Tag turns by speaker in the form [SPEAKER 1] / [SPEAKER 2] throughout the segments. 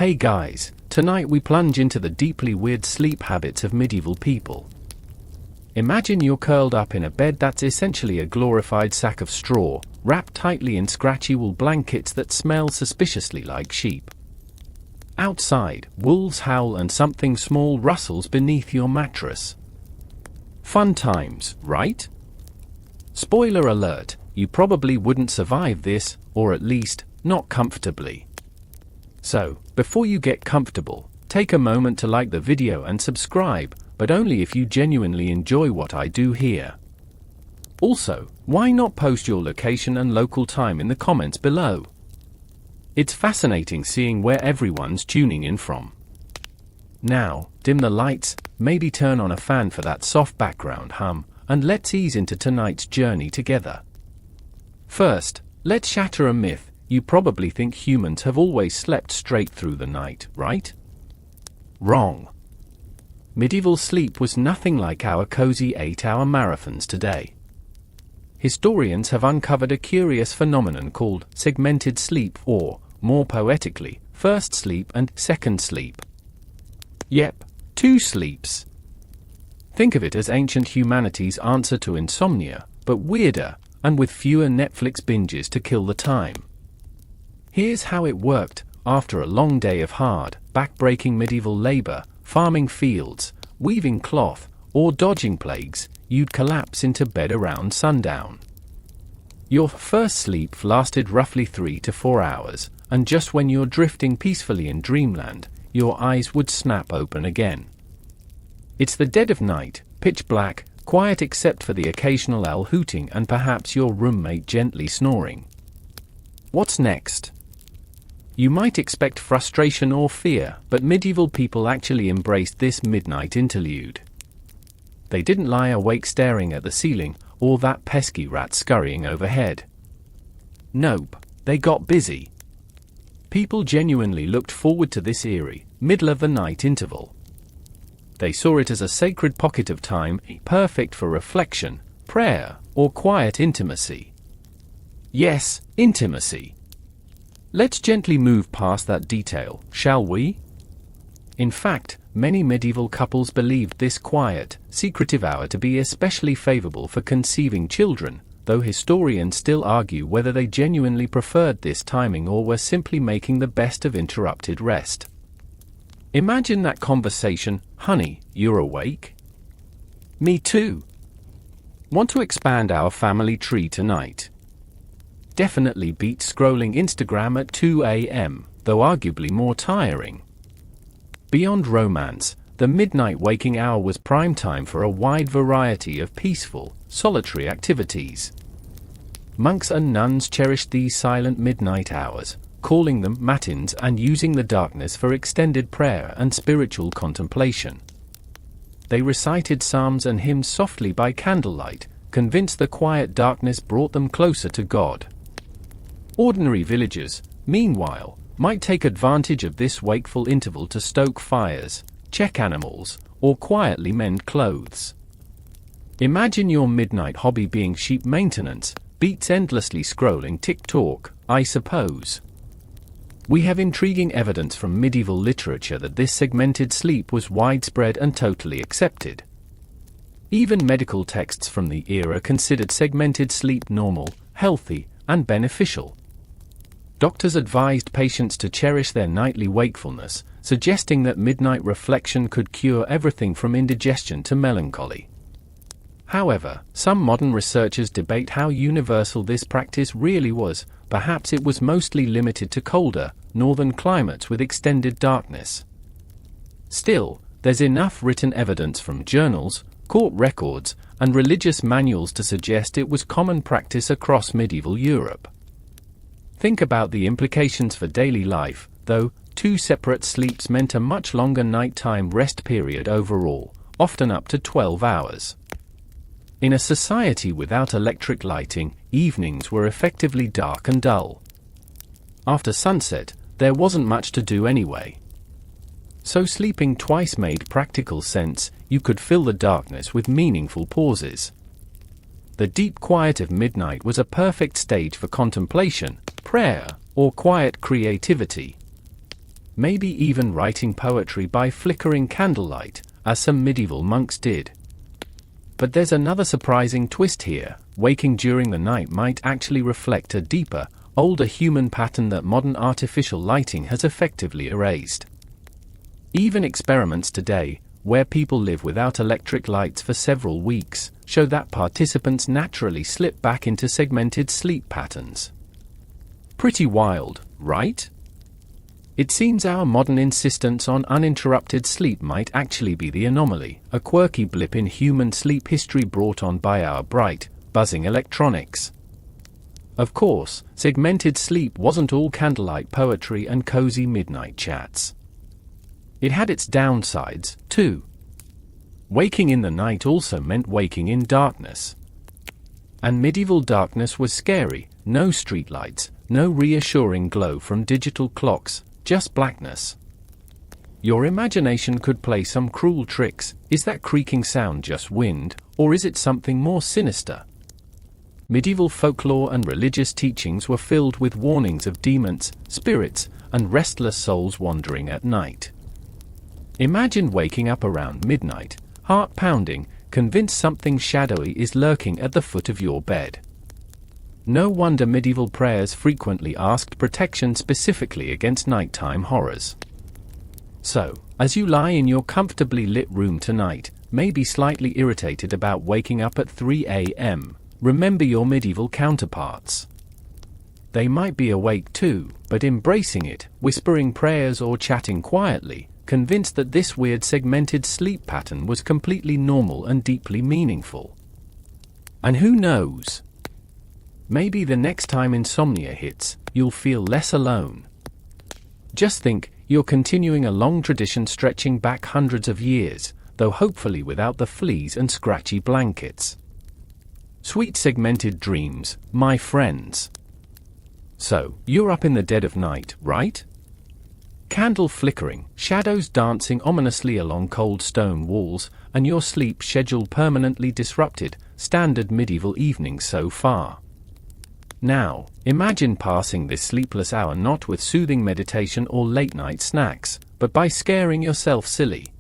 [SPEAKER 1] Hey guys, tonight we plunge into the deeply weird sleep habits of medieval people. Imagine you're curled up in a bed that's essentially a glorified sack of straw, wrapped tightly in scratchy wool blankets that smell suspiciously like sheep. Outside, wolves howl and something small rustles beneath your mattress. Fun times, right? Spoiler alert, you probably wouldn't survive this, or at least, not comfortably. So, before you get comfortable, take a moment to like the video and subscribe, but only if you genuinely enjoy what I do here. Also, why not post your location and local time in the comments below? It's fascinating seeing where everyone's tuning in from. Now, dim the lights, maybe turn on a fan for that soft background hum, and let's ease into tonight's journey together. First, let's shatter a myth. You probably think humans have always slept straight through the night, right? Wrong. Medieval sleep was nothing like our cozy 8-hour marathons today. Historians have uncovered a curious phenomenon called segmented sleep, or, more poetically, first sleep and second sleep. Yep, 2 sleeps. Think of it as ancient humanity's answer to insomnia, but weirder, and with fewer Netflix binges to kill the time. Here's how it worked. After a long day of hard, back-breaking medieval labor, farming fields, weaving cloth, or dodging plagues, you'd collapse into bed around sundown. Your first sleep lasted roughly 3 to 4 hours, and just when you're drifting peacefully in dreamland, your eyes would snap open again. It's the dead of night, pitch black, quiet except for the occasional owl hooting and perhaps your roommate gently snoring. What's next? You might expect frustration or fear, but medieval people actually embraced this midnight interlude. They didn't lie awake staring at the ceiling, or that pesky rat scurrying overhead. Nope, they got busy. People genuinely looked forward to this eerie, middle-of-the-night interval. They saw it as a sacred pocket of time, perfect for reflection, prayer, or quiet intimacy. Yes, intimacy. Let's gently move past that detail, shall we? In fact, many medieval couples believed this quiet, secretive hour to be especially favorable for conceiving children, though historians still argue whether they genuinely preferred this timing or were simply making the best of interrupted rest. Imagine that conversation, "Honey, you're awake?" "Me too." "Want to expand our family tree tonight?" Definitely beats scrolling Instagram at 2 a.m., though arguably more tiring. Beyond romance, the midnight waking hour was prime time for a wide variety of peaceful, solitary activities. Monks and nuns cherished these silent midnight hours, calling them matins and using the darkness for extended prayer and spiritual contemplation. They recited psalms and hymns softly by candlelight, convinced the quiet darkness brought them closer to God. Ordinary villagers, meanwhile, might take advantage of this wakeful interval to stoke fires, check animals, or quietly mend clothes. Imagine your midnight hobby being sheep maintenance, beats endlessly scrolling TikTok, I suppose. We have intriguing evidence from medieval literature that this segmented sleep was widespread and totally accepted. Even medical texts from the era considered segmented sleep normal, healthy, and beneficial. Doctors advised patients to cherish their nightly wakefulness, suggesting that midnight reflection could cure everything from indigestion to melancholy. However, some modern researchers debate how universal this practice really was. Perhaps it was mostly limited to colder, northern climates with extended darkness. Still, there's enough written evidence from journals, court records, and religious manuals to suggest it was common practice across medieval Europe. Think about the implications for daily life, though. 2 separate sleeps meant a much longer nighttime rest period overall, often up to 12 hours. In a society without electric lighting, evenings were effectively dark and dull. After sunset, there wasn't much to do anyway. So sleeping twice made practical sense. You could fill the darkness with meaningful pauses. The deep quiet of midnight was a perfect stage for contemplation, prayer, or quiet creativity. maybe even writing poetry by flickering candlelight, as some medieval monks did. But there's another surprising twist here. Waking during the night might actually reflect a deeper, older human pattern that modern artificial lighting has effectively erased. Even experiments today, where people live without electric lights for several weeks, show that participants naturally slip back into segmented sleep patterns. Pretty wild, right? It seems our modern insistence on uninterrupted sleep might actually be the anomaly, a quirky blip in human sleep history brought on by our bright, buzzing electronics. Of course, segmented sleep wasn't all candlelight poetry and cozy midnight chats. It had its downsides, too. Waking in the night also meant waking in darkness. And medieval darkness was scary. No streetlights, no reassuring glow from digital clocks, just blackness. Your imagination could play some cruel tricks. Is that creaking sound just wind, or is it something more sinister? Medieval folklore and religious teachings were filled with warnings of demons, spirits, and restless souls wandering at night. Imagine waking up around midnight, heart pounding, convinced something shadowy is lurking at the foot of your bed. No wonder medieval prayers frequently asked protection specifically against nighttime horrors. So, as you lie in your comfortably lit room tonight, maybe slightly irritated about waking up at 3 a.m., remember your medieval counterparts. They might be awake too, but embracing it, whispering prayers or chatting quietly, convinced that this weird segmented sleep pattern was completely normal and deeply meaningful. And who knows? Maybe the next time insomnia hits, you'll feel less alone. Just think, you're continuing a long tradition stretching back hundreds of years, though hopefully without the fleas and scratchy blankets. Sweet segmented dreams, my friends. So, you're up in the dead of night, right? Candle flickering, shadows dancing ominously along cold stone walls, and your sleep schedule permanently disrupted. Standard medieval evening so far. Now, imagine passing this sleepless hour not with soothing meditation or late-night snacks, but by scaring yourself silly.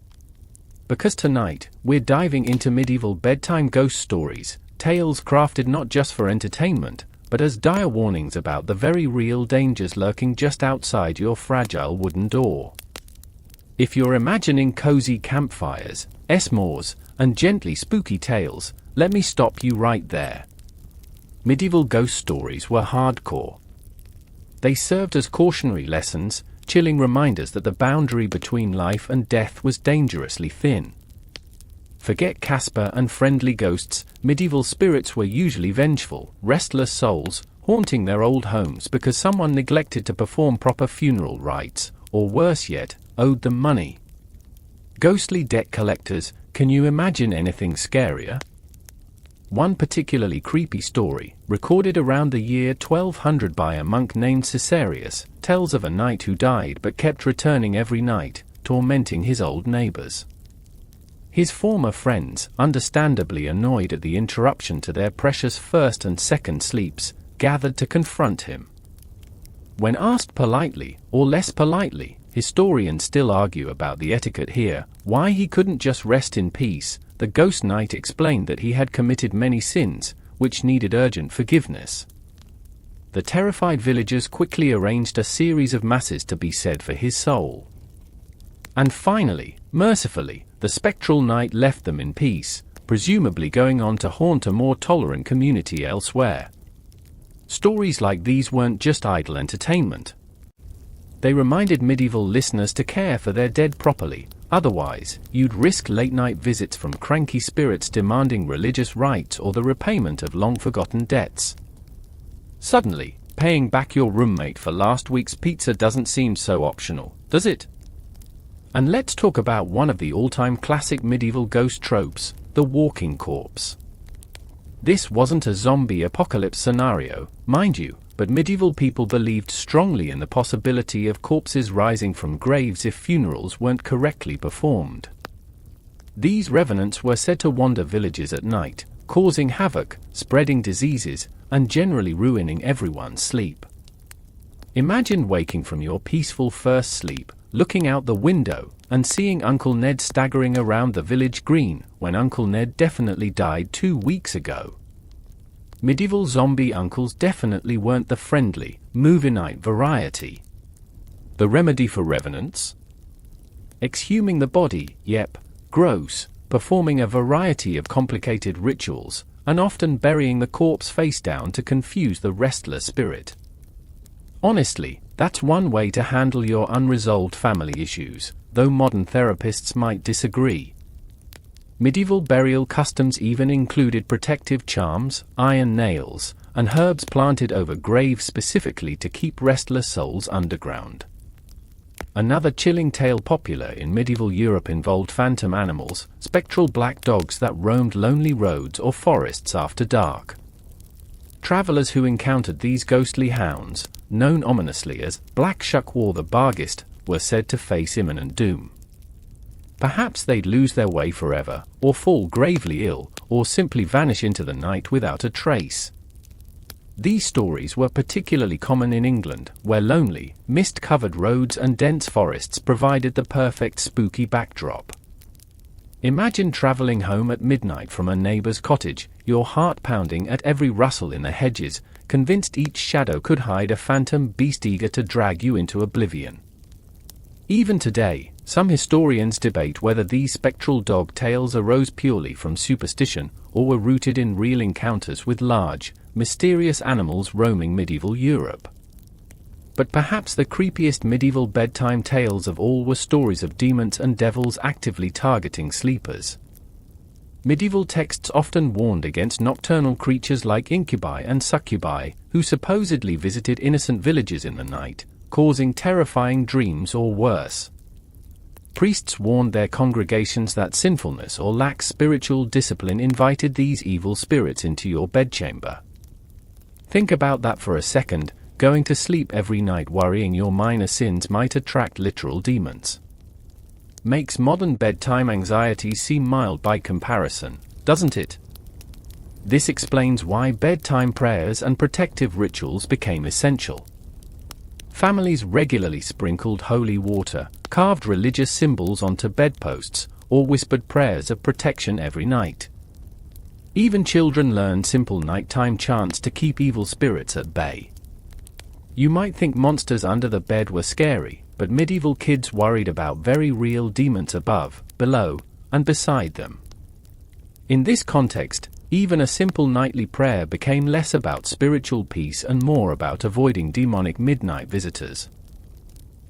[SPEAKER 1] Because tonight, we're diving into medieval bedtime ghost stories, tales crafted not just for entertainment, but as dire warnings about the very real dangers lurking just outside your fragile wooden door. If you're imagining cozy campfires, s'mores, and gently spooky tales, let me stop you right there. Medieval ghost stories were hardcore. They served as cautionary lessons, chilling reminders that the boundary between life and death was dangerously thin. Forget Casper and friendly ghosts. Medieval spirits were usually vengeful, restless souls, haunting their old homes because someone neglected to perform proper funeral rites, or worse yet, owed them money. Ghostly debt collectors, can you imagine anything scarier? One particularly creepy story, recorded around the year 1200 by a monk named Caesarius, tells of a knight who died but kept returning every night, tormenting his old neighbors. His former friends, understandably annoyed at the interruption to their precious first and second sleeps, gathered to confront him. When asked politely, or less politely, historians still argue about the etiquette here, why he couldn't just rest in peace, the ghost knight explained that he had committed many sins, which needed urgent forgiveness. The terrified villagers quickly arranged a series of masses to be said for his soul. And finally, mercifully, the spectral knight left them in peace, presumably going on to haunt a more tolerant community elsewhere. Stories like these weren't just idle entertainment. They reminded medieval listeners to care for their dead properly, otherwise, you'd risk late-night visits from cranky spirits demanding religious rites or the repayment of long-forgotten debts. Suddenly, paying back your roommate for last week's pizza doesn't seem so optional, does it? And let's talk about one of the all-time classic medieval ghost tropes, the walking corpse. This wasn't a zombie apocalypse scenario, mind you, but medieval people believed strongly in the possibility of corpses rising from graves if funerals weren't correctly performed. These revenants were said to wander villages at night, causing havoc, spreading diseases, and generally ruining everyone's sleep. Imagine waking from your peaceful first sleep, looking out the window and seeing Uncle Ned staggering around the village green when Uncle Ned definitely died 2 weeks ago. Medieval zombie uncles definitely weren't the friendly, movie-night variety. The remedy for revenants? Exhuming the body, yep, gross, performing a variety of complicated rituals, and often burying the corpse face down to confuse the restless spirit. Honestly, that's one way to handle your unresolved family issues, though modern therapists might disagree. Medieval burial customs even included protective charms, iron nails, and herbs planted over graves specifically to keep restless souls underground. Another chilling tale popular in medieval Europe involved phantom animals, spectral black dogs that roamed lonely roads or forests after dark. Travelers who encountered these ghostly hounds, known ominously as Black Shuck-War the Barghest, were said to face imminent doom. Perhaps they'd lose their way forever, or fall gravely ill, or simply vanish into the night without a trace. These stories were particularly common in England, where lonely, mist-covered roads and dense forests provided the perfect spooky backdrop. Imagine traveling home at midnight from a neighbor's cottage, your heart pounding at every rustle in the hedges, convinced each shadow could hide a phantom beast eager to drag you into oblivion. Even today, some historians debate whether these spectral dog tales arose purely from superstition or were rooted in real encounters with large, mysterious animals roaming medieval Europe. But perhaps the creepiest medieval bedtime tales of all were stories of demons and devils actively targeting sleepers. Medieval texts often warned against nocturnal creatures like incubi and succubi, who supposedly visited innocent villages in the night, causing terrifying dreams or worse. Priests warned their congregations that sinfulness or lax spiritual discipline invited these evil spirits into your bedchamber. Think about that for a second. Going to sleep every night worrying your minor sins might attract literal demons. Makes modern bedtime anxieties seem mild by comparison, doesn't it? This explains why bedtime prayers and protective rituals became essential. Families regularly sprinkled holy water, carved religious symbols onto bedposts, or whispered prayers of protection every night. Even children learned simple nighttime chants to keep evil spirits at bay. You might think monsters under the bed were scary, but medieval kids worried about very real demons above, below, and beside them. In this context, even a simple nightly prayer became less about spiritual peace and more about avoiding demonic midnight visitors.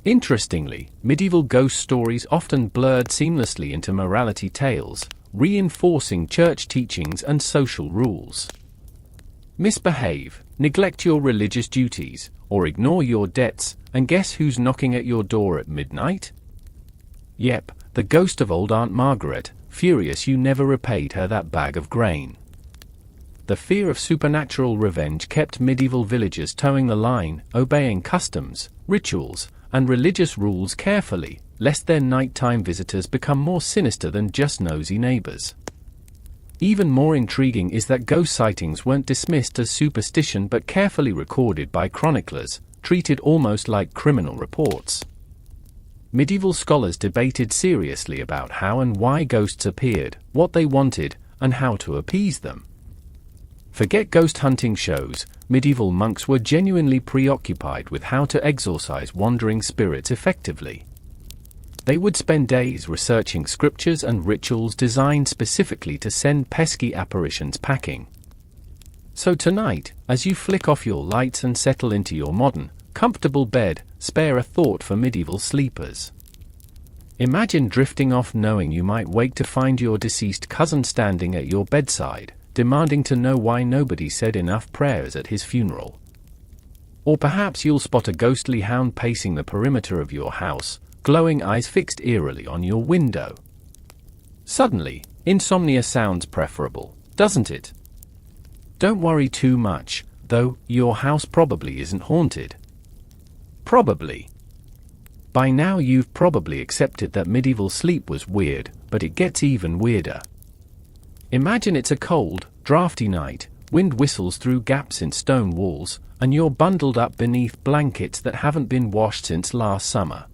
[SPEAKER 1] Interestingly, medieval ghost stories often blurred seamlessly into morality tales, reinforcing church teachings and social rules. Misbehave, neglect your religious duties, or ignore your debts, and guess who's knocking at your door at midnight? Yep, the ghost of old Aunt Margaret, furious you never repaid her that bag of grain. The fear of supernatural revenge kept medieval villagers towing the line, obeying customs, rituals, and religious rules carefully, lest their nighttime visitors become more sinister than just nosy neighbors. Even more intriguing is that ghost sightings weren't dismissed as superstition but carefully recorded by chroniclers, treated almost like criminal reports. Medieval scholars debated seriously about how and why ghosts appeared, what they wanted, and how to appease them. Forget ghost hunting shows, medieval monks were genuinely preoccupied with how to exorcise wandering spirits effectively. They would spend days researching scriptures and rituals designed specifically to send pesky apparitions packing. So tonight, as you flick off your lights and settle into your modern, comfortable bed, spare a thought for medieval sleepers. Imagine drifting off knowing you might wake to find your deceased cousin standing at your bedside, demanding to know why nobody said enough prayers at his funeral. Or perhaps you'll spot a ghostly hound pacing the perimeter of your house, glowing eyes fixed eerily on your window. Suddenly, insomnia sounds preferable, doesn't it? Don't worry too much, though, your house probably isn't haunted. Probably. By now you've probably accepted that medieval sleep was weird, but it gets even weirder. Imagine it's a cold, drafty night, wind whistles through gaps in stone walls, and you're bundled up beneath blankets that haven't been washed since last summer.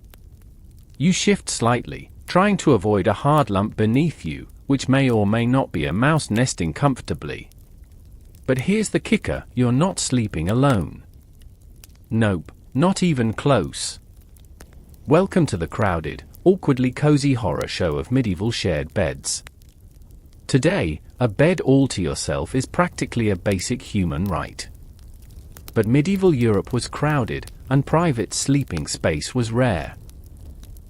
[SPEAKER 1] You shift slightly, trying to avoid a hard lump beneath you, which may or may not be a mouse nesting comfortably. But here's the kicker, you're not sleeping alone. Nope, not even close. Welcome to the crowded, awkwardly cozy horror show of medieval shared beds. Today, a bed all to yourself is practically a basic human right. But medieval Europe was crowded, and private sleeping space was rare.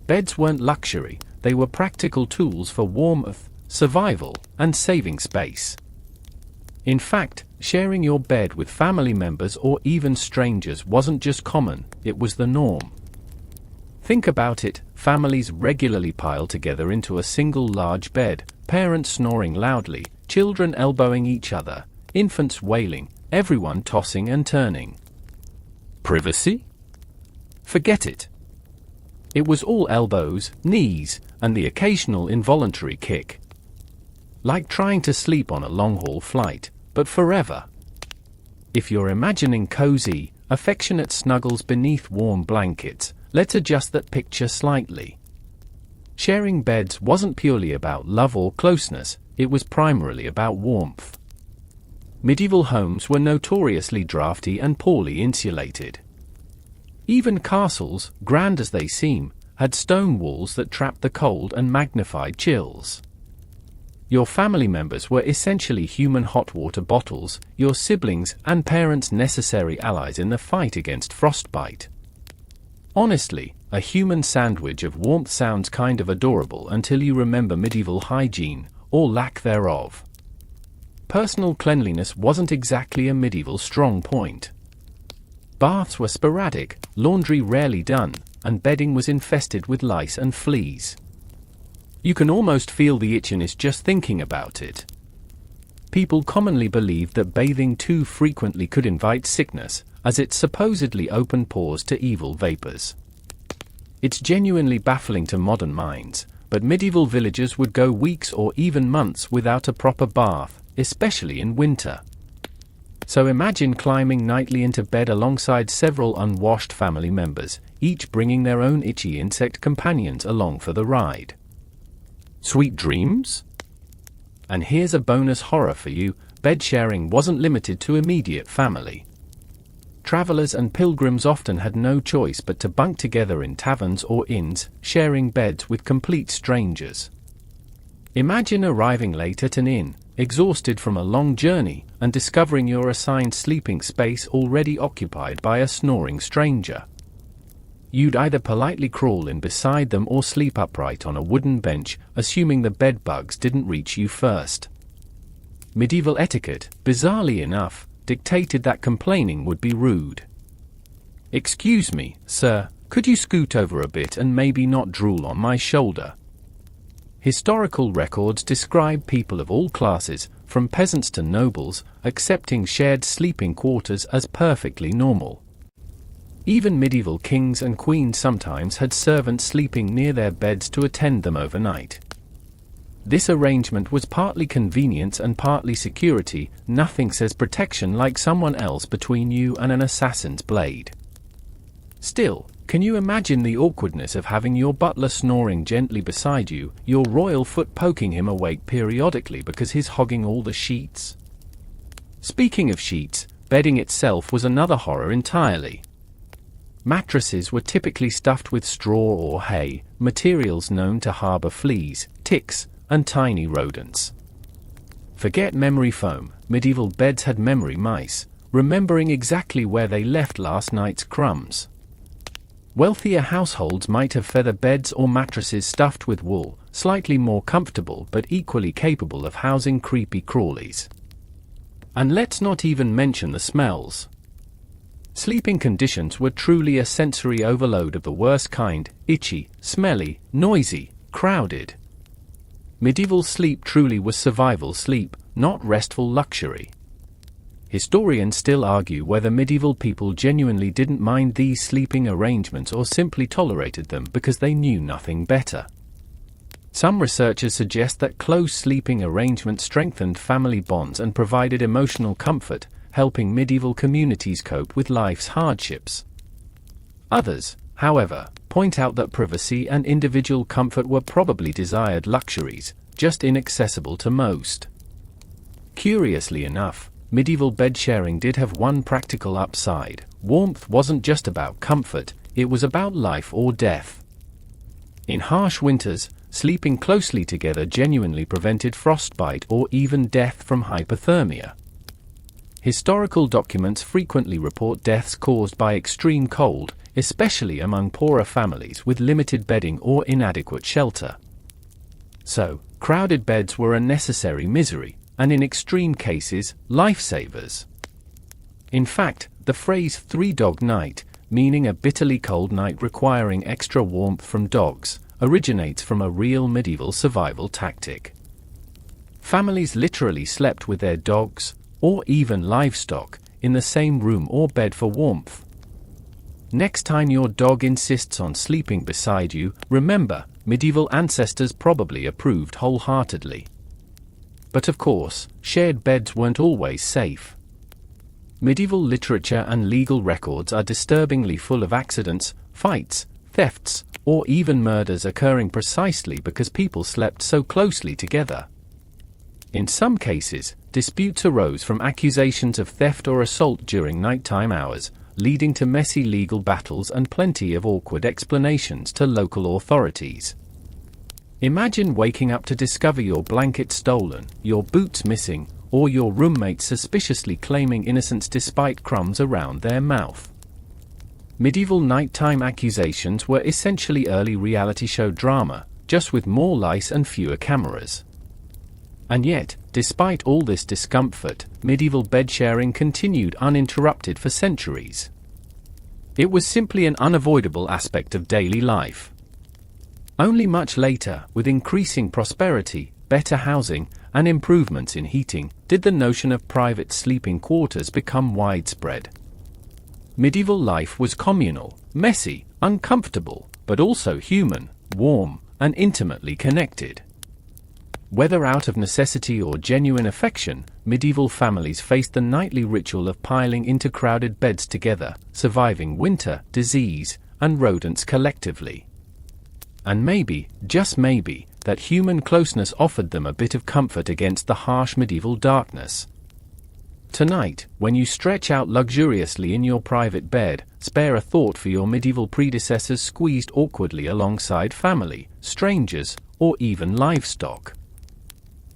[SPEAKER 1] Beds weren't luxury, they were practical tools for warmth, survival, and saving space. In fact, sharing your bed with family members or even strangers wasn't just common, it was the norm. Think about it, families regularly pile together into a single large bed, parents snoring loudly, children elbowing each other, infants wailing, everyone tossing and turning. Privacy? Forget it. It was all elbows, knees, and the occasional involuntary kick. Like trying to sleep on a long-haul flight, but forever. If you're imagining cozy, affectionate snuggles beneath warm blankets, let's adjust that picture slightly. Sharing beds wasn't purely about love or closeness, it was primarily about warmth. Medieval homes were notoriously drafty and poorly insulated. Even castles, grand as they seem, had stone walls that trapped the cold and magnified chills. Your family members were essentially human hot water bottles, your siblings and parents necessary allies in the fight against frostbite. Honestly, a human sandwich of warmth sounds kind of adorable until you remember medieval hygiene, or lack thereof. Personal cleanliness wasn't exactly a medieval strong point. Baths were sporadic, laundry rarely done, and bedding was infested with lice and fleas. You can almost feel the itchiness just thinking about it. People commonly believed that bathing too frequently could invite sickness, as it supposedly opened pores to evil vapors. It's genuinely baffling to modern minds, but medieval villagers would go weeks or even months without a proper bath, especially in winter. So imagine climbing nightly into bed alongside several unwashed family members, each bringing their own itchy insect companions along for the ride. Sweet dreams? And here's a bonus horror for you, bed sharing wasn't limited to immediate family. Travelers and pilgrims often had no choice but to bunk together in taverns or inns, sharing beds with complete strangers. Imagine arriving late at an inn, exhausted from a long journey, and discovering your assigned sleeping space already occupied by a snoring stranger. You'd either politely crawl in beside them or sleep upright on a wooden bench, assuming the bed bugs didn't reach you first. Medieval etiquette, bizarrely enough, dictated that complaining would be rude. "Excuse me, sir, could you scoot over a bit and maybe not drool on my shoulder?" Historical records describe people of all classes, from peasants to nobles, accepting shared sleeping quarters as perfectly normal. Even medieval kings and queens sometimes had servants sleeping near their beds to attend them overnight. This arrangement was partly convenience and partly security. Nothing says protection like someone else between you and an assassin's blade. Still, can you imagine the awkwardness of having your butler snoring gently beside you, your royal foot poking him awake periodically because he's hogging all the sheets? Speaking of sheets, bedding itself was another horror entirely. Mattresses were typically stuffed with straw or hay, materials known to harbor fleas, ticks, and tiny rodents. Forget memory foam, medieval beds had memory mice, remembering exactly where they left last night's crumbs. Wealthier households might have feather beds or mattresses stuffed with wool, slightly more comfortable but equally capable of housing creepy crawlies. And let's not even mention the smells. Sleeping conditions were truly a sensory overload of the worst kind, itchy, smelly, noisy, crowded. Medieval sleep truly was survival sleep, not restful luxury. Historians still argue whether medieval people genuinely didn't mind these sleeping arrangements or simply tolerated them because they knew nothing better. Some researchers suggest that close sleeping arrangements strengthened family bonds and provided emotional comfort, helping medieval communities cope with life's hardships. Others, however, point out that privacy and individual comfort were probably desired luxuries, just inaccessible to most. Curiously enough, medieval bed sharing did have one practical upside. Warmth wasn't just about comfort, it was about life or death. In harsh winters, sleeping closely together genuinely prevented frostbite or even death from hypothermia. Historical documents frequently report deaths caused by extreme cold, especially among poorer families with limited bedding or inadequate shelter. So, crowded beds were a necessary misery, and in extreme cases, lifesavers. In fact, the phrase three-dog night, meaning a bitterly cold night requiring extra warmth from dogs, originates from a real medieval survival tactic. Families literally slept with their dogs, or even livestock, in the same room or bed for warmth. Next time your dog insists on sleeping beside you, remember, medieval ancestors probably approved wholeheartedly. But of course, shared beds weren't always safe. Medieval literature and legal records are disturbingly full of accidents, fights, thefts, or even murders occurring precisely because people slept so closely together. In some cases, disputes arose from accusations of theft or assault during nighttime hours, leading to messy legal battles and plenty of awkward explanations to local authorities. Imagine waking up to discover your blanket stolen, your boots missing, or your roommate suspiciously claiming innocence despite crumbs around their mouth. Medieval nighttime accusations were essentially early reality show drama, just with more lice and fewer cameras. And yet, despite all this discomfort, medieval bed sharing continued uninterrupted for centuries. It was simply an unavoidable aspect of daily life. Only much later, with increasing prosperity, better housing, and improvements in heating, did the notion of private sleeping quarters become widespread. Medieval life was communal, messy, uncomfortable, but also human, warm, and intimately connected. Whether out of necessity or genuine affection, medieval families faced the nightly ritual of piling into crowded beds together, surviving winter, disease, and rodents collectively. And maybe, just maybe, that human closeness offered them a bit of comfort against the harsh medieval darkness. Tonight, when you stretch out luxuriously in your private bed, spare a thought for your medieval predecessors squeezed awkwardly alongside family, strangers, or even livestock.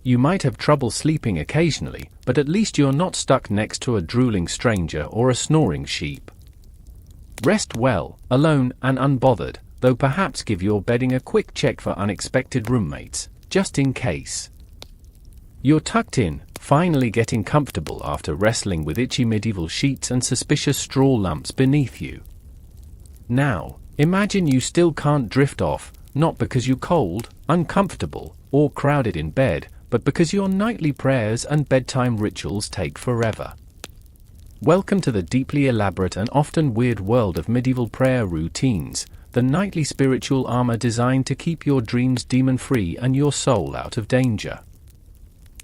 [SPEAKER 1] You might have trouble sleeping occasionally, but at least you're not stuck next to a drooling stranger or a snoring sheep. Rest well, alone and unbothered, though perhaps give your bedding a quick check for unexpected roommates, just in case. You're tucked in, finally getting comfortable after wrestling with itchy medieval sheets and suspicious straw lumps beneath you. Now, imagine you still can't drift off, not because you're cold, uncomfortable, or crowded in bed, but because your nightly prayers and bedtime rituals take forever. Welcome to the deeply elaborate and often weird world of medieval prayer routines, the nightly spiritual armor designed to keep your dreams demon-free and your soul out of danger.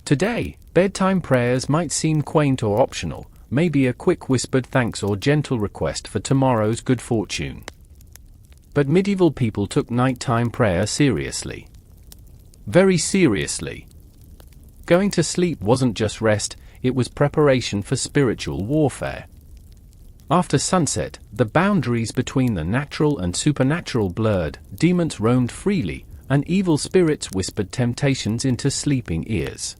[SPEAKER 1] Today, bedtime prayers might seem quaint or optional, maybe a quick whispered thanks or gentle request for tomorrow's good fortune. But medieval people took nighttime prayer seriously. Very seriously. Going to sleep wasn't just rest, it was preparation for spiritual warfare. After sunset, the boundaries between the natural and supernatural blurred, demons roamed freely, and evil spirits whispered temptations into sleeping ears.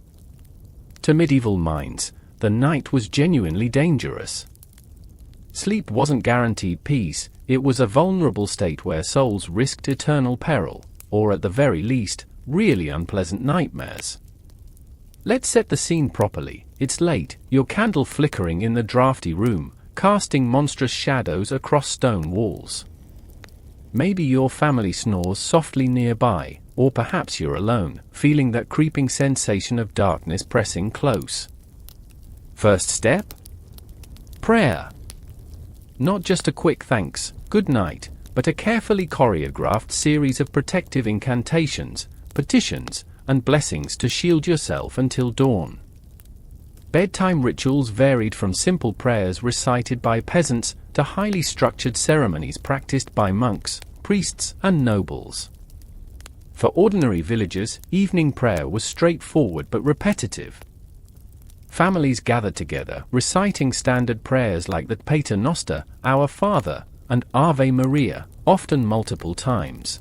[SPEAKER 1] To medieval minds, the night was genuinely dangerous. Sleep wasn't guaranteed peace, it was a vulnerable state where souls risked eternal peril, or at the very least, really unpleasant nightmares. Let's set the scene properly. It's late, your candle flickering in the drafty room, casting monstrous shadows across stone walls. Maybe your family snores softly nearby, or perhaps you're alone, feeling that creeping sensation of darkness pressing close. First step? Prayer. Not just a quick thanks, good night, but a carefully choreographed series of protective incantations, petitions, and blessings to shield yourself until dawn. Bedtime rituals varied from simple prayers recited by peasants to highly structured ceremonies practiced by monks, priests and nobles. For ordinary villagers, evening prayer was straightforward but repetitive. Families gathered together, reciting standard prayers like the Pater Noster, Our Father, and Ave Maria, often multiple times.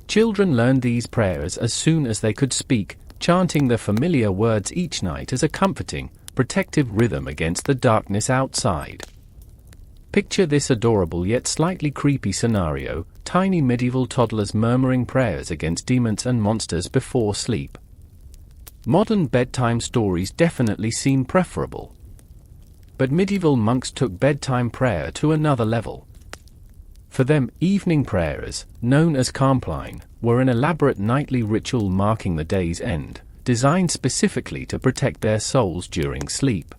[SPEAKER 1] Children learned these prayers as soon as they could speak, chanting the familiar words each night as a comforting, protective rhythm against the darkness outside. Picture this adorable yet slightly creepy scenario: tiny medieval toddlers murmuring prayers against demons and monsters before sleep. Modern bedtime stories definitely seem preferable. But medieval monks took bedtime prayer to another level. For them, evening prayers, known as compline, were an elaborate nightly ritual marking the day's end, designed specifically to protect their souls during sleep.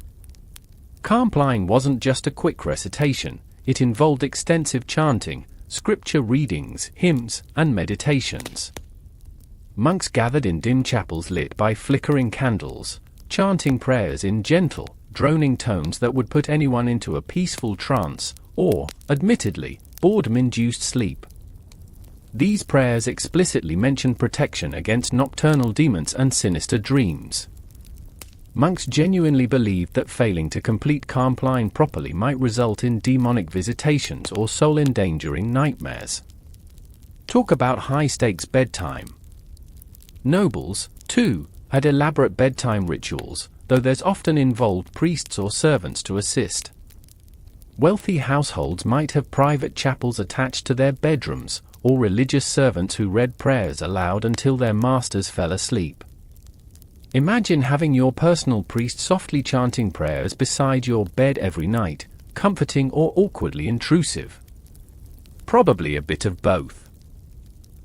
[SPEAKER 1] Compline wasn't just a quick recitation, it involved extensive chanting, scripture readings, hymns, and meditations. Monks gathered in dim chapels lit by flickering candles, chanting prayers in gentle, droning tones that would put anyone into a peaceful trance, or, admittedly, boredom-induced sleep. These prayers explicitly mentioned protection against nocturnal demons and sinister dreams. Monks genuinely believed that failing to complete compline properly might result in demonic visitations or soul-endangering nightmares. Talk about high-stakes bedtime. Nobles, too, had elaborate bedtime rituals, though these often involved priests or servants to assist. Wealthy households might have private chapels attached to their bedrooms, or religious servants who read prayers aloud until their masters fell asleep. Imagine having your personal priest softly chanting prayers beside your bed every night, comforting or awkwardly intrusive. Probably a bit of both.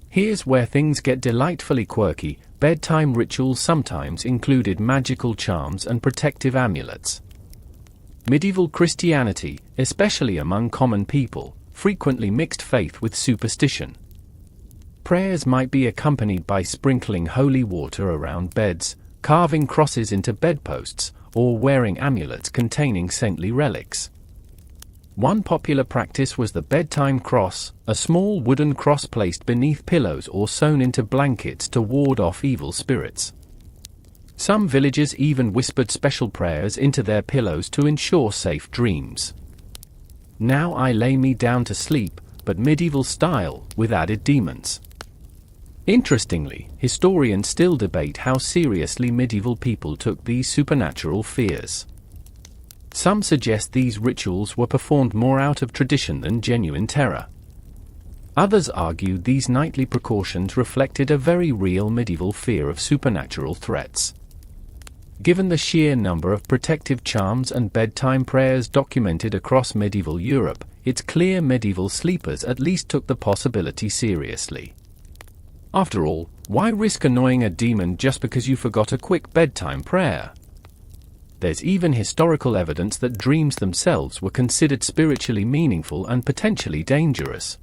[SPEAKER 1] Here's where things get delightfully quirky. Bedtime rituals sometimes included magical charms and protective amulets. Medieval Christianity, especially among common people, frequently mixed faith with superstition. Prayers might be accompanied by sprinkling holy water around beds, carving crosses into bedposts, or wearing amulets containing saintly relics. One popular practice was the bedtime cross, a small wooden cross placed beneath pillows or sewn into blankets to ward off evil spirits. Some villagers even whispered special prayers into their pillows to ensure safe dreams. Now I lay me down to sleep, but medieval style, with added demons. Interestingly, historians still debate how seriously medieval people took these supernatural fears. Some suggest these rituals were performed more out of tradition than genuine terror. Others argue these nightly precautions reflected a very real medieval fear of supernatural threats. Given the sheer number of protective charms and bedtime prayers documented across medieval Europe, it's clear medieval sleepers at least took the possibility seriously. After all, why risk annoying a demon just because you forgot a quick bedtime prayer? There's even historical evidence that dreams themselves were considered spiritually meaningful and potentially dangerous.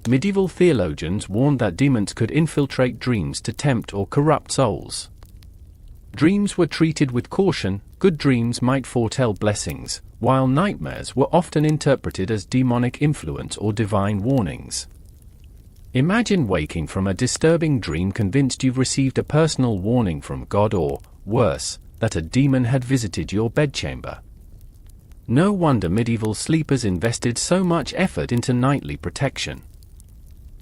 [SPEAKER 1] Medieval theologians warned that demons could infiltrate dreams to tempt or corrupt souls. Dreams were treated with caution. Good dreams might foretell blessings, while nightmares were often interpreted as demonic influence or divine warnings. Imagine waking from a disturbing dream convinced you've received a personal warning from God or, worse, that a demon had visited your bedchamber. No wonder medieval sleepers invested so much effort into nightly protection.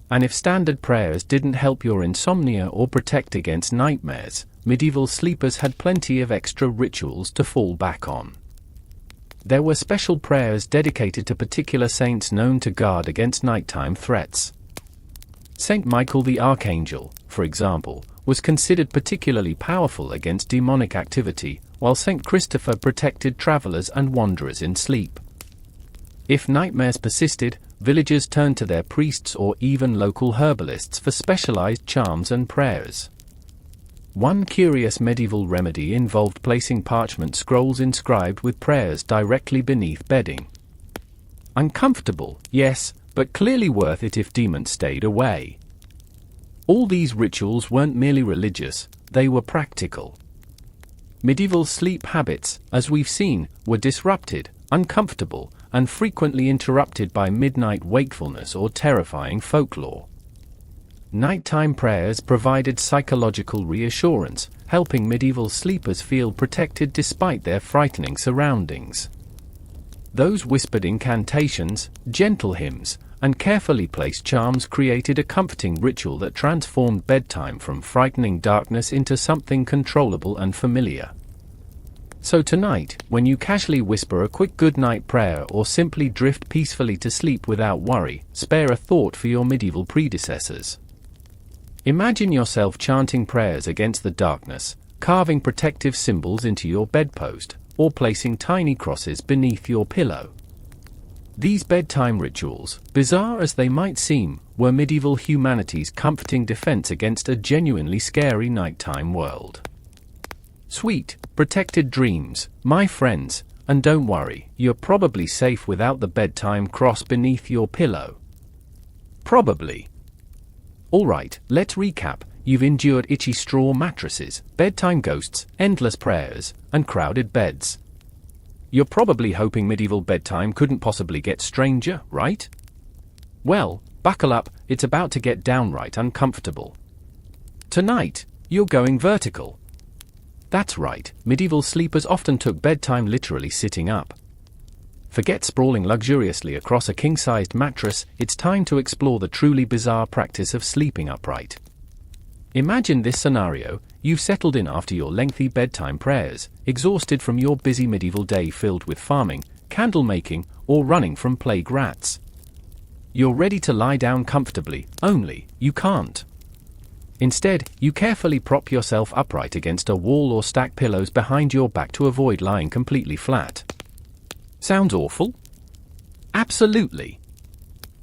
[SPEAKER 1] And if standard prayers didn't help your insomnia or protect against nightmares, medieval sleepers had plenty of extra rituals to fall back on. There were special prayers dedicated to particular saints known to guard against nighttime threats. Saint Michael the Archangel, for example, was considered particularly powerful against demonic activity, while Saint Christopher protected travelers and wanderers in sleep. If nightmares persisted, villagers turned to their priests or even local herbalists for specialized charms and prayers. One curious medieval remedy involved placing parchment scrolls inscribed with prayers directly beneath bedding. Uncomfortable, yes, but clearly worth it if demons stayed away. All these rituals weren't merely religious, they were practical. Medieval sleep habits, as we've seen, were disrupted, uncomfortable, and frequently interrupted by midnight wakefulness or terrifying folklore. Nighttime prayers provided psychological reassurance, helping medieval sleepers feel protected despite their frightening surroundings. Those whispered incantations, gentle hymns, and carefully placed charms created a comforting ritual that transformed bedtime from frightening darkness into something controllable and familiar. So tonight, when you casually whisper a quick goodnight prayer or simply drift peacefully to sleep without worry, spare a thought for your medieval predecessors. Imagine yourself chanting prayers against the darkness, carving protective symbols into your bedpost, or placing tiny crosses beneath your pillow. These bedtime rituals, bizarre as they might seem, were medieval humanity's comforting defense against a genuinely scary nighttime world. Sweet, protected dreams, my friends, and don't worry, you're probably safe without the bedtime cross beneath your pillow. Probably. Alright, let's recap. You've endured itchy straw mattresses, bedtime ghosts, endless prayers, and crowded beds. You're probably hoping medieval bedtime couldn't possibly get stranger, right? Well, buckle up, it's about to get downright uncomfortable. Tonight, you're going vertical. That's right, medieval sleepers often took bedtime literally sitting up. Forget sprawling luxuriously across a king-sized mattress, it's time to explore the truly bizarre practice of sleeping upright. Imagine this scenario: you've settled in after your lengthy bedtime prayers, exhausted from your busy medieval day filled with farming, candle making, or running from plague rats. You're ready to lie down comfortably, only you can't. Instead, you carefully prop yourself upright against a wall or stack pillows behind your back to avoid lying completely flat. Sounds awful? Absolutely.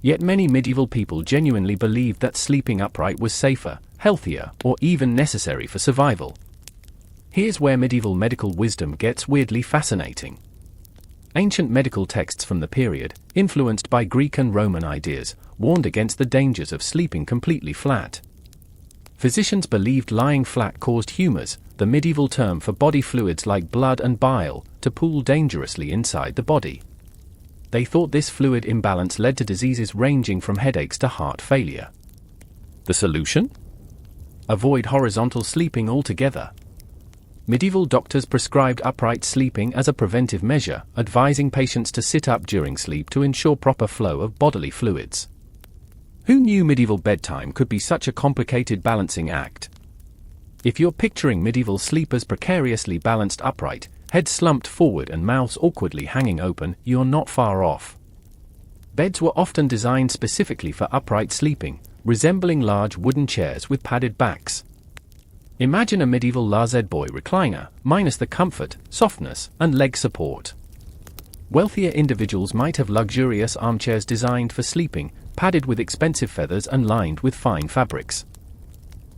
[SPEAKER 1] Yet many medieval people genuinely believed that sleeping upright was safer, healthier, or even necessary for survival. Here's where medieval medical wisdom gets weirdly fascinating. Ancient medical texts from the period, influenced by Greek and Roman ideas, warned against the dangers of sleeping completely flat. Physicians believed lying flat caused humors, the medieval term for body fluids like blood and bile, to pool dangerously inside the body. They thought this fluid imbalance led to diseases ranging from headaches to heart failure. The solution? Avoid horizontal sleeping altogether. Medieval doctors prescribed upright sleeping as a preventive measure, advising patients to sit up during sleep to ensure proper flow of bodily fluids. Who knew medieval bedtime could be such a complicated balancing act? If you're picturing medieval sleepers precariously balanced upright, heads slumped forward and mouths awkwardly hanging open, you're not far off. Beds were often designed specifically for upright sleeping, resembling large wooden chairs with padded backs. Imagine a medieval lazette-boy recliner, minus the comfort, softness, and leg support. Wealthier individuals might have luxurious armchairs designed for sleeping, padded with expensive feathers and lined with fine fabrics.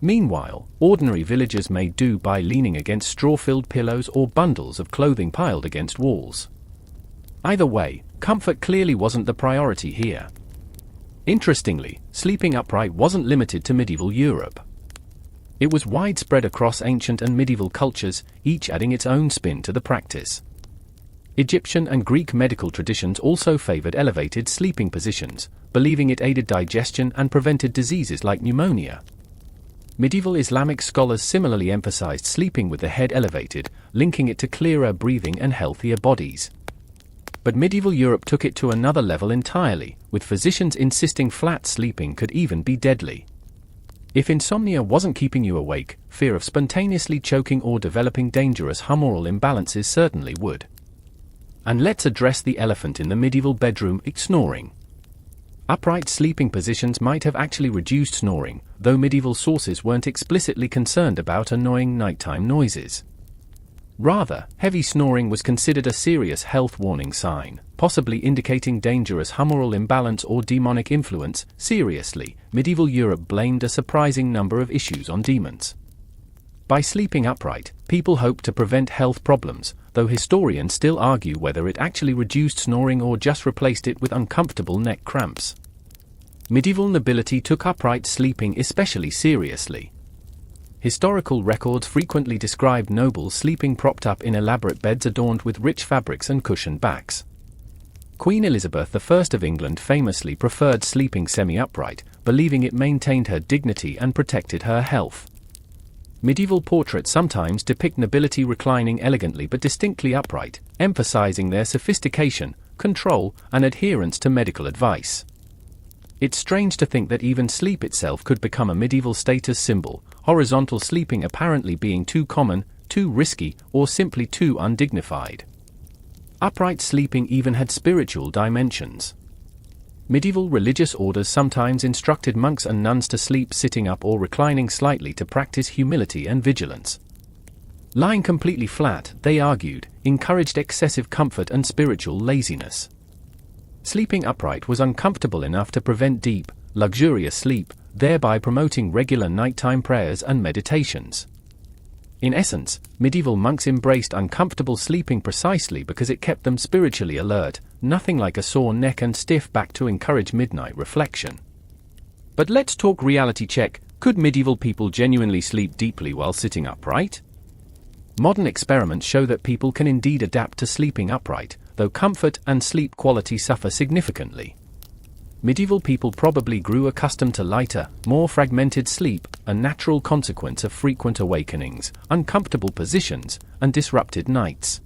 [SPEAKER 1] Meanwhile, ordinary villagers made do by leaning against straw-filled pillows or bundles of clothing piled against walls. Either way, comfort clearly wasn't the priority here. Interestingly, sleeping upright wasn't limited to medieval Europe. It was widespread across ancient and medieval cultures, each adding its own spin to the practice. Egyptian and Greek medical traditions also favored elevated sleeping positions, believing it aided digestion and prevented diseases like pneumonia. Medieval Islamic scholars similarly emphasized sleeping with the head elevated, linking it to clearer breathing and healthier bodies. But medieval Europe took it to another level entirely, with physicians insisting flat sleeping could even be deadly. If insomnia wasn't keeping you awake, fear of spontaneously choking or developing dangerous humoral imbalances certainly would. And let's address the elephant in the medieval bedroom: snoring. Upright sleeping positions might have actually reduced snoring, though medieval sources weren't explicitly concerned about annoying nighttime noises. Rather, heavy snoring was considered a serious health warning sign, possibly indicating dangerous humoral imbalance or demonic influence. Seriously, medieval Europe blamed a surprising number of issues on demons. By sleeping upright, people hoped to prevent health problems, though historians still argue whether it actually reduced snoring or just replaced it with uncomfortable neck cramps. Medieval nobility took upright sleeping especially seriously. Historical records frequently described nobles sleeping propped up in elaborate beds adorned with rich fabrics and cushioned backs. Queen Elizabeth I of England famously preferred sleeping semi-upright, believing it maintained her dignity and protected her health. Medieval portraits sometimes depict nobility reclining elegantly but distinctly upright, emphasizing their sophistication, control, and adherence to medical advice. It's strange to think that even sleep itself could become a medieval status symbol, horizontal sleeping apparently being too common, too risky, or simply too undignified. Upright sleeping even had spiritual dimensions. Medieval religious orders sometimes instructed monks and nuns to sleep sitting up or reclining slightly to practice humility and vigilance. Lying completely flat, they argued, encouraged excessive comfort and spiritual laziness. Sleeping upright was uncomfortable enough to prevent deep, luxurious sleep, thereby promoting regular nighttime prayers and meditations. In essence, medieval monks embraced uncomfortable sleeping precisely because it kept them spiritually alert, nothing like a sore neck and stiff back to encourage midnight reflection. But let's talk reality check. Could medieval people genuinely sleep deeply while sitting upright? Modern experiments show that people can indeed adapt to sleeping upright, though comfort and sleep quality suffer significantly. Medieval people probably grew accustomed to lighter, more fragmented sleep, a natural consequence of frequent awakenings, uncomfortable positions, and disrupted nights.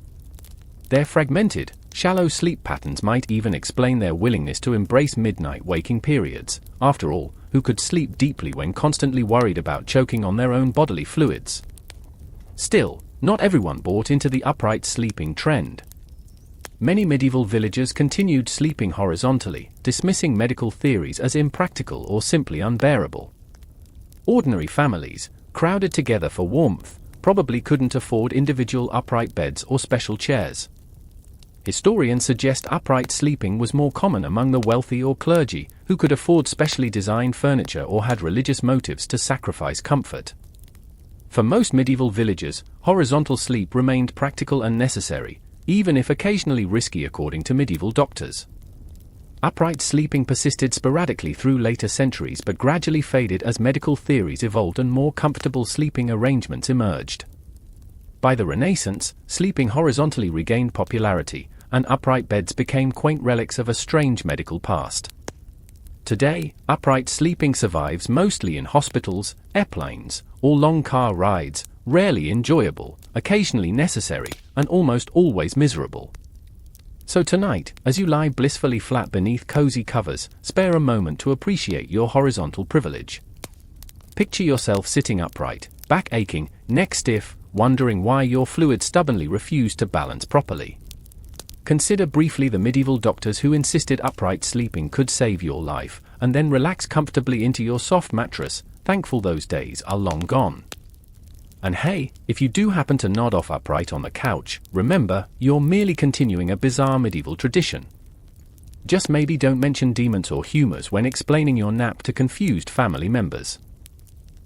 [SPEAKER 1] Their fragmented, shallow sleep patterns might even explain their willingness to embrace midnight waking periods. After all, who could sleep deeply when constantly worried about choking on their own bodily fluids? Still, not everyone bought into the upright sleeping trend. Many medieval villagers continued sleeping horizontally, dismissing medical theories as impractical or simply unbearable. Ordinary families, crowded together for warmth, probably couldn't afford individual upright beds or special chairs. Historians suggest upright sleeping was more common among the wealthy or clergy, who could afford specially designed furniture or had religious motives to sacrifice comfort. For most medieval villagers, horizontal sleep remained practical and necessary, even if occasionally risky according to medieval doctors. Upright sleeping persisted sporadically through later centuries but gradually faded as medical theories evolved and more comfortable sleeping arrangements emerged. By the Renaissance, sleeping horizontally regained popularity, and upright beds became quaint relics of a strange medical past. Today, upright sleeping survives mostly in hospitals, airplanes, or long car rides, rarely enjoyable, occasionally necessary, and almost always miserable. So tonight, as you lie blissfully flat beneath cozy covers, spare a moment to appreciate your horizontal privilege. Picture yourself sitting upright, back aching, neck stiff, wondering why your fluids stubbornly refuse to balance properly. Consider briefly the medieval doctors who insisted upright sleeping could save your life, and then relax comfortably into your soft mattress, thankful those days are long gone. And hey, if you do happen to nod off upright on the couch, remember, you're merely continuing a bizarre medieval tradition. Just maybe don't mention demons or humors when explaining your nap to confused family members.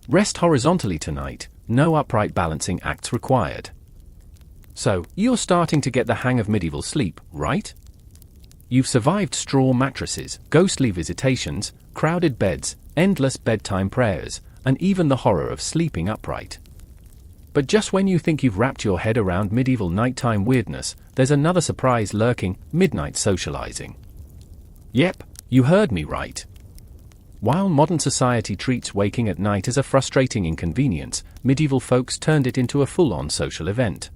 [SPEAKER 1] Rest horizontally tonight, no upright balancing acts required. So, you're starting to get the hang of medieval sleep, right? You've survived straw mattresses, ghostly visitations, crowded beds, endless bedtime prayers, and even the horror of sleeping upright. But just when you think you've wrapped your head around medieval nighttime weirdness, there's another surprise lurking: midnight socializing. Yep, you heard me right. While modern society treats waking at night as a frustrating inconvenience, medieval folks turned it into a full-on social event.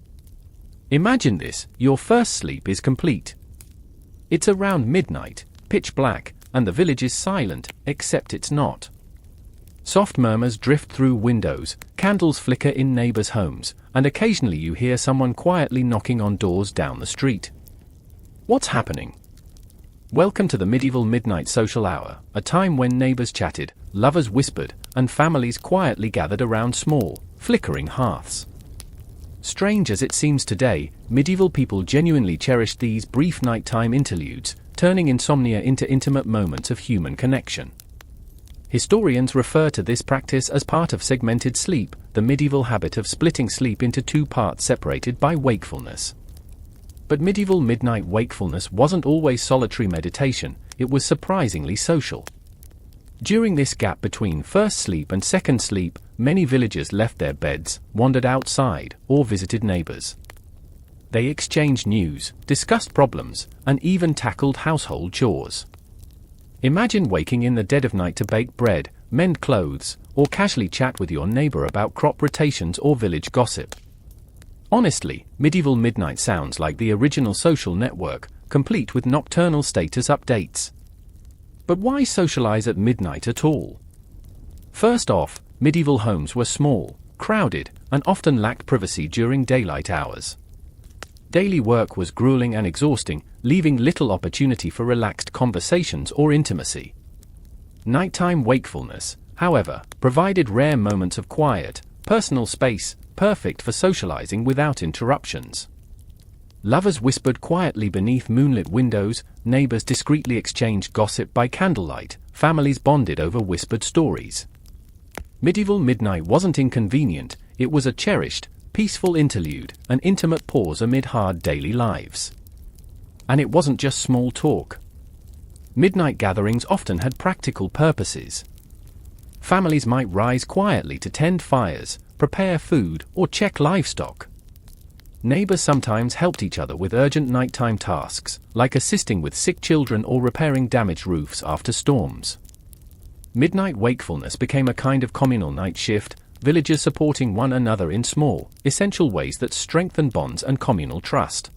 [SPEAKER 1] Imagine this: your first sleep is complete. It's around midnight, pitch black, and the village is silent, except it's not. Soft murmurs drift through windows, candles flicker in neighbors' homes, and occasionally you hear someone quietly knocking on doors down the street. What's happening? Welcome to the medieval midnight social hour, a time when neighbors chatted, lovers whispered, and families quietly gathered around small, flickering hearths. Strange as it seems today, medieval people genuinely cherished these brief nighttime interludes, turning insomnia into intimate moments of human connection. Historians refer to this practice as part of segmented sleep, the medieval habit of splitting sleep into two parts separated by wakefulness. But medieval midnight wakefulness wasn't always solitary meditation, it was surprisingly social. During this gap between first sleep and second sleep, many villagers left their beds, wandered outside, or visited neighbors. They exchanged news, discussed problems, and even tackled household chores. Imagine waking in the dead of night to bake bread, mend clothes, or casually chat with your neighbor about crop rotations or village gossip. Honestly, medieval midnight sounds like the original social network, complete with nocturnal status updates. But why socialize at midnight at all? First off, medieval homes were small, crowded, and often lacked privacy during daylight hours. Daily work was grueling and exhausting, leaving little opportunity for relaxed conversations or intimacy. Nighttime wakefulness, however, provided rare moments of quiet, personal space, perfect for socializing without interruptions. Lovers whispered quietly beneath moonlit windows, neighbors discreetly exchanged gossip by candlelight, families bonded over whispered stories. Medieval midnight wasn't inconvenient, it was a cherished, peaceful interlude, an intimate pause amid hard daily lives. And it wasn't just small talk. Midnight gatherings often had practical purposes. Families might rise quietly to tend fires, prepare food, or check livestock. Neighbors sometimes helped each other with urgent nighttime tasks, like assisting with sick children or repairing damaged roofs after storms. Midnight wakefulness became a kind of communal night shift, villagers supporting one another in small, essential ways that strengthen bonds and communal trust.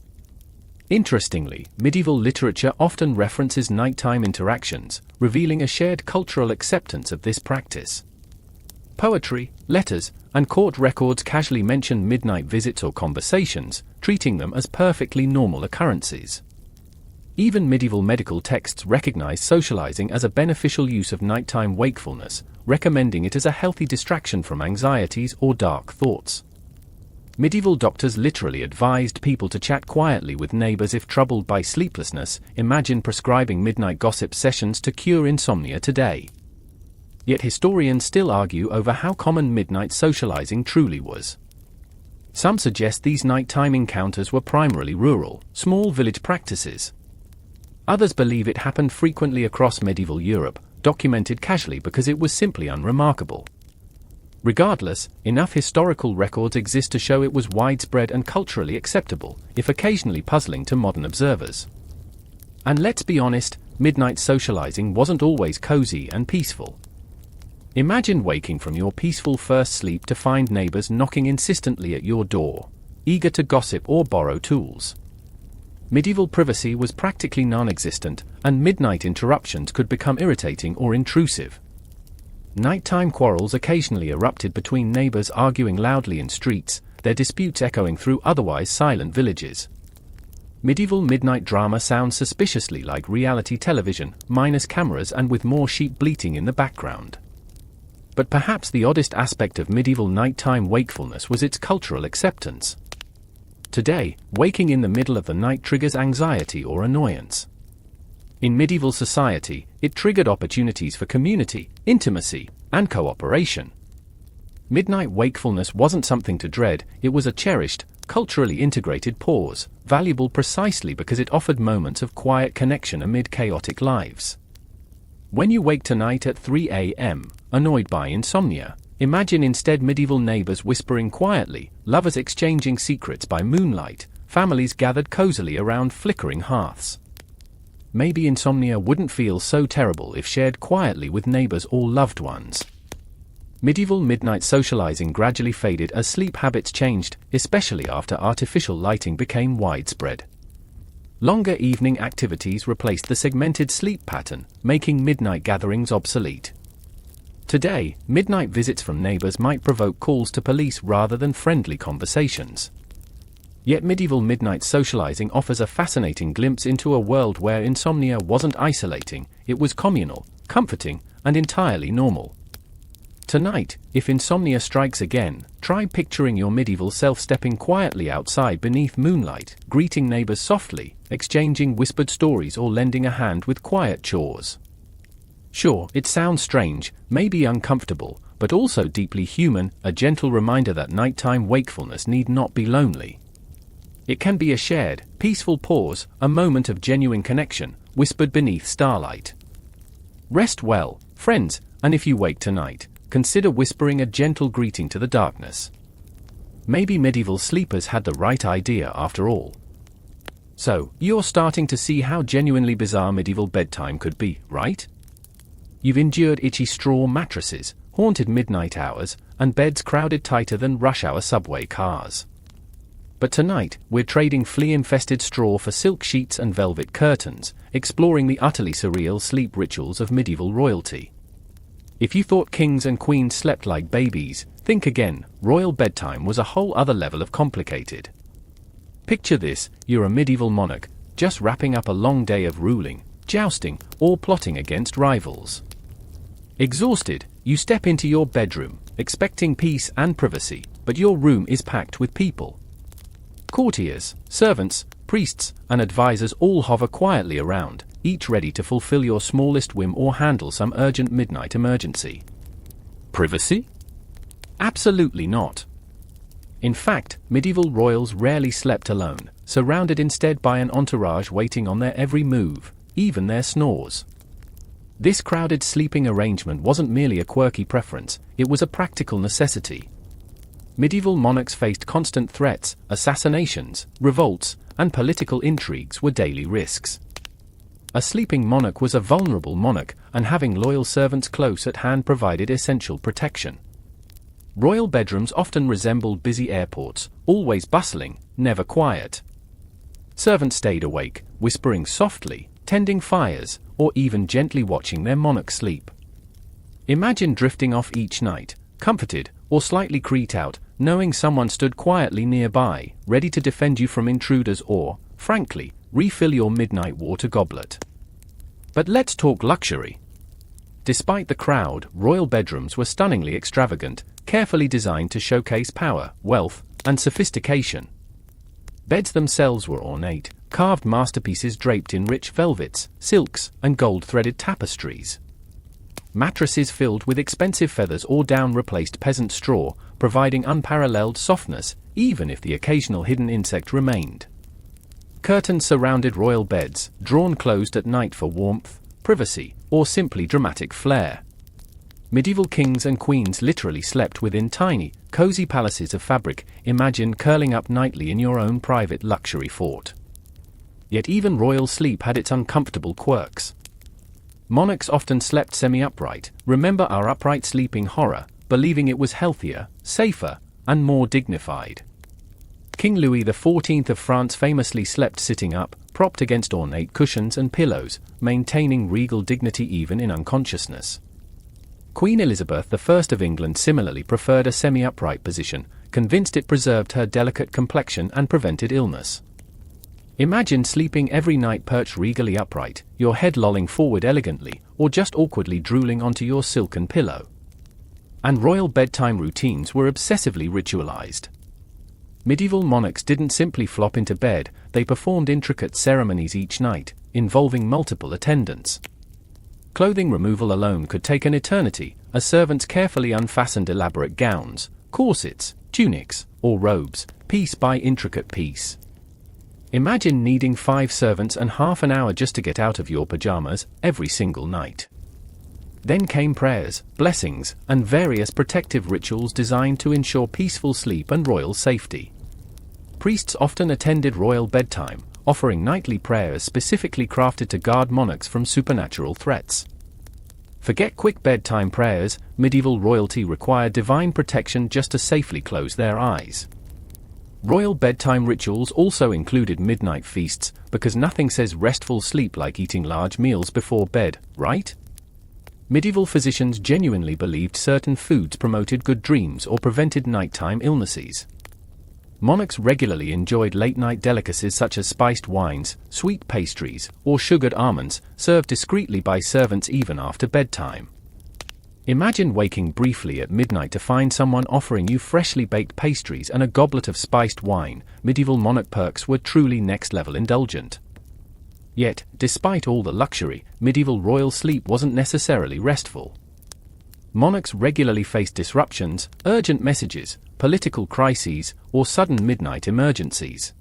[SPEAKER 1] Interestingly, medieval literature often references nighttime interactions, revealing a shared cultural acceptance of this practice. Poetry, letters, and court records casually mention midnight visits or conversations, treating them as perfectly normal occurrences. Even medieval medical texts recognize socializing as a beneficial use of nighttime wakefulness, recommending it as a healthy distraction from anxieties or dark thoughts. Medieval doctors literally advised people to chat quietly with neighbors if troubled by sleeplessness. Imagine prescribing midnight gossip sessions to cure insomnia today. Yet historians still argue over how common midnight socializing truly was. Some suggest these nighttime encounters were primarily rural, small village practices. Others believe it happened frequently across medieval Europe, documented casually because it was simply unremarkable. Regardless, enough historical records exist to show it was widespread and culturally acceptable, if occasionally puzzling to modern observers. And let's be honest, midnight socializing wasn't always cozy and peaceful. Imagine waking from your peaceful first sleep to find neighbors knocking insistently at your door, eager to gossip or borrow tools. Medieval privacy was practically non-existent, and midnight interruptions could become irritating or intrusive. Nighttime quarrels occasionally erupted between neighbors arguing loudly in streets, their disputes echoing through otherwise silent villages. Medieval midnight drama sounds suspiciously like reality television, minus cameras and with more sheep bleating in the background. But perhaps the oddest aspect of medieval nighttime wakefulness was its cultural acceptance. Today, waking in the middle of the night triggers anxiety or annoyance. In medieval society, it triggered opportunities for community, intimacy, and cooperation. Midnight wakefulness wasn't something to dread, it was a cherished, culturally integrated pause, valuable precisely because it offered moments of quiet connection amid chaotic lives. When you wake tonight at 3 a.m., annoyed by insomnia, imagine instead medieval neighbors whispering quietly, lovers exchanging secrets by moonlight, families gathered cozily around flickering hearths. Maybe insomnia wouldn't feel so terrible if shared quietly with neighbors or loved ones. Medieval midnight socializing gradually faded as sleep habits changed, especially after artificial lighting became widespread. Longer evening activities replaced the segmented sleep pattern, making midnight gatherings obsolete. Today, midnight visits from neighbors might provoke calls to police rather than friendly conversations. Yet medieval midnight socializing offers a fascinating glimpse into a world where insomnia wasn't isolating, it was communal, comforting, and entirely normal. Tonight, if insomnia strikes again, try picturing your medieval self stepping quietly outside beneath moonlight, greeting neighbors softly, exchanging whispered stories or lending a hand with quiet chores. Sure, it sounds strange, maybe uncomfortable, but also deeply human, a gentle reminder that nighttime wakefulness need not be lonely. It can be a shared, peaceful pause, a moment of genuine connection, whispered beneath starlight. Rest well, friends, and if you wake tonight, consider whispering a gentle greeting to the darkness. Maybe medieval sleepers had the right idea after all. So, you're starting to see how genuinely bizarre medieval bedtime could be, right? You've endured itchy straw mattresses, haunted midnight hours, and beds crowded tighter than rush-hour subway cars. But tonight, we're trading flea-infested straw for silk sheets and velvet curtains, exploring the utterly surreal sleep rituals of medieval royalty. If you thought kings and queens slept like babies, think again. Royal bedtime was a whole other level of complicated. Picture this: you're a medieval monarch, just wrapping up a long day of ruling, jousting, or plotting against rivals. Exhausted, you step into your bedroom, expecting peace and privacy, but your room is packed with people. Courtiers, servants, priests, and advisors all hover quietly around, each ready to fulfill your smallest whim or handle some urgent midnight emergency. Privacy? Absolutely not. In fact, medieval royals rarely slept alone, surrounded instead by an entourage waiting on their every move, even their snores. This crowded sleeping arrangement wasn't merely a quirky preference, it was a practical necessity. Medieval monarchs faced constant threats, assassinations, revolts, and political intrigues were daily risks. A sleeping monarch was a vulnerable monarch, and having loyal servants close at hand provided essential protection. Royal bedrooms often resembled busy airports, always bustling, never quiet. Servants stayed awake, whispering softly, tending fires, or even gently watching their monarch sleep. Imagine drifting off each night, comforted, or slightly creaked out, knowing someone stood quietly nearby, ready to defend you from intruders or, frankly, refill your midnight water goblet. But let's talk luxury. Despite the crowd, royal bedrooms were stunningly extravagant, carefully designed to showcase power, wealth, and sophistication. Beds themselves were ornate, carved masterpieces draped in rich velvets, silks, and gold-threaded tapestries. Mattresses filled with expensive feathers or down replaced peasant straw, providing unparalleled softness, even if the occasional hidden insect remained. Curtains surrounded royal beds, drawn closed at night for warmth, privacy, or simply dramatic flair. Medieval kings and queens literally slept within tiny, cozy palaces of fabric. Imagine curling up nightly in your own private luxury fort. Yet even royal sleep had its uncomfortable quirks. Monarchs often slept semi-upright. Remember our upright sleeping horror, believing it was healthier, safer, and more dignified. King Louis XIV of France famously slept sitting up, propped against ornate cushions and pillows, maintaining regal dignity even in unconsciousness. Queen Elizabeth I of England similarly preferred a semi-upright position, convinced it preserved her delicate complexion and prevented illness. Imagine sleeping every night perched regally upright, your head lolling forward elegantly, or just awkwardly drooling onto your silken pillow. And royal bedtime routines were obsessively ritualized. Medieval monarchs didn't simply flop into bed, they performed intricate ceremonies each night, involving multiple attendants. Clothing removal alone could take an eternity, as servants carefully unfastened elaborate gowns, corsets, tunics, or robes, piece by intricate piece. Imagine needing 5 servants and half an hour just to get out of your pajamas every single night. Then came prayers, blessings, and various protective rituals designed to ensure peaceful sleep and royal safety. Priests often attended royal bedtime, offering nightly prayers specifically crafted to guard monarchs from supernatural threats. Forget quick bedtime prayers, medieval royalty required divine protection just to safely close their eyes. Royal bedtime rituals also included midnight feasts, because nothing says restful sleep like eating large meals before bed, right? Medieval physicians genuinely believed certain foods promoted good dreams or prevented nighttime illnesses. Monarchs regularly enjoyed late-night delicacies such as spiced wines, sweet pastries, or sugared almonds, served discreetly by servants even after bedtime. Imagine waking briefly at midnight to find someone offering you freshly baked pastries and a goblet of spiced wine. Medieval monarch perks were truly next-level indulgent. Yet, despite all the luxury, medieval royal sleep wasn't necessarily restful. Monarchs regularly faced disruptions, urgent messages, political crises, or sudden midnight emergencies.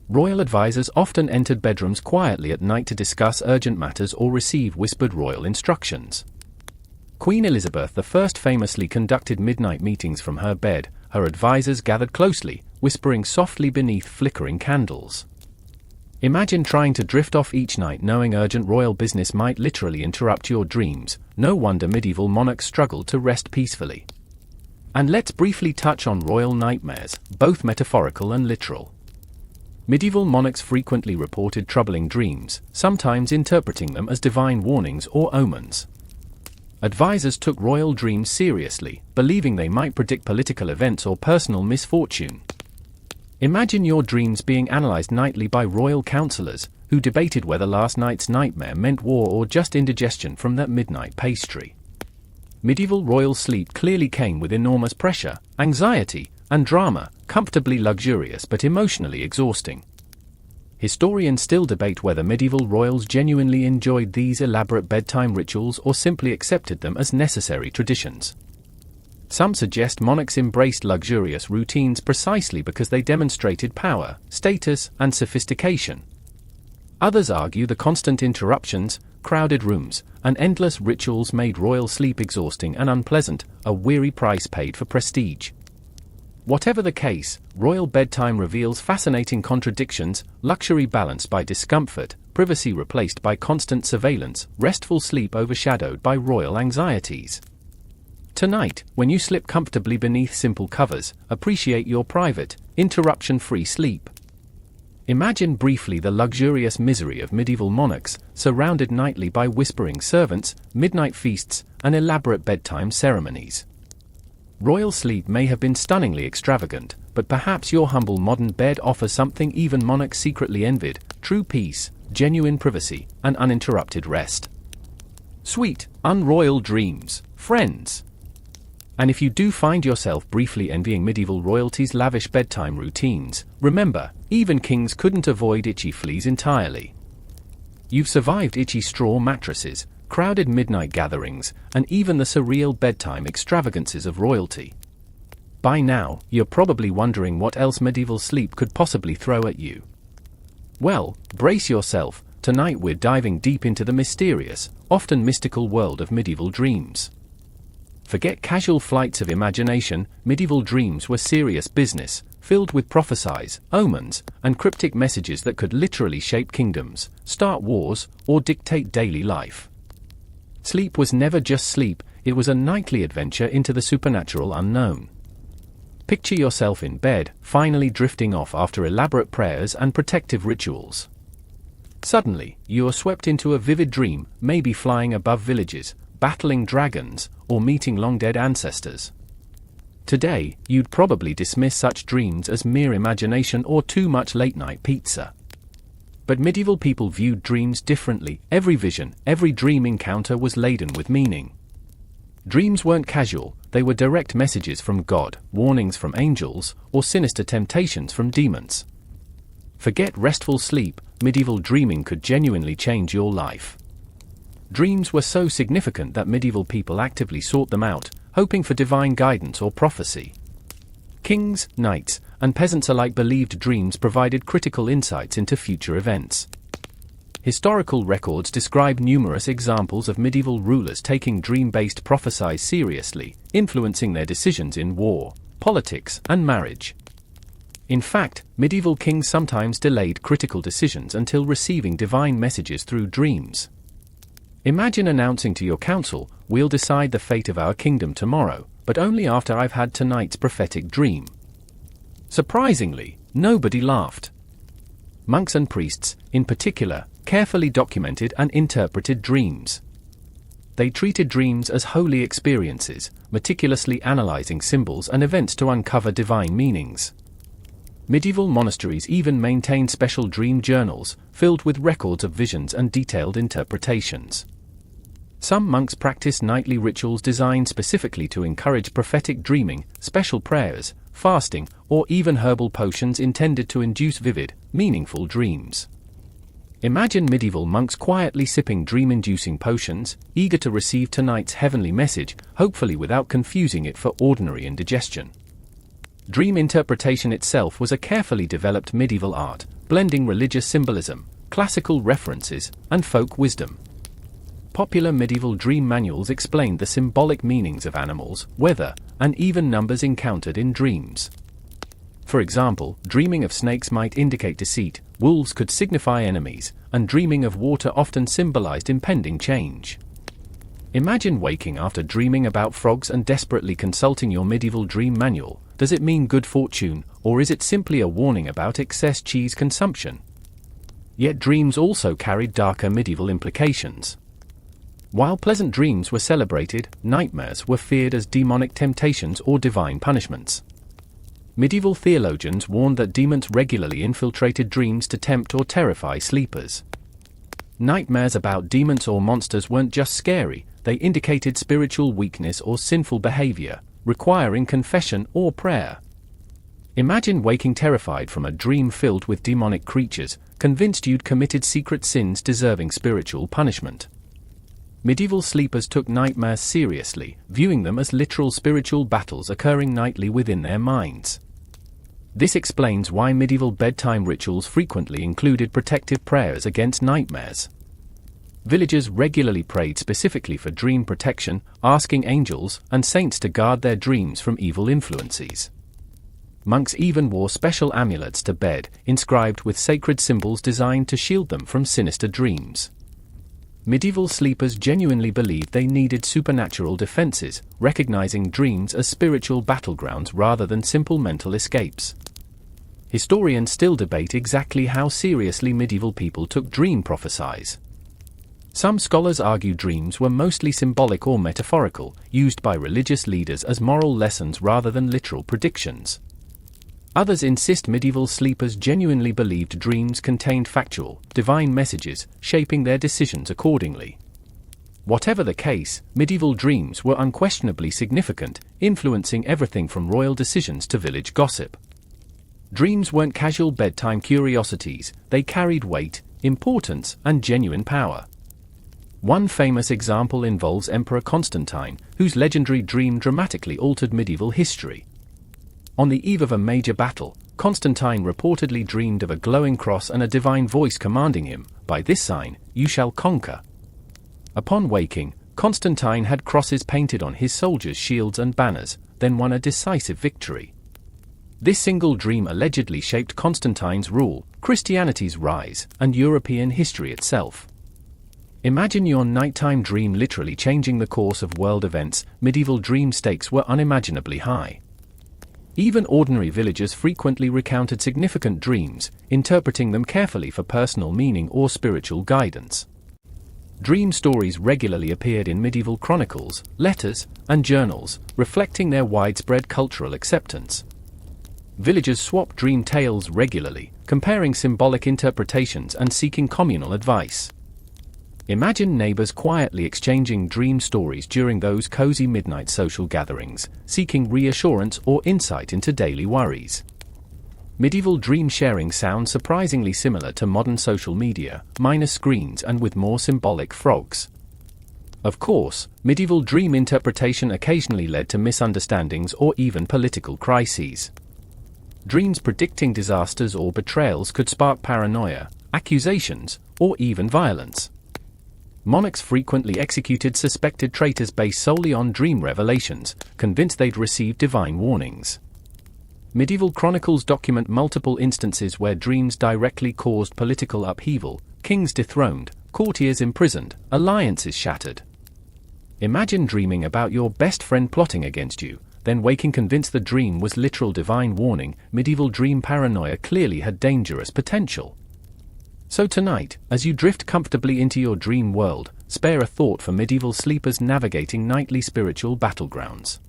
[SPEAKER 1] Royal advisors often entered bedrooms quietly at night to discuss urgent matters or receive whispered royal instructions. Queen Elizabeth I famously conducted midnight meetings from her bed, her advisors gathered closely, whispering softly beneath flickering candles. Imagine trying to drift off each night knowing urgent royal business might literally interrupt your dreams. No wonder medieval monarchs struggled to rest peacefully. And let's briefly touch on royal nightmares, both metaphorical and literal. Medieval monarchs frequently reported troubling dreams, sometimes interpreting them as divine warnings or omens. Advisors took royal dreams seriously, believing they might predict political events or personal misfortune. Imagine your dreams being analyzed nightly by royal counselors, who debated whether last night's nightmare meant war or just indigestion from that midnight pastry. Medieval royal sleep clearly came with enormous pressure, anxiety, and drama, comfortably luxurious but emotionally exhausting. Historians still debate whether medieval royals genuinely enjoyed these elaborate bedtime rituals or simply accepted them as necessary traditions. Some suggest monarchs embraced luxurious routines precisely because they demonstrated power, status, and sophistication. Others argue the constant interruptions, crowded rooms, and endless rituals made royal sleep exhausting and unpleasant, a weary price paid for prestige. Whatever the case, royal bedtime reveals fascinating contradictions: luxury balanced by discomfort, privacy replaced by constant surveillance, restful sleep overshadowed by royal anxieties. Tonight, when you slip comfortably beneath simple covers, appreciate your private, interruption-free sleep. Imagine briefly the luxurious misery of medieval monarchs, surrounded nightly by whispering servants, midnight feasts, and elaborate bedtime ceremonies. Royal sleep may have been stunningly extravagant, but perhaps your humble modern bed offers something even monarchs secretly envied: true peace, genuine privacy, and uninterrupted rest. Sweet, unroyal dreams, friends! And if you do find yourself briefly envying medieval royalty's lavish bedtime routines, remember, even kings couldn't avoid itchy fleas entirely. You've survived itchy straw mattresses, crowded midnight gatherings, and even the surreal bedtime extravagances of royalty. By now, you're probably wondering what else medieval sleep could possibly throw at you. Well, brace yourself. Tonight we're diving deep into the mysterious, often mystical world of medieval dreams. Forget casual flights of imagination. Medieval dreams were serious business, filled with prophecies, omens, and cryptic messages that could literally shape kingdoms, start wars, or dictate daily life. Sleep was never just sleep, it was a nightly adventure into the supernatural unknown. Picture yourself in bed, finally drifting off after elaborate prayers and protective rituals. Suddenly, you are swept into a vivid dream, maybe flying above villages, battling dragons, or meeting long-dead ancestors. Today, you'd probably dismiss such dreams as mere imagination or too much late-night pizza. But medieval people viewed dreams differently. Every vision, every dream encounter was laden with meaning. Dreams weren't casual, they were direct messages from God, warnings from angels, or sinister temptations from demons. Forget restful sleep, medieval dreaming could genuinely change your life. Dreams were so significant that medieval people actively sought them out, hoping for divine guidance or prophecy. Kings, knights, and peasants alike believed dreams provided critical insights into future events. Historical records describe numerous examples of medieval rulers taking dream-based prophecies seriously, influencing their decisions in war, politics, and marriage. In fact, medieval kings sometimes delayed critical decisions until receiving divine messages through dreams. Imagine announcing to your council, "We'll decide the fate of our kingdom tomorrow, but only after I've had tonight's prophetic dream." Surprisingly, nobody laughed. Monks and priests, in particular, carefully documented and interpreted dreams. They treated dreams as holy experiences, meticulously analyzing symbols and events to uncover divine meanings. Medieval monasteries even maintained special dream journals, filled with records of visions and detailed interpretations. Some monks practiced nightly rituals designed specifically to encourage prophetic dreaming, special prayers, fasting, or even herbal potions intended to induce vivid, meaningful dreams. Imagine medieval monks quietly sipping dream-inducing potions, eager to receive tonight's heavenly message, hopefully without confusing it for ordinary indigestion. Dream interpretation itself was a carefully developed medieval art, blending religious symbolism, classical references, and folk wisdom. popular medieval dream manuals explained the symbolic meanings of animals, weather, and even numbers encountered in dreams. For example, dreaming of snakes might indicate deceit, wolves could signify enemies, and dreaming of water often symbolized impending change. Imagine waking after dreaming about frogs and desperately consulting your medieval dream manual. Does it mean good fortune, or is it simply a warning about excess cheese consumption? Yet dreams also carried darker medieval implications. While pleasant dreams were celebrated, nightmares were feared as demonic temptations or divine punishments. Medieval theologians warned that demons regularly infiltrated dreams to tempt or terrify sleepers. Nightmares about demons or monsters weren't just scary, they indicated spiritual weakness or sinful behavior, requiring confession or prayer. Imagine waking terrified from a dream filled with demonic creatures, convinced you'd committed secret sins deserving spiritual punishment. Medieval sleepers took nightmares seriously, viewing them as literal spiritual battles occurring nightly within their minds. This explains why medieval bedtime rituals frequently included protective prayers against nightmares. Villagers regularly prayed specifically for dream protection, asking angels and saints to guard their dreams from evil influences. Monks even wore special amulets to bed, inscribed with sacred symbols designed to shield them from sinister dreams. Medieval sleepers genuinely believed they needed supernatural defenses, recognizing dreams as spiritual battlegrounds rather than simple mental escapes. Historians still debate exactly how seriously medieval people took dream prophecies. Some scholars argue dreams were mostly symbolic or metaphorical, used by religious leaders as moral lessons rather than literal predictions. Others insist medieval sleepers genuinely believed dreams contained factual, divine messages, shaping their decisions accordingly. Whatever the case, medieval dreams were unquestionably significant, influencing everything from royal decisions to village gossip. Dreams weren't casual bedtime curiosities, they carried weight, importance, and genuine power. One famous example involves Emperor Constantine, whose legendary dream dramatically altered medieval history. On the eve of a major battle, Constantine reportedly dreamed of a glowing cross and a divine voice commanding him, "By this sign, you shall conquer." Upon waking, Constantine had crosses painted on his soldiers' shields and banners, then won a decisive victory. This single dream allegedly shaped Constantine's rule, Christianity's rise, and European history itself. Imagine your nighttime dream literally changing the course of world events. Medieval dream stakes were unimaginably high. Even ordinary villagers frequently recounted significant dreams, interpreting them carefully for personal meaning or spiritual guidance. Dream stories regularly appeared in medieval chronicles, letters, and journals, reflecting their widespread cultural acceptance. Villagers swapped dream tales regularly, comparing symbolic interpretations and seeking communal advice. Imagine neighbors quietly exchanging dream stories during those cozy midnight social gatherings, seeking reassurance or insight into daily worries. Medieval dream sharing sounds surprisingly similar to modern social media, minus screens and with more symbolic frogs. Of course, medieval dream interpretation occasionally led to misunderstandings or even political crises. Dreams predicting disasters or betrayals could spark paranoia, accusations, or even violence. Monarchs frequently executed suspected traitors based solely on dream revelations, convinced they'd received divine warnings. Medieval chronicles document multiple instances where dreams directly caused political upheaval, kings dethroned, courtiers imprisoned, alliances shattered. Imagine dreaming about your best friend plotting against you, then waking convinced the dream was literal divine warning. Medieval dream paranoia clearly had dangerous potential. So tonight, as you drift comfortably into your dream world, spare a thought for medieval sleepers navigating nightly spiritual battlegrounds.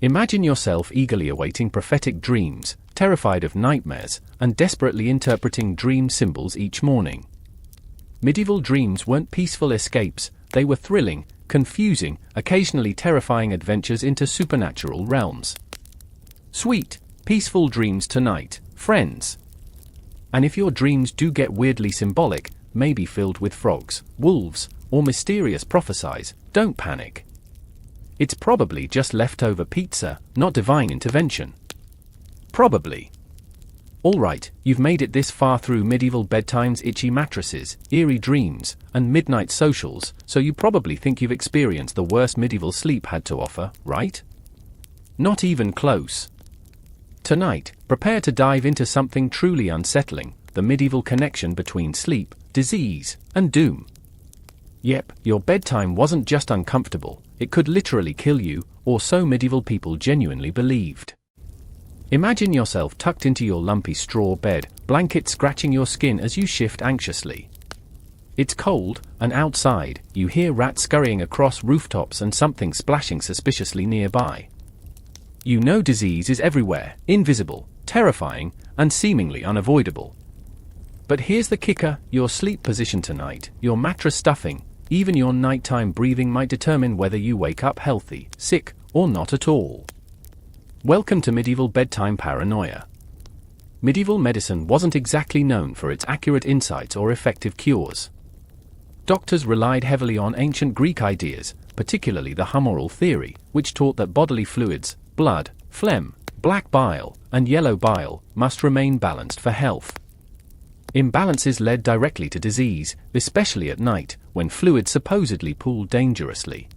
[SPEAKER 1] Imagine yourself eagerly awaiting prophetic dreams, terrified of nightmares, and desperately interpreting dream symbols each morning. Medieval dreams weren't peaceful escapes, they were thrilling, confusing, occasionally terrifying adventures into supernatural realms. Sweet, peaceful dreams tonight, friends. And if your dreams do get weirdly symbolic, maybe filled with frogs, wolves, or mysterious prophecies, don't panic. It's probably just leftover pizza, not divine intervention. Probably. Alright, you've made it this far through medieval bedtimes, itchy mattresses, eerie dreams, and midnight socials, so you probably think you've experienced the worst medieval sleep had to offer, right? Not even close. Tonight, prepare to dive into something truly unsettling, the medieval connection between sleep, disease, and doom. Yep, your bedtime wasn't just uncomfortable, it could literally kill you, or so medieval people genuinely believed. Imagine yourself tucked into your lumpy straw bed, blanket scratching your skin as you shift anxiously. It's cold, and outside, you hear rats scurrying across rooftops and something splashing suspiciously nearby. You know disease is everywhere, invisible, terrifying, and seemingly unavoidable. But here's the kicker: your sleep position tonight, your mattress stuffing, even your nighttime breathing might determine whether you wake up healthy, sick, or not at all. Welcome to medieval bedtime paranoia. Medieval medicine wasn't exactly known for its accurate insights or effective cures. Doctors relied heavily on ancient Greek ideas, particularly the humoral theory, which taught that bodily fluids, blood, phlegm, black bile, and yellow bile, must remain balanced for health. Imbalances led directly to disease, especially at night, when fluids supposedly pooled dangerously.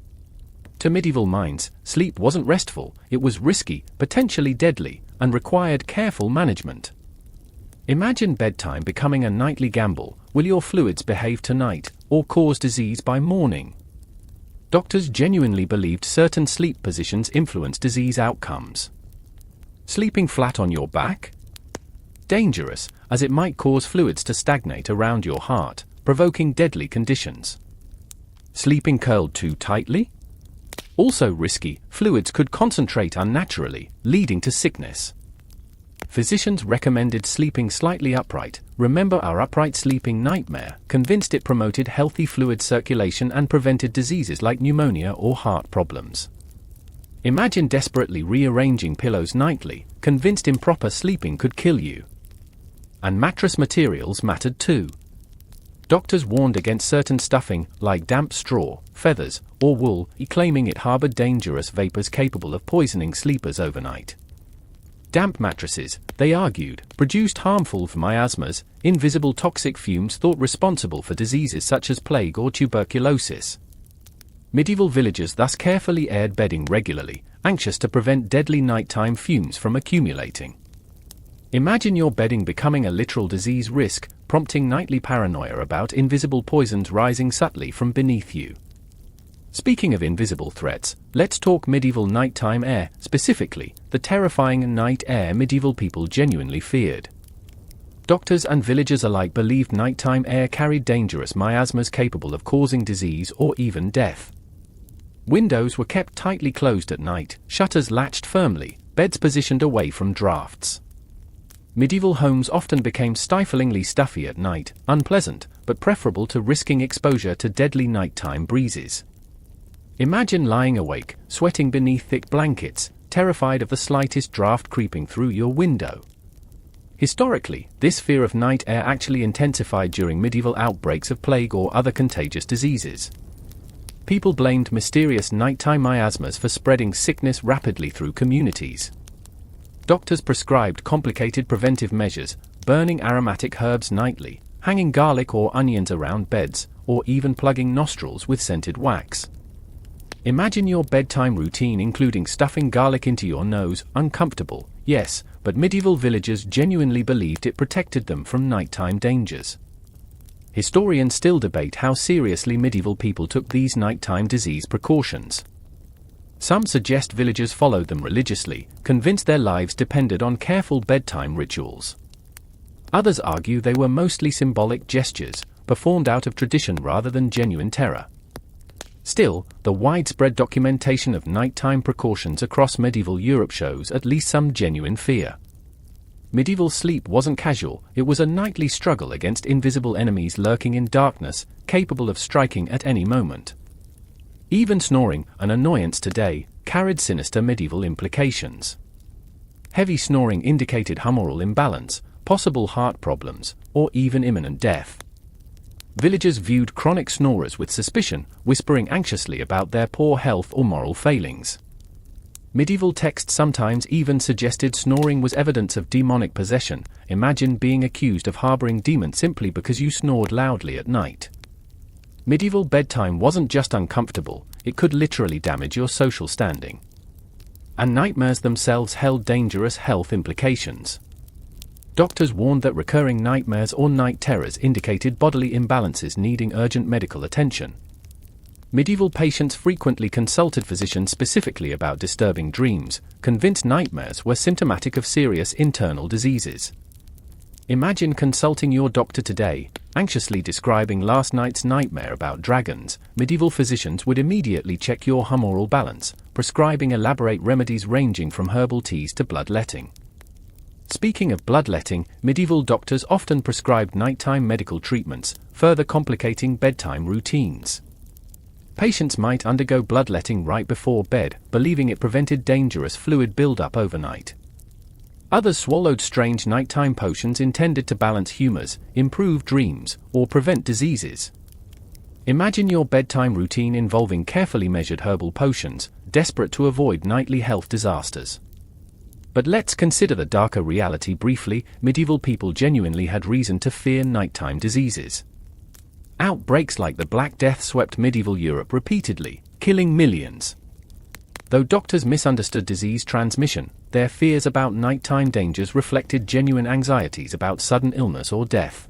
[SPEAKER 1] To medieval minds, sleep wasn't restful, it was risky, potentially deadly, and required careful management. Imagine bedtime becoming a nightly gamble: will your fluids behave tonight, or cause disease by morning? Doctors genuinely believed certain sleep positions influence disease outcomes. Sleeping flat on your back? Dangerous, as it might cause fluids to stagnate around your heart, provoking deadly conditions. Sleeping curled too tightly? Also risky, fluids could concentrate unnaturally, leading to sickness. Physicians recommended sleeping slightly upright. Remember our upright sleeping nightmare, convinced it promoted healthy fluid circulation and prevented diseases like pneumonia or heart problems. Imagine desperately rearranging pillows nightly, convinced improper sleeping could kill you. And mattress materials mattered too. Doctors warned against certain stuffing, like damp straw, feathers, or wool, claiming it harbored dangerous vapors capable of poisoning sleepers overnight. Damp mattresses, they argued, produced harmful miasmas, invisible toxic fumes thought responsible for diseases such as plague or tuberculosis. Medieval villagers thus carefully aired bedding regularly, anxious to prevent deadly nighttime fumes from accumulating. Imagine your bedding becoming a literal disease risk, prompting nightly paranoia about invisible poisons rising subtly from beneath you. Speaking of invisible threats, let's talk medieval nighttime air, specifically, the terrifying night air medieval people genuinely feared. Doctors and villagers alike believed nighttime air carried dangerous miasmas capable of causing disease or even death. Windows were kept tightly closed at night, shutters latched firmly, beds positioned away from drafts. Medieval homes often became stiflingly stuffy at night, unpleasant, but preferable to risking exposure to deadly nighttime breezes. Imagine lying awake, sweating beneath thick blankets, terrified of the slightest draft creeping through your window. Historically, this fear of night air actually intensified during medieval outbreaks of plague or other contagious diseases. People blamed mysterious nighttime miasmas for spreading sickness rapidly through communities. Doctors prescribed complicated preventive measures, burning aromatic herbs nightly, hanging garlic or onions around beds, or even plugging nostrils with scented wax. Imagine your bedtime routine including stuffing garlic into your nose. Uncomfortable, yes, but medieval villagers genuinely believed it protected them from nighttime dangers. Historians still debate how seriously medieval people took these nighttime disease precautions. Some suggest villagers followed them religiously, convinced their lives depended on careful bedtime rituals. Others argue they were mostly symbolic gestures, performed out of tradition rather than genuine terror. Still, the widespread documentation of nighttime precautions across medieval Europe shows at least some genuine fear. Medieval sleep wasn't casual, it was a nightly struggle against invisible enemies lurking in darkness, capable of striking at any moment. Even snoring, an annoyance today, carried sinister medieval implications. Heavy snoring indicated humoral imbalance, possible heart problems, or even imminent death. Villagers viewed chronic snorers with suspicion, whispering anxiously about their poor health or moral failings. Medieval texts sometimes even suggested snoring was evidence of demonic possession. Imagine being accused of harboring demons simply because you snored loudly at night. Medieval bedtime wasn't just uncomfortable, it could literally damage your social standing. And nightmares themselves held dangerous health implications. Doctors warned that recurring nightmares or night terrors indicated bodily imbalances needing urgent medical attention. Medieval patients frequently consulted physicians specifically about disturbing dreams, convinced nightmares were symptomatic of serious internal diseases. Imagine consulting your doctor today, anxiously describing last night's nightmare about dragons. Medieval physicians would immediately check your humoral balance, prescribing elaborate remedies ranging from herbal teas to bloodletting. Speaking of bloodletting, medieval doctors often prescribed nighttime medical treatments, further complicating bedtime routines. Patients might undergo bloodletting right before bed, believing it prevented dangerous fluid buildup overnight. Others swallowed strange nighttime potions intended to balance humors, improve dreams, or prevent diseases. Imagine your bedtime routine involving carefully measured herbal potions, desperate to avoid nightly health disasters. But let's consider the darker reality briefly. Medieval people genuinely had reason to fear nighttime diseases. Outbreaks like the Black Death swept medieval Europe repeatedly, killing millions. Though doctors misunderstood disease transmission, their fears about nighttime dangers reflected genuine anxieties about sudden illness or death.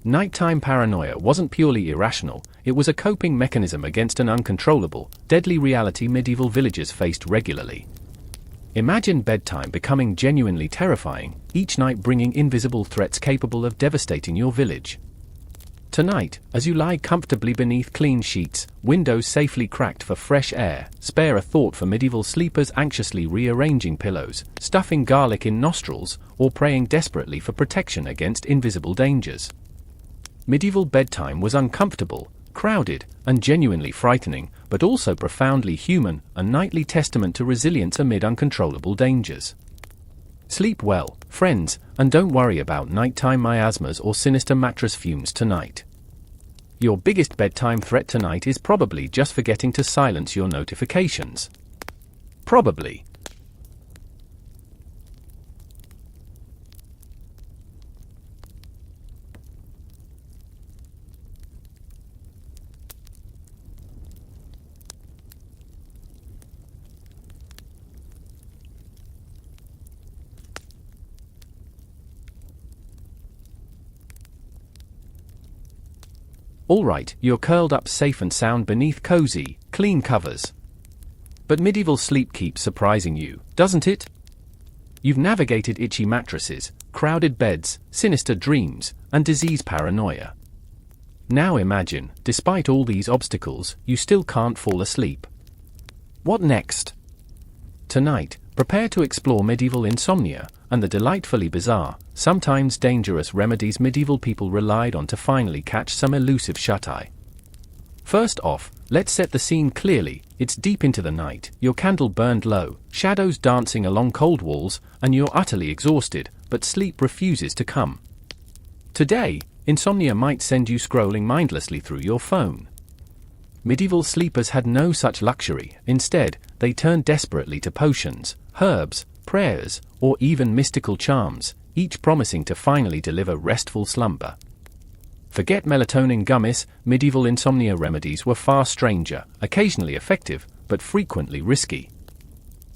[SPEAKER 1] Nighttime paranoia wasn't purely irrational, it was a coping mechanism against an uncontrollable, deadly reality medieval villagers faced regularly. Imagine bedtime becoming genuinely terrifying, each night bringing invisible threats capable of devastating your village. Tonight, as you lie comfortably beneath clean sheets, windows safely cracked for fresh air, spare a thought for medieval sleepers anxiously rearranging pillows, stuffing garlic in nostrils, or praying desperately for protection against invisible dangers. Medieval bedtime was uncomfortable, crowded, and genuinely frightening, but also profoundly human, a nightly testament to resilience amid uncontrollable dangers. Sleep well, friends, and don't worry about nighttime miasmas or sinister mattress fumes tonight. Your biggest bedtime threat tonight is probably just forgetting to silence your notifications. Probably. Alright, you're curled up safe and sound beneath cozy, clean covers. But medieval sleep keeps surprising you, doesn't it? You've navigated itchy mattresses, crowded beds, sinister dreams, and disease paranoia. Now imagine, despite all these obstacles, you still can't fall asleep. What next? Tonight, prepare to explore medieval insomnia, and the delightfully bizarre, sometimes dangerous remedies medieval people relied on to finally catch some elusive shut-eye. First off, let's set the scene clearly. It's deep into the night, your candle burned low, shadows dancing along cold walls, and you're utterly exhausted, but sleep refuses to come. Today, insomnia might send you scrolling mindlessly through your phone. Medieval sleepers had no such luxury. Instead, they turned desperately to potions, herbs, prayers, or even mystical charms, each promising to finally deliver restful slumber. Forget melatonin gummies, medieval insomnia remedies were far stranger, occasionally effective, but frequently risky.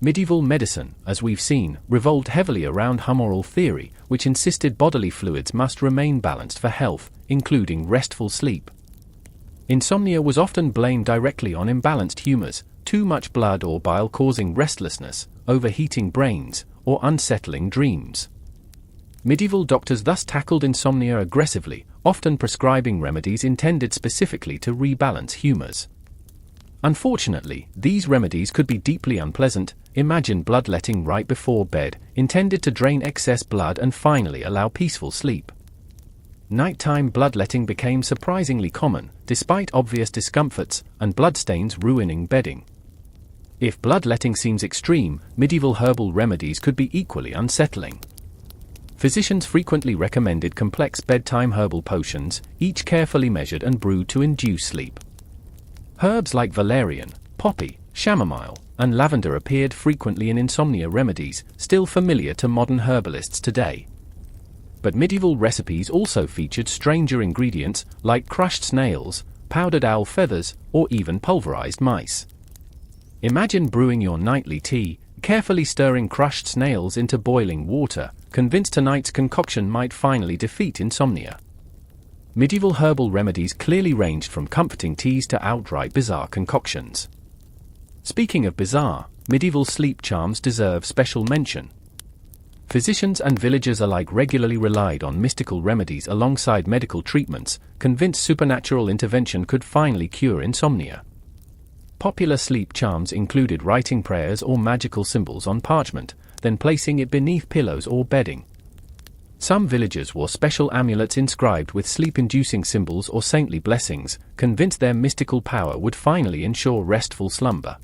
[SPEAKER 1] Medieval medicine, as we've seen, revolved heavily around humoral theory, which insisted bodily fluids must remain balanced for health, including restful sleep. Insomnia was often blamed directly on imbalanced humors, too much blood or bile causing restlessness, overheating brains, or unsettling dreams. Medieval doctors thus tackled insomnia aggressively, often prescribing remedies intended specifically to rebalance humors. Unfortunately, these remedies could be deeply unpleasant. Imagine bloodletting right before bed, intended to drain excess blood and finally allow peaceful sleep. Nighttime bloodletting became surprisingly common, despite obvious discomforts, and bloodstains ruining bedding. If bloodletting seems extreme, medieval herbal remedies could be equally unsettling. Physicians frequently recommended complex bedtime herbal potions, each carefully measured and brewed to induce sleep. Herbs like valerian, poppy, chamomile, and lavender appeared frequently in insomnia remedies, still familiar to modern herbalists today. But medieval recipes also featured stranger ingredients like crushed snails, powdered owl feathers, or even pulverized mice. Imagine brewing your nightly tea, carefully stirring crushed snails into boiling water, convinced tonight's concoction might finally defeat insomnia. Medieval herbal remedies clearly ranged from comforting teas to outright bizarre concoctions. Speaking of bizarre, medieval sleep charms deserve special mention. Physicians and villagers alike regularly relied on mystical remedies alongside medical treatments, convinced supernatural intervention could finally cure insomnia. Popular sleep charms included writing prayers or magical symbols on parchment, then placing it beneath pillows or bedding. Some villagers wore special amulets inscribed with sleep-inducing symbols or saintly blessings, convinced their mystical power would finally ensure restful slumber.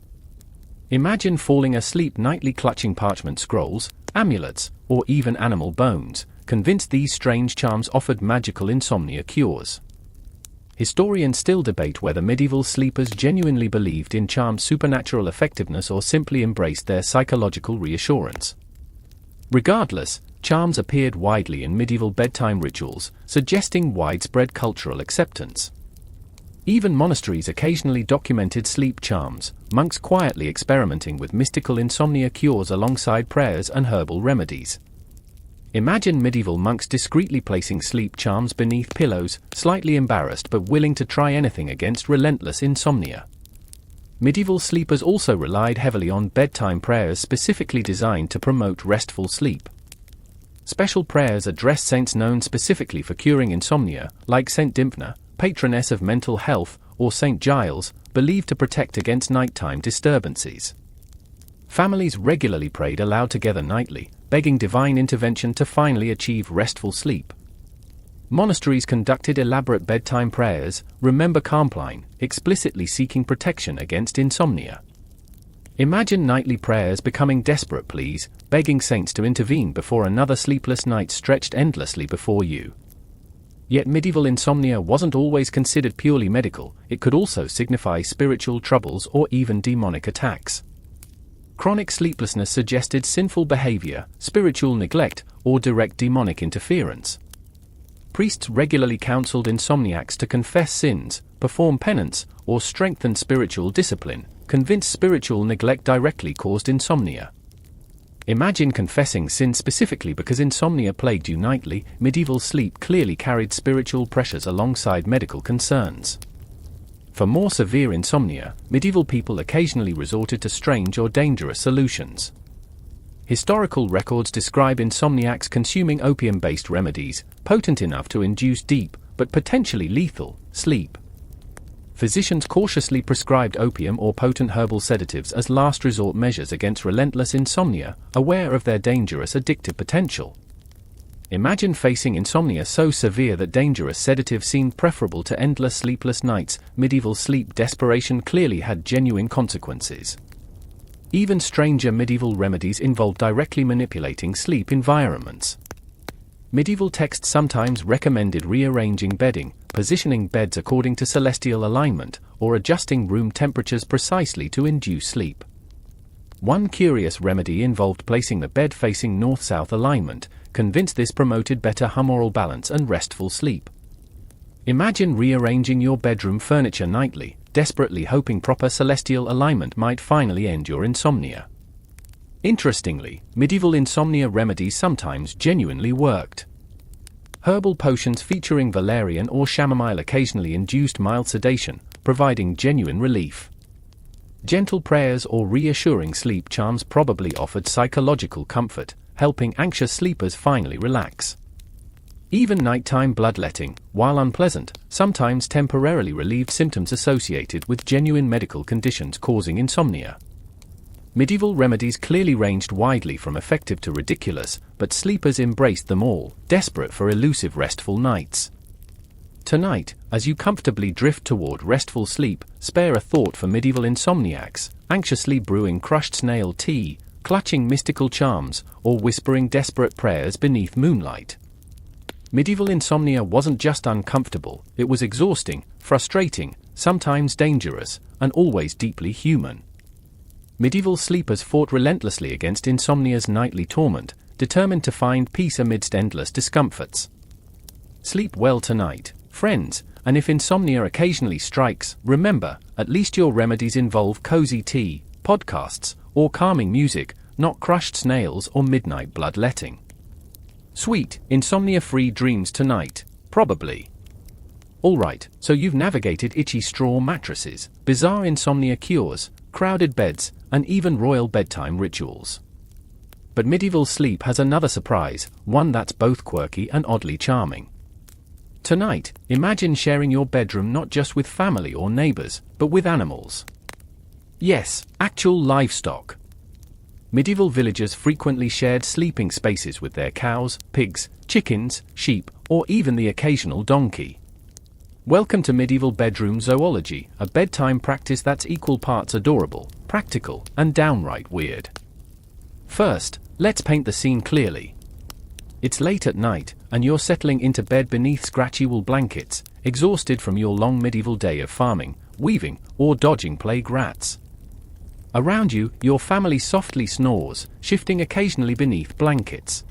[SPEAKER 1] Imagine falling asleep nightly clutching parchment scrolls, amulets, or even animal bones, convinced these strange charms offered magical insomnia cures. Historians still debate whether medieval sleepers genuinely believed in charms' supernatural effectiveness or simply embraced their psychological reassurance. Regardless, charms appeared widely in medieval bedtime rituals, suggesting widespread cultural acceptance. Even monasteries occasionally documented sleep charms, monks quietly experimenting with mystical insomnia cures alongside prayers and herbal remedies. Imagine medieval monks discreetly placing sleep charms beneath pillows, slightly embarrassed but willing to try anything against relentless insomnia. Medieval sleepers also relied heavily on bedtime prayers specifically designed to promote restful sleep. Special prayers addressed saints known specifically for curing insomnia, like Saint Dymphna, patroness of mental health, or Saint Giles, believed to protect against nighttime disturbances. Families regularly prayed aloud together nightly, begging divine intervention to finally achieve restful sleep. Monasteries conducted elaborate bedtime prayers, remember Compline, explicitly seeking protection against insomnia. Imagine nightly prayers becoming desperate pleas, begging saints to intervene before another sleepless night stretched endlessly before you. Yet medieval insomnia wasn't always considered purely medical, it could also signify spiritual troubles or even demonic attacks. Chronic sleeplessness suggested sinful behavior, spiritual neglect, or direct demonic interference. Priests regularly counseled insomniacs to confess sins, perform penance, or strengthen spiritual discipline, convinced spiritual neglect directly caused insomnia. Imagine confessing sin specifically because insomnia plagued you nightly. Medieval sleep clearly carried spiritual pressures alongside medical concerns. For more severe insomnia, medieval people occasionally resorted to strange or dangerous solutions. Historical records describe insomniacs consuming opium-based remedies, potent enough to induce deep, but potentially lethal, sleep. Physicians cautiously prescribed opium or potent herbal sedatives as last resort measures against relentless insomnia, aware of their dangerous addictive potential. Imagine facing insomnia so severe that dangerous sedatives seemed preferable to endless sleepless nights. Medieval sleep desperation clearly had genuine consequences. Even stranger medieval remedies involved directly manipulating sleep environments. Medieval texts sometimes recommended rearranging bedding, positioning beds according to celestial alignment, or adjusting room temperatures precisely to induce sleep. One curious remedy involved placing the bed facing north-south alignment, convinced this promoted better humoral balance and restful sleep. Imagine rearranging your bedroom furniture nightly, desperately hoping proper celestial alignment might finally end your insomnia. Interestingly, medieval insomnia remedies sometimes genuinely worked. Herbal potions featuring valerian or chamomile occasionally induced mild sedation, providing genuine relief. Gentle prayers or reassuring sleep charms probably offered psychological comfort, helping anxious sleepers finally relax. Even nighttime bloodletting, while unpleasant, sometimes temporarily relieved symptoms associated with genuine medical conditions causing insomnia. Medieval remedies clearly ranged widely from effective to ridiculous, but sleepers embraced them all, desperate for elusive restful nights. Tonight, as you comfortably drift toward restful sleep, spare a thought for medieval insomniacs, anxiously brewing crushed snail tea, clutching mystical charms, or whispering desperate prayers beneath moonlight. Medieval insomnia wasn't just uncomfortable, it was exhausting, frustrating, sometimes dangerous, and always deeply human. Medieval sleepers fought relentlessly against insomnia's nightly torment, determined to find peace amidst endless discomforts. Sleep well tonight, friends, and if insomnia occasionally strikes, remember, at least your remedies involve cozy tea, podcasts, or calming music, not crushed snails or midnight bloodletting. Sweet, insomnia-free dreams tonight, probably. Alright, so you've navigated itchy straw mattresses, bizarre insomnia cures, crowded beds, and even royal bedtime rituals. But medieval sleep has another surprise, one that's both quirky and oddly charming. Tonight, imagine sharing your bedroom not just with family or neighbors, but with animals. Yes, actual livestock. Medieval villagers frequently shared sleeping spaces with their cows, pigs, chickens, sheep, or even the occasional donkey. Welcome to medieval bedroom zoology, a bedtime practice that's equal parts adorable, practical, and downright weird. First, let's paint the scene clearly. It's late at night, and you're settling into bed beneath scratchy wool blankets, exhausted from your long medieval day of farming, weaving, or dodging plague rats. Around you, your family softly snores, shifting occasionally beneath blankets.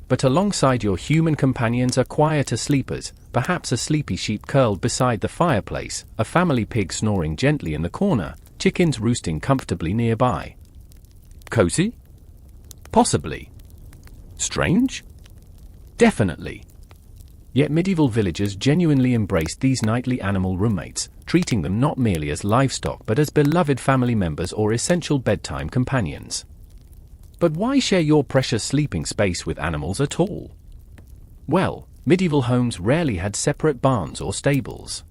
[SPEAKER 1] But alongside your human companions are quieter sleepers, perhaps a sleepy sheep curled beside the fireplace, a family pig snoring gently in the corner, chickens roosting comfortably nearby. Cozy? Possibly. Strange? Definitely. Yet medieval villagers genuinely embraced these nightly animal roommates, treating them not merely as livestock but as beloved family members or essential bedtime companions. But why share your precious sleeping space with animals at all? Well, medieval homes rarely had separate barns or stables.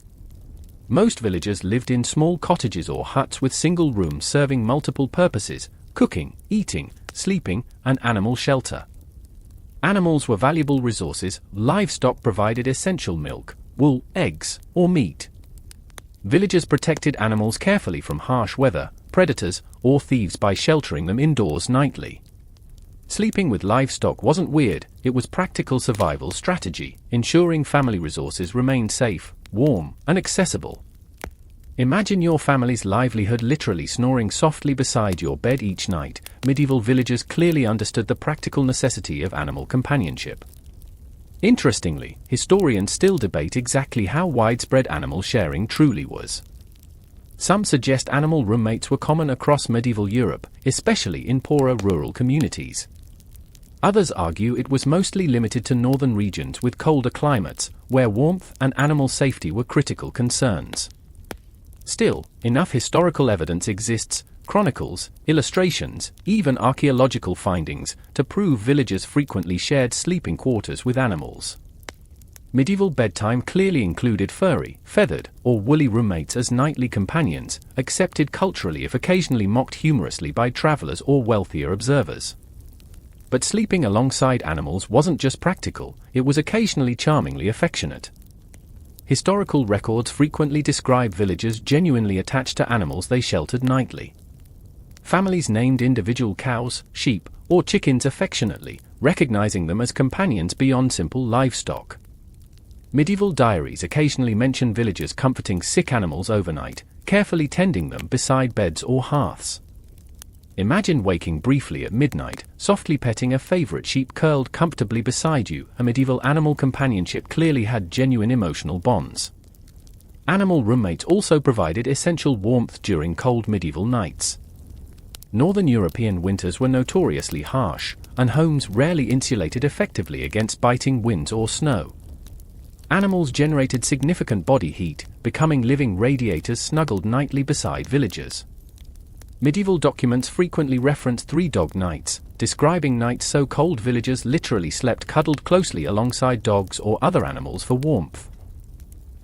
[SPEAKER 1] Most villagers lived in small cottages or huts with single rooms serving multiple purposes: cooking, eating, sleeping, and animal shelter. Animals were valuable resources. Livestock provided essential milk, wool, eggs, or meat. Villagers protected animals carefully from harsh weather, predators, or thieves by sheltering them indoors nightly. Sleeping with livestock wasn't weird, it was practical survival strategy, ensuring family resources remained safe, warm, and accessible. Imagine your family's livelihood literally snoring softly beside your bed each night. Medieval villagers clearly understood the practical necessity of animal companionship. Interestingly, historians still debate exactly how widespread animal sharing truly was. Some suggest animal roommates were common across medieval Europe, especially in poorer rural communities. Others argue it was mostly limited to northern regions with colder climates, where warmth and animal safety were critical concerns. Still, enough historical evidence exists, chronicles, illustrations, even archaeological findings, to prove villagers frequently shared sleeping quarters with animals. Medieval bedtime clearly included furry, feathered, or woolly roommates as nightly companions, accepted culturally if occasionally mocked humorously by travelers or wealthier observers. But sleeping alongside animals wasn't just practical, it was occasionally charmingly affectionate. Historical records frequently describe villagers genuinely attached to animals they sheltered nightly. Families named individual cows, sheep, or chickens affectionately, recognizing them as companions beyond simple livestock. Medieval diaries occasionally mention villagers comforting sick animals overnight, carefully tending them beside beds or hearths. Imagine waking briefly at midnight, softly petting a favorite sheep curled comfortably beside you. A medieval animal companionship clearly had genuine emotional bonds. Animal roommates also provided essential warmth during cold medieval nights. Northern European winters were notoriously harsh, and homes rarely insulated effectively against biting winds or snow. Animals generated significant body heat, becoming living radiators snuggled nightly beside villagers. Medieval documents frequently reference three-dog nights, describing nights so cold villagers literally slept cuddled closely alongside dogs or other animals for warmth.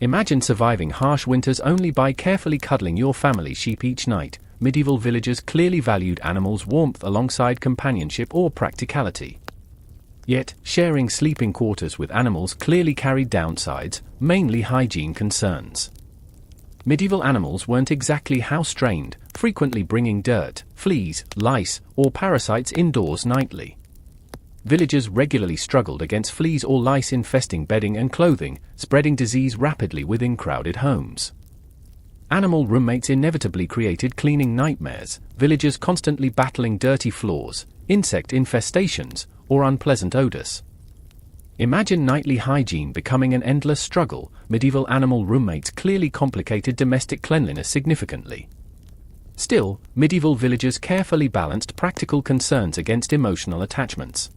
[SPEAKER 1] Imagine surviving harsh winters only by carefully cuddling your family sheep each night. Medieval villagers clearly valued animals' warmth alongside companionship or practicality. Yet, sharing sleeping quarters with animals clearly carried downsides, mainly hygiene concerns. Medieval animals weren't exactly house-trained, frequently bringing dirt, fleas, lice, or parasites indoors nightly. Villagers regularly struggled against fleas or lice infesting bedding and clothing, spreading disease rapidly within crowded homes. Animal roommates inevitably created cleaning nightmares, villagers constantly battling dirty floors, insect infestations, or unpleasant odors. Imagine nightly hygiene becoming an endless struggle. Medieval animal roommates clearly complicated domestic cleanliness significantly. Still, medieval villagers carefully balanced practical concerns against emotional attachments.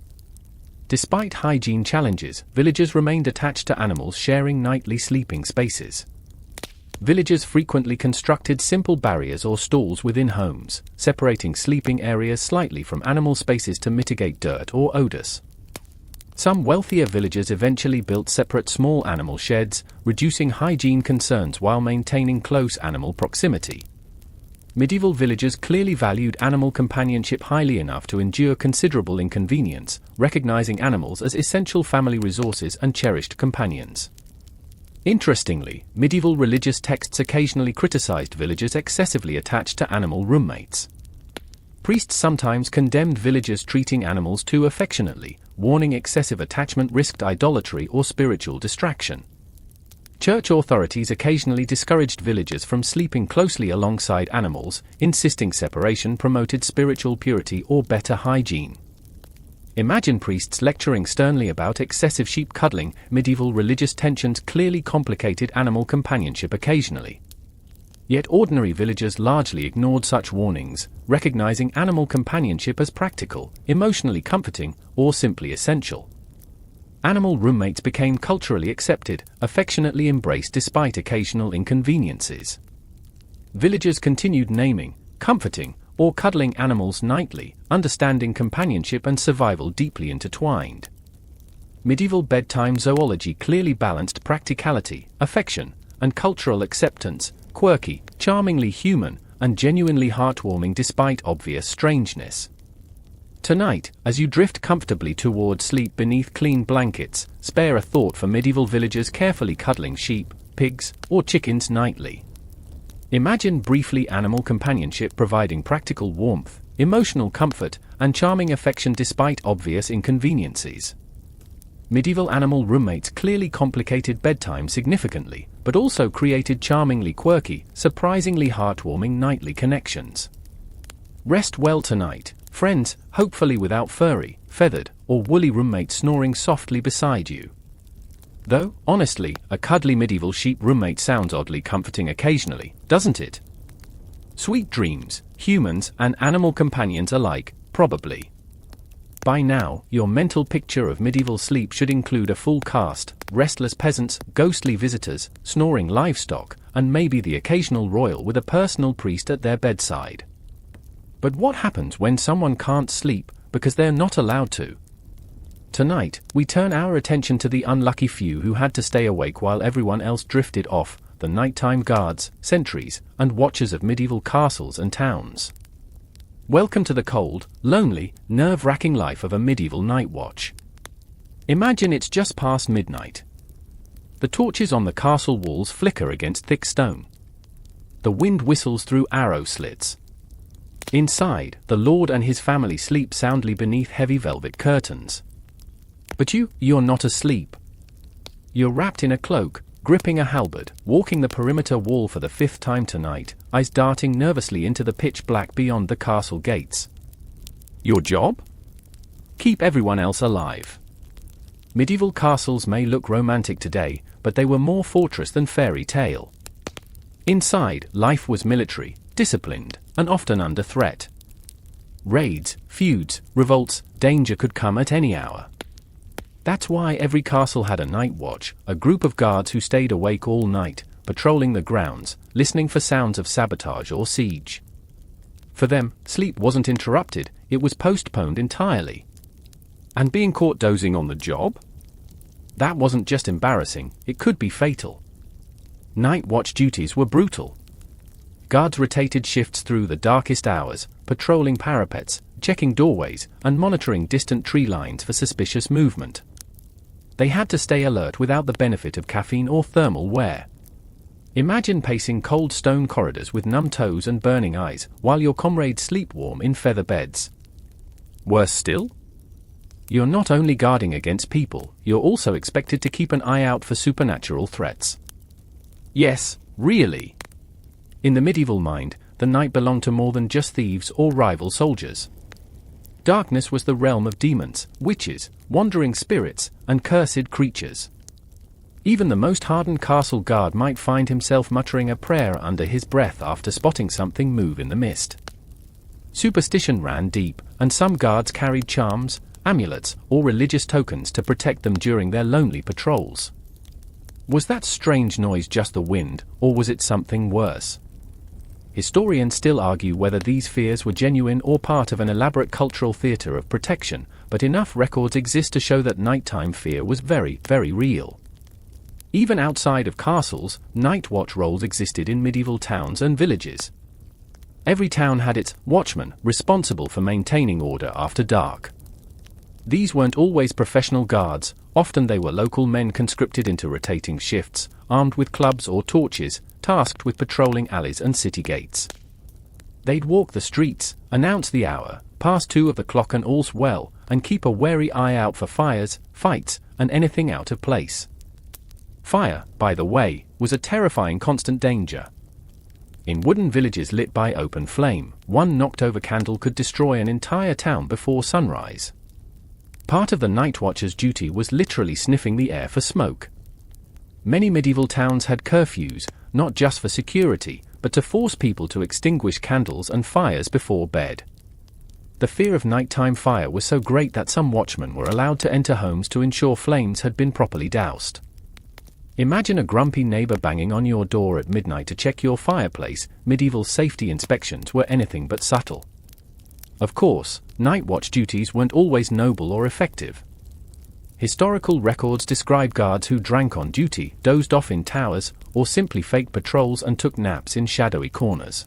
[SPEAKER 1] Despite hygiene challenges, villagers remained attached to animals, sharing nightly sleeping spaces. Villagers frequently constructed simple barriers or stalls within homes, separating sleeping areas slightly from animal spaces to mitigate dirt or odors. Some wealthier villagers eventually built separate small animal sheds, reducing hygiene concerns while maintaining close animal proximity. Medieval villagers clearly valued animal companionship highly enough to endure considerable inconvenience, recognizing animals as essential family resources and cherished companions. Interestingly, medieval religious texts occasionally criticized villagers excessively attached to animal roommates. Priests sometimes condemned villagers treating animals too affectionately, warning excessive attachment risked idolatry or spiritual distraction. Church authorities occasionally discouraged villagers from sleeping closely alongside animals, insisting separation promoted spiritual purity or better hygiene. Imagine priests lecturing sternly about excessive sheep cuddling. Medieval religious tensions clearly complicated animal companionship occasionally. Yet ordinary villagers largely ignored such warnings, recognizing animal companionship as practical, emotionally comforting, or simply essential. Animal roommates became culturally accepted, affectionately embraced despite occasional inconveniences. Villagers continued naming, comforting, or cuddling animals nightly, understanding companionship and survival deeply intertwined. Medieval bedtime zoology clearly balanced practicality, affection, and cultural acceptance, quirky, charmingly human, and genuinely heartwarming despite obvious strangeness. Tonight, as you drift comfortably toward sleep beneath clean blankets, spare a thought for medieval villagers carefully cuddling sheep, pigs, or chickens nightly. Imagine briefly animal companionship providing practical warmth, emotional comfort, and charming affection despite obvious inconveniences. Medieval animal roommates clearly complicated bedtime significantly, but also created charmingly quirky, surprisingly heartwarming nightly connections. Rest well tonight, friends, hopefully without furry, feathered, or woolly roommates snoring softly beside you. Though, honestly, a cuddly medieval sheep roommate sounds oddly comforting occasionally, doesn't it? Sweet dreams, humans and animal companions alike, probably. By now, your mental picture of medieval sleep should include a full cast, restless peasants, ghostly visitors, snoring livestock, and maybe the occasional royal with a personal priest at their bedside. But what happens when someone can't sleep because they're not allowed to? Tonight, we turn our attention to the unlucky few who had to stay awake while everyone else drifted off, the nighttime guards, sentries, and watchers of medieval castles and towns. Welcome to the cold, lonely, nerve-wracking life of a medieval night watch. Imagine it's just past midnight. The torches on the castle walls flicker against thick stone. The wind whistles through arrow slits. Inside, the lord and his family sleep soundly beneath heavy velvet curtains. But you're not asleep. You're wrapped in a cloak, gripping a halberd, walking the perimeter wall for the 5th time tonight, eyes darting nervously into the pitch black beyond the castle gates. Your job? Keep everyone else alive. Medieval castles may look romantic today, but they were more fortress than fairy tale. Inside, life was military, disciplined, and often under threat. Raids, feuds, revolts, danger could come at any hour. That's why every castle had a night watch, a group of guards who stayed awake all night, patrolling the grounds, listening for sounds of sabotage or siege. For them, sleep wasn't interrupted, it was postponed entirely. And being caught dozing on the job? That wasn't just embarrassing, it could be fatal. Night watch duties were brutal. Guards rotated shifts through the darkest hours, patrolling parapets, checking doorways, and monitoring distant tree lines for suspicious movement. They had to stay alert without the benefit of caffeine or thermal wear. Imagine pacing cold stone corridors with numb toes and burning eyes, while your comrades sleep warm in feather beds. Worse still? You're not only guarding against people, you're also expected to keep an eye out for supernatural threats. Yes, really. In the medieval mind, the night belonged to more than just thieves or rival soldiers. Darkness was the realm of demons, witches, wandering spirits, and cursed creatures. Even the most hardened castle guard might find himself muttering a prayer under his breath after spotting something move in the mist. Superstition ran deep, and some guards carried charms, amulets, or religious tokens to protect them during their lonely patrols. Was that strange noise just the wind, or was it something worse? Historians still argue whether these fears were genuine or part of an elaborate cultural theater of protection, but enough records exist to show that nighttime fear was very, very real. Even outside of castles, night watch roles existed in medieval towns and villages. Every town had its watchman responsible for maintaining order after dark. These weren't always professional guards, often they were local men conscripted into rotating shifts, armed with clubs or torches, tasked with patrolling alleys and city gates. They'd walk the streets, announce the hour, past 2 of the clock and all's well, and keep a wary eye out for fires, fights, and anything out of place. Fire, by the way, was a terrifying constant danger. In wooden villages lit by open flame, one knocked-over candle could destroy an entire town before sunrise. Part of the night watcher's duty was literally sniffing the air for smoke. Many medieval towns had curfews, not just for security, but to force people to extinguish candles and fires before bed. The fear of nighttime fire was so great that some watchmen were allowed to enter homes to ensure flames had been properly doused. Imagine a grumpy neighbor banging on your door at midnight to check your fireplace. Medieval safety inspections were anything but subtle. Of course, night watch duties weren't always noble or effective. Historical records describe guards who drank on duty, dozed off in towers, or simply faked patrols and took naps in shadowy corners.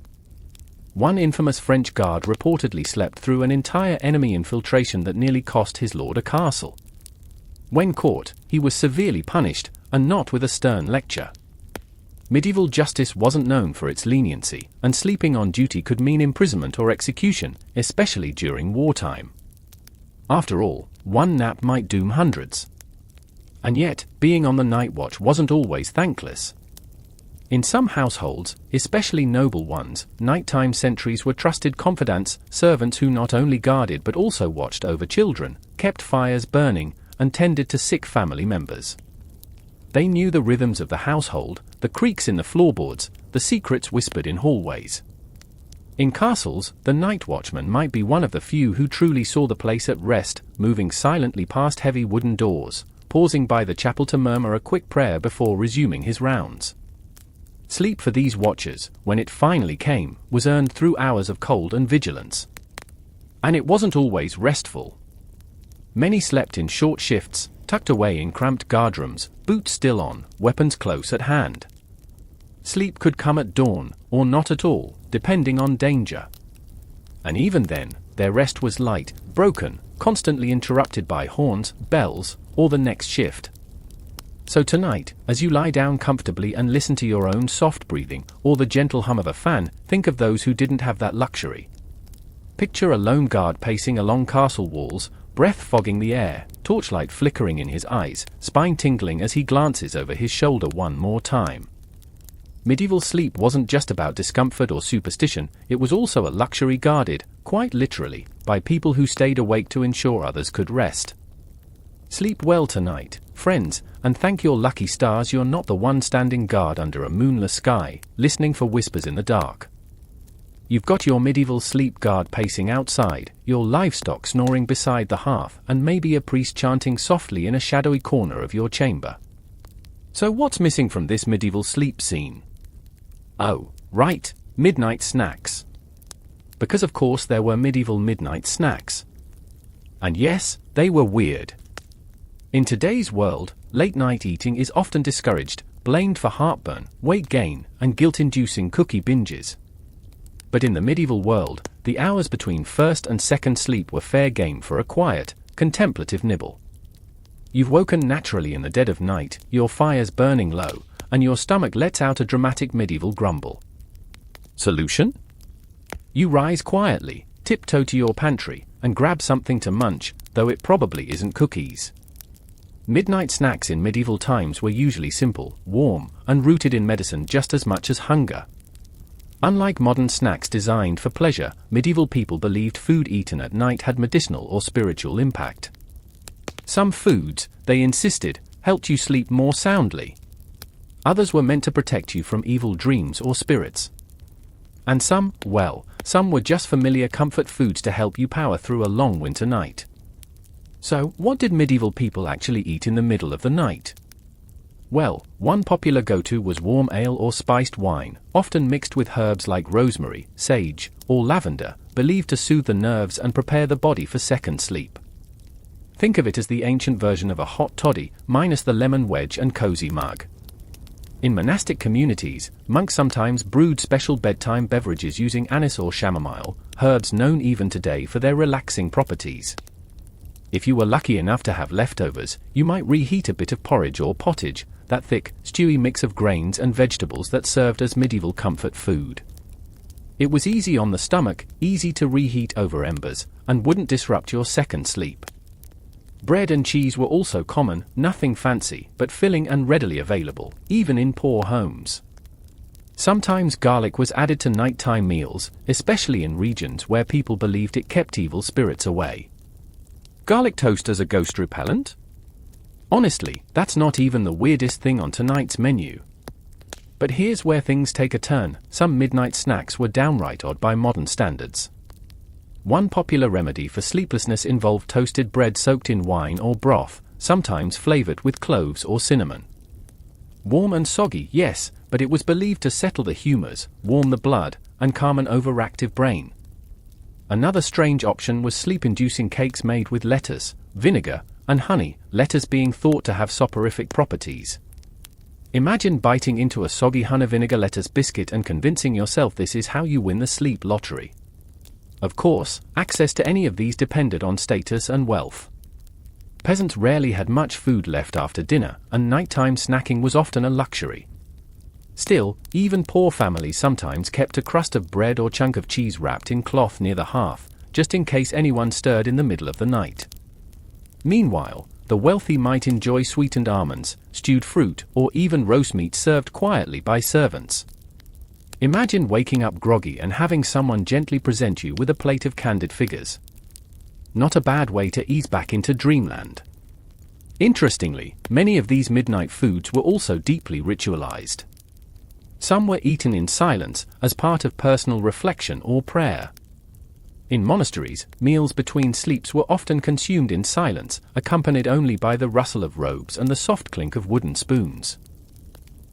[SPEAKER 1] One infamous French guard reportedly slept through an entire enemy infiltration that nearly cost his lord a castle. When caught, he was severely punished, and not with a stern lecture. Medieval justice wasn't known for its leniency, and sleeping on duty could mean imprisonment or execution, especially during wartime. After all, one nap might doom hundreds. And yet, being on the night watch wasn't always thankless. In some households, especially noble ones, nighttime sentries were trusted confidants, servants who not only guarded but also watched over children, kept fires burning, and tended to sick family members. They knew the rhythms of the household, the creaks in the floorboards, the secrets whispered in hallways. In castles, the night watchman might be one of the few who truly saw the place at rest, moving silently past heavy wooden doors, pausing by the chapel to murmur a quick prayer before resuming his rounds. Sleep for these watchers, when it finally came, was earned through hours of cold and vigilance. And it wasn't always restful. Many slept in short shifts, tucked away in cramped guardrooms, boots still on, weapons close at hand. Sleep could come at dawn, or not at all, depending on danger. And even then, their rest was light, broken, constantly interrupted by horns, bells, or the next shift. So tonight, as you lie down comfortably and listen to your own soft breathing, or the gentle hum of a fan, think of those who didn't have that luxury. Picture a lone guard pacing along castle walls, breath fogging the air, torchlight flickering in his eyes, spine tingling as he glances over his shoulder one more time. Medieval sleep wasn't just about discomfort or superstition, it was also a luxury guarded, quite literally, by people who stayed awake to ensure others could rest. Sleep well tonight, friends, and thank your lucky stars you're not the one standing guard under a moonless sky, listening for whispers in the dark. You've got your medieval sleep guard pacing outside, your livestock snoring beside the hearth, and maybe a priest chanting softly in a shadowy corner of your chamber. So what's missing from this medieval sleep scene? Oh, right, midnight snacks. Because of course there were medieval midnight snacks. And yes, they were weird. In today's world, late-night eating is often discouraged, blamed for heartburn, weight gain, and guilt-inducing cookie binges. But in the medieval world, the hours between first and second sleep were fair game for a quiet, contemplative nibble. You've woken naturally in the dead of night, your fire's burning low, and your stomach lets out a dramatic medieval grumble. Solution? You rise quietly, tiptoe to your pantry, and grab something to munch, though it probably isn't cookies. Midnight snacks in medieval times were usually simple, warm, and rooted in medicine just as much as hunger. Unlike modern snacks designed for pleasure, medieval people believed food eaten at night had medicinal or spiritual impact. Some foods, they insisted, helped you sleep more soundly. Others were meant to protect you from evil dreams or spirits. And some were just familiar comfort foods to help you power through a long winter night. So, what did medieval people actually eat in the middle of the night? Well, one popular go-to was warm ale or spiced wine, often mixed with herbs like rosemary, sage, or lavender, believed to soothe the nerves and prepare the body for second sleep. Think of it as the ancient version of a hot toddy, minus the lemon wedge and cozy mug. In monastic communities, monks sometimes brewed special bedtime beverages using anise or chamomile, herbs known even today for their relaxing properties. If you were lucky enough to have leftovers, you might reheat a bit of porridge or pottage, that thick, stewy mix of grains and vegetables that served as medieval comfort food. It was easy on the stomach, easy to reheat over embers, and wouldn't disrupt your second sleep. Bread and cheese were also common, nothing fancy, but filling and readily available, even in poor homes. Sometimes garlic was added to nighttime meals, especially in regions where people believed it kept evil spirits away. Garlic toast as a ghost repellent? Honestly, that's not even the weirdest thing on tonight's menu. But here's where things take a turn. Some midnight snacks were downright odd by modern standards. One popular remedy for sleeplessness involved toasted bread soaked in wine or broth, sometimes flavored with cloves or cinnamon. Warm and soggy, yes, but it was believed to settle the humors, warm the blood, and calm an overactive brain. Another strange option was sleep-inducing cakes made with lettuce, vinegar, and honey, lettuce being thought to have soporific properties. Imagine biting into a soggy honey vinegar lettuce biscuit and convincing yourself this is how you win the sleep lottery. Of course, access to any of these depended on status and wealth. Peasants rarely had much food left after dinner, and nighttime snacking was often a luxury. Still, even poor families sometimes kept a crust of bread or chunk of cheese wrapped in cloth near the hearth, just in case anyone stirred in the middle of the night. Meanwhile, the wealthy might enjoy sweetened almonds, stewed fruit, or even roast meat served quietly by servants. Imagine waking up groggy and having someone gently present you with a plate of candid figures. Not a bad way to ease back into dreamland. Interestingly, many of these midnight foods were also deeply ritualized. Some were eaten in silence, as part of personal reflection or prayer. In monasteries, meals between sleeps were often consumed in silence, accompanied only by the rustle of robes and the soft clink of wooden spoons.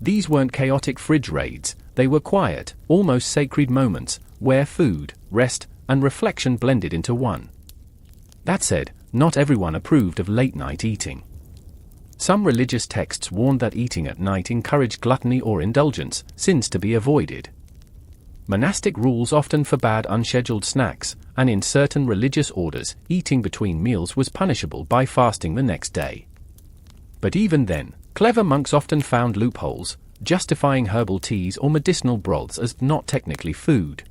[SPEAKER 1] These weren't chaotic fridge raids, they were quiet, almost sacred moments, where food, rest, and reflection blended into one. That said, not everyone approved of late-night eating. Some religious texts warned that eating at night encouraged gluttony or indulgence, sins to be avoided. Monastic rules often forbade unscheduled snacks, and in certain religious orders, eating between meals was punishable by fasting the next day. But even then, clever monks often found loopholes, justifying herbal teas or medicinal broths as not technically food.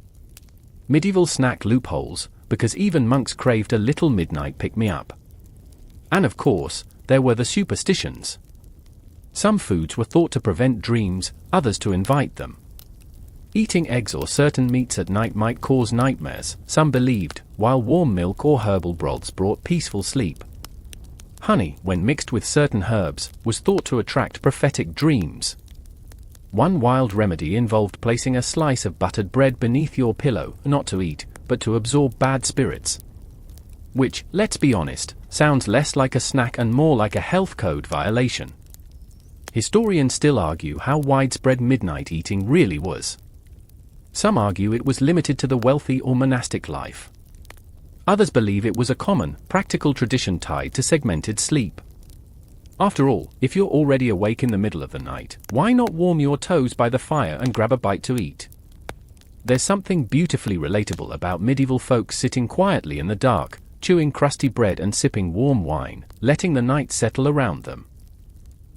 [SPEAKER 1] Medieval snack loopholes, because even monks craved a little midnight pick-me-up. And of course, there were the superstitions. Some foods were thought to prevent dreams, others to invite them. Eating eggs or certain meats at night might cause nightmares, some believed, while warm milk or herbal broths brought peaceful sleep. Honey, when mixed with certain herbs, was thought to attract prophetic dreams. One wild remedy involved placing a slice of buttered bread beneath your pillow, not to eat, but to absorb bad spirits. Which, let's be honest, sounds less like a snack and more like a health code violation. Historians still argue how widespread midnight eating really was. Some argue it was limited to the wealthy or monastic life. Others believe it was a common, practical tradition tied to segmented sleep. After all, if you're already awake in the middle of the night, why not warm your toes by the fire and grab a bite to eat? There's something beautifully relatable about medieval folks sitting quietly in the dark, chewing crusty bread and sipping warm wine, letting the night settle around them.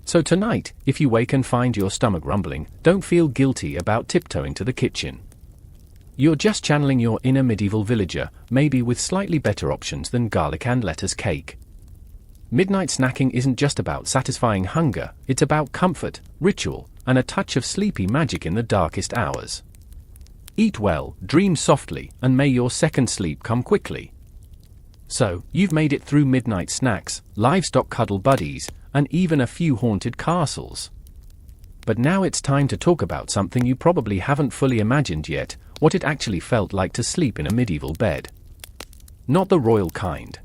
[SPEAKER 1] So tonight, if you wake and find your stomach rumbling, don't feel guilty about tiptoeing to the kitchen. You're just channeling your inner medieval villager, maybe with slightly better options than garlic and lettuce cake. Midnight snacking isn't just about satisfying hunger, it's about comfort, ritual, and a touch of sleepy magic in the darkest hours. Eat well, dream softly, and may your second sleep come quickly. So, you've made it through midnight snacks, livestock cuddle buddies, and even a few haunted castles. But now it's time to talk about something you probably haven't fully imagined yet, what it actually felt like to sleep in a medieval bed. Not the royal kind.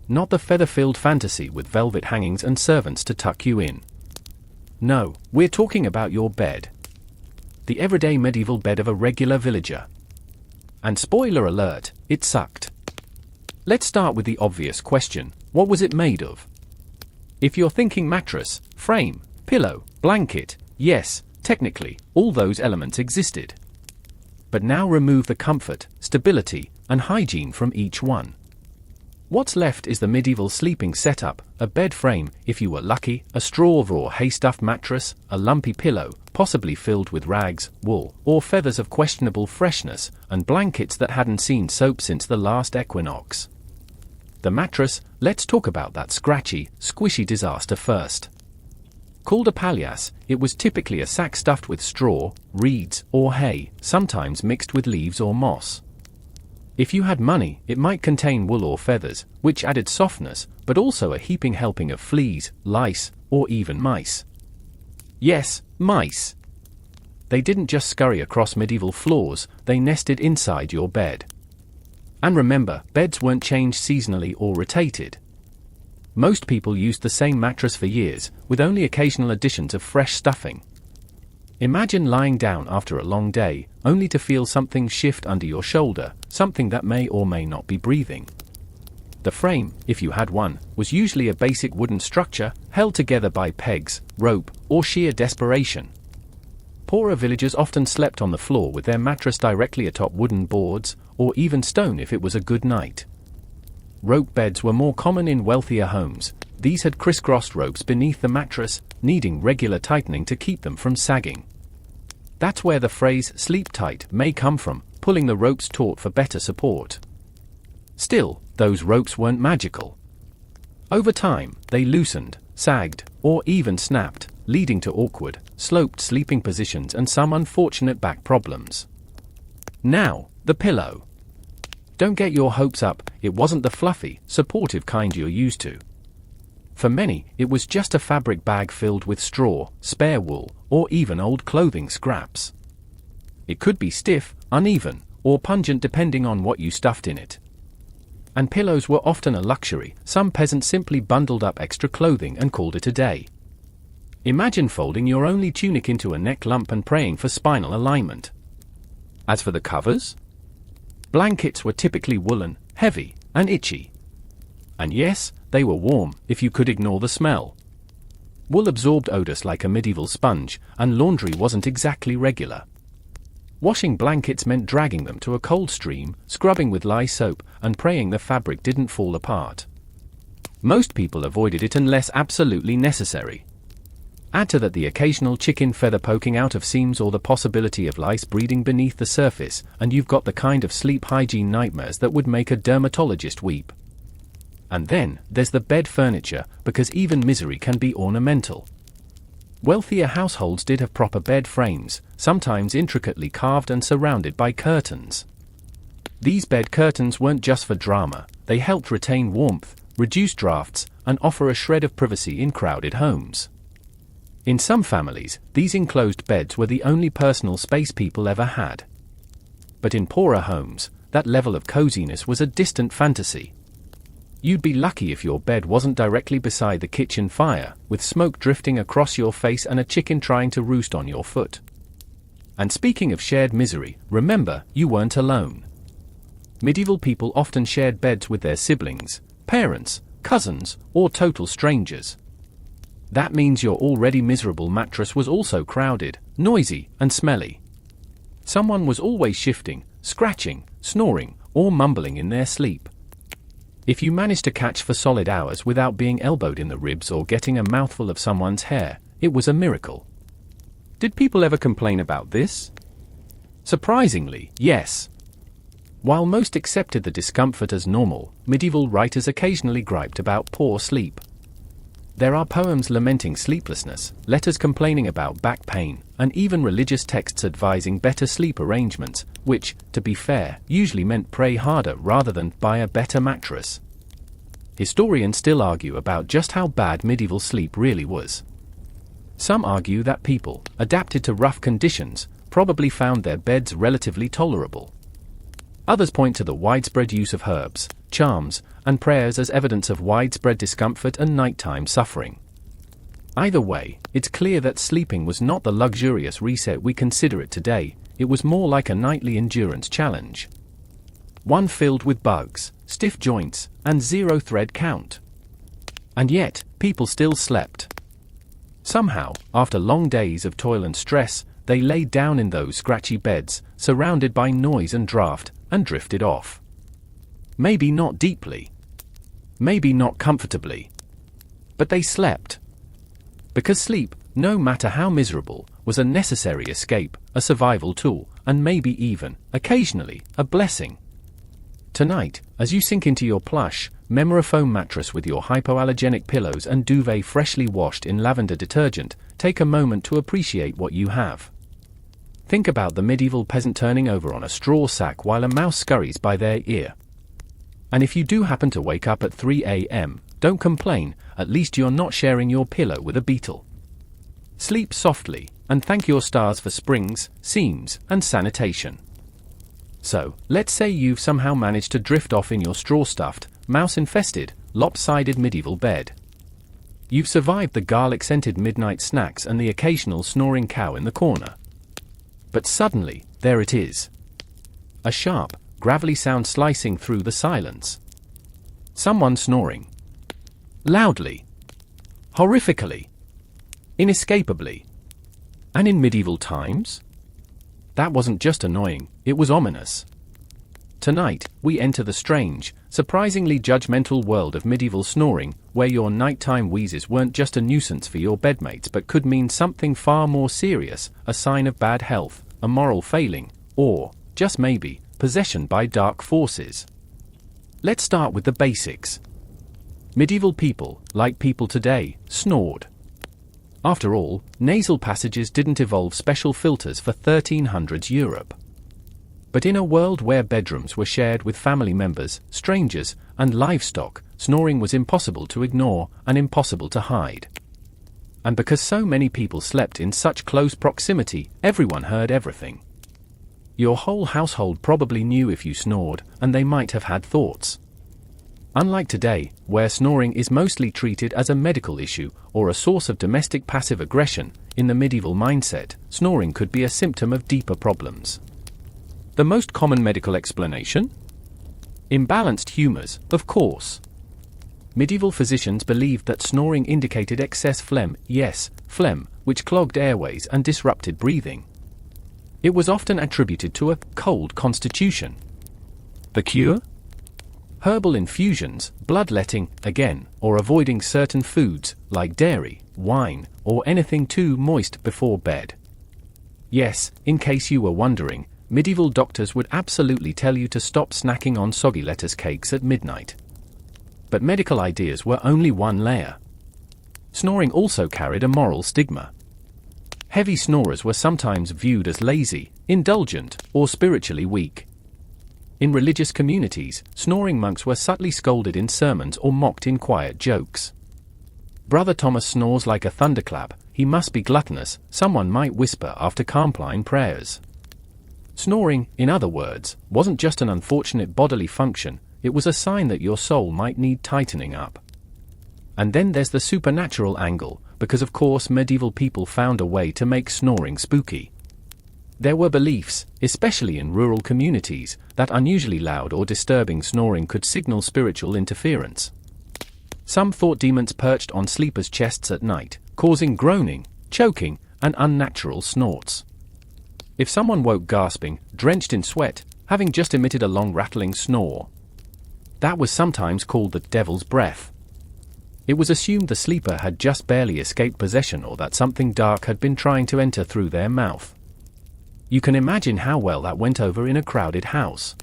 [SPEAKER 1] Not the feather-filled fantasy with velvet hangings and servants to tuck you in. No, we're talking about your bed. The everyday medieval bed of a regular villager. And spoiler alert, it sucked. Let's start with the obvious question, what was it made of? If you're thinking mattress, frame, pillow, blanket, yes, technically, all those elements existed. But now remove the comfort, stability, and hygiene from each one. What's left is the medieval sleeping setup, a bed frame, if you were lucky, a straw or hay-stuffed mattress, a lumpy pillow, possibly filled with rags, wool, or feathers of questionable freshness, and blankets that hadn't seen soap since the last equinox. The mattress, let's talk about that scratchy, squishy disaster first. Called a palliasse, it was typically a sack stuffed with straw, reeds, or hay, sometimes mixed with leaves or moss. If you had money, it might contain wool or feathers, which added softness, but also a heaping helping of fleas, lice, or even mice. Yes, mice. They didn't just scurry across medieval floors, they nested inside your bed. And remember, beds weren't changed seasonally or rotated. Most people used the same mattress for years, with only occasional additions of fresh stuffing. Imagine lying down after a long day, only to feel something shift under your shoulder, something that may or may not be breathing. The frame, if you had one, was usually a basic wooden structure, held together by pegs, rope, or sheer desperation. Poorer villagers often slept on the floor with their mattress directly atop wooden boards, or even stone if it was a good night. Rope beds were more common in wealthier homes. These had crisscrossed ropes beneath the mattress, needing regular tightening to keep them from sagging. That's where the phrase "sleep tight" may come from, pulling the ropes taut for better support. Still, those ropes weren't magical. Over time, they loosened, sagged, or even snapped, leading to awkward, sloped sleeping positions and some unfortunate back problems. Now, the pillow. Don't get your hopes up, it wasn't the fluffy, supportive kind you're used to. For many, it was just a fabric bag filled with straw, spare wool, or even old clothing scraps. It could be stiff, uneven, or pungent depending on what you stuffed in it. And pillows were often a luxury. Some peasants simply bundled up extra clothing and called it a day. Imagine folding your only tunic into a neck lump and praying for spinal alignment. As for the covers? Blankets were typically woolen, heavy, and itchy. And yes, they were warm, if you could ignore the smell. Wool absorbed odors like a medieval sponge, and laundry wasn't exactly regular. Washing blankets meant dragging them to a cold stream, scrubbing with lye soap, and praying the fabric didn't fall apart. Most people avoided it unless absolutely necessary. Add to that the occasional chicken feather poking out of seams or the possibility of lice breeding beneath the surface, and you've got the kind of sleep hygiene nightmares that would make a dermatologist weep. And then, there's the bed furniture, because even misery can be ornamental. Wealthier households did have proper bed frames, sometimes intricately carved and surrounded by curtains. These bed curtains weren't just for drama, they helped retain warmth, reduce drafts, and offer a shred of privacy in crowded homes. In some families, these enclosed beds were the only personal space people ever had. But in poorer homes, that level of coziness was a distant fantasy. You'd be lucky if your bed wasn't directly beside the kitchen fire, with smoke drifting across your face and a chicken trying to roost on your foot. And speaking of shared misery, remember, you weren't alone. Medieval people often shared beds with their siblings, parents, cousins, or total strangers. That means your already miserable mattress was also crowded, noisy, and smelly. Someone was always shifting, scratching, snoring, or mumbling in their sleep. If you managed to catch for solid hours without being elbowed in the ribs or getting a mouthful of someone's hair, it was a miracle. Did people ever complain about this? Surprisingly, yes. While most accepted the discomfort as normal, medieval writers occasionally griped about poor sleep. There are poems lamenting sleeplessness, letters complaining about back pain, and even religious texts advising better sleep arrangements, which, to be fair, usually meant pray harder rather than buy a better mattress. Historians still argue about just how bad medieval sleep really was. Some argue that people, adapted to rough conditions, probably found their beds relatively tolerable. Others point to the widespread use of herbs, charms, and prayers as evidence of widespread discomfort and nighttime suffering. Either way, it's clear that sleeping was not the luxurious reset we consider it today. It was more like a nightly endurance challenge. One filled with bugs, stiff joints, and zero thread count. And yet, people still slept. Somehow, after long days of toil and stress, they laid down in those scratchy beds, surrounded by noise and draught, and drifted off. Maybe not deeply. Maybe not comfortably. But they slept. Because sleep, no matter how miserable, was a necessary escape, a survival tool, and maybe even, occasionally, a blessing. Tonight, as you sink into your plush, Memorafoam mattress with your hypoallergenic pillows and duvet freshly washed in lavender detergent, take a moment to appreciate what you have. Think about the medieval peasant turning over on a straw sack while a mouse scurries by their ear. And if you do happen to wake up at 3 a.m., don't complain, at least you're not sharing your pillow with a beetle. Sleep softly, and thank your stars for springs, seams, and sanitation. So, let's say you've somehow managed to drift off in your straw-stuffed, mouse-infested, lopsided medieval bed. You've survived the garlic-scented midnight snacks and the occasional snoring cow in the corner. But suddenly, there it is. A sharp, gravelly sound slicing through the silence. Someone snoring. Loudly. Horrifically. Inescapably. And in medieval times? That wasn't just annoying, it was ominous. Tonight, we enter the strange, surprisingly judgmental world of medieval snoring, where your nighttime wheezes weren't just a nuisance for your bedmates but could mean something far more serious, a sign of bad health, a moral failing, or, just maybe, possession by dark forces. Let's start with the basics. Medieval people, like people today, snored. After all, nasal passages didn't evolve special filters for 1300s Europe. But in a world where bedrooms were shared with family members, strangers, and livestock, snoring was impossible to ignore and impossible to hide. And because so many people slept in such close proximity, everyone heard everything. Your whole household probably knew if you snored, and they might have had thoughts. Unlike today, where snoring is mostly treated as a medical issue or a source of domestic passive aggression, in the medieval mindset, snoring could be a symptom of deeper problems. The most common medical explanation? Imbalanced humors, of course. Medieval physicians believed that snoring indicated excess phlegm, yes, phlegm, which clogged airways and disrupted breathing. It was often attributed to a cold constitution. The cure? Herbal infusions, bloodletting, again, or avoiding certain foods, like dairy, wine, or anything too moist before bed. Yes, in case you were wondering, medieval doctors would absolutely tell you to stop snacking on soggy lettuce cakes at midnight. But medical ideas were only one layer. Snoring also carried a moral stigma. Heavy snorers were sometimes viewed as lazy, indulgent, or spiritually weak. In religious communities, snoring monks were subtly scolded in sermons or mocked in quiet jokes. Brother Thomas snores like a thunderclap, he must be gluttonous, someone might whisper after compline prayers. Snoring, in other words, wasn't just an unfortunate bodily function, it was a sign that your soul might need tightening up. And then there's the supernatural angle, because of course medieval people found a way to make snoring spooky. There were beliefs, especially in rural communities, that unusually loud or disturbing snoring could signal spiritual interference. Some thought demons perched on sleepers' chests at night, causing groaning, choking, and unnatural snorts. If someone woke gasping, drenched in sweat, having just emitted a long rattling snore, that was sometimes called the devil's breath. It was assumed the sleeper had just barely escaped possession or that something dark had been trying to enter through their mouth. You can imagine how well that went over in a crowded house.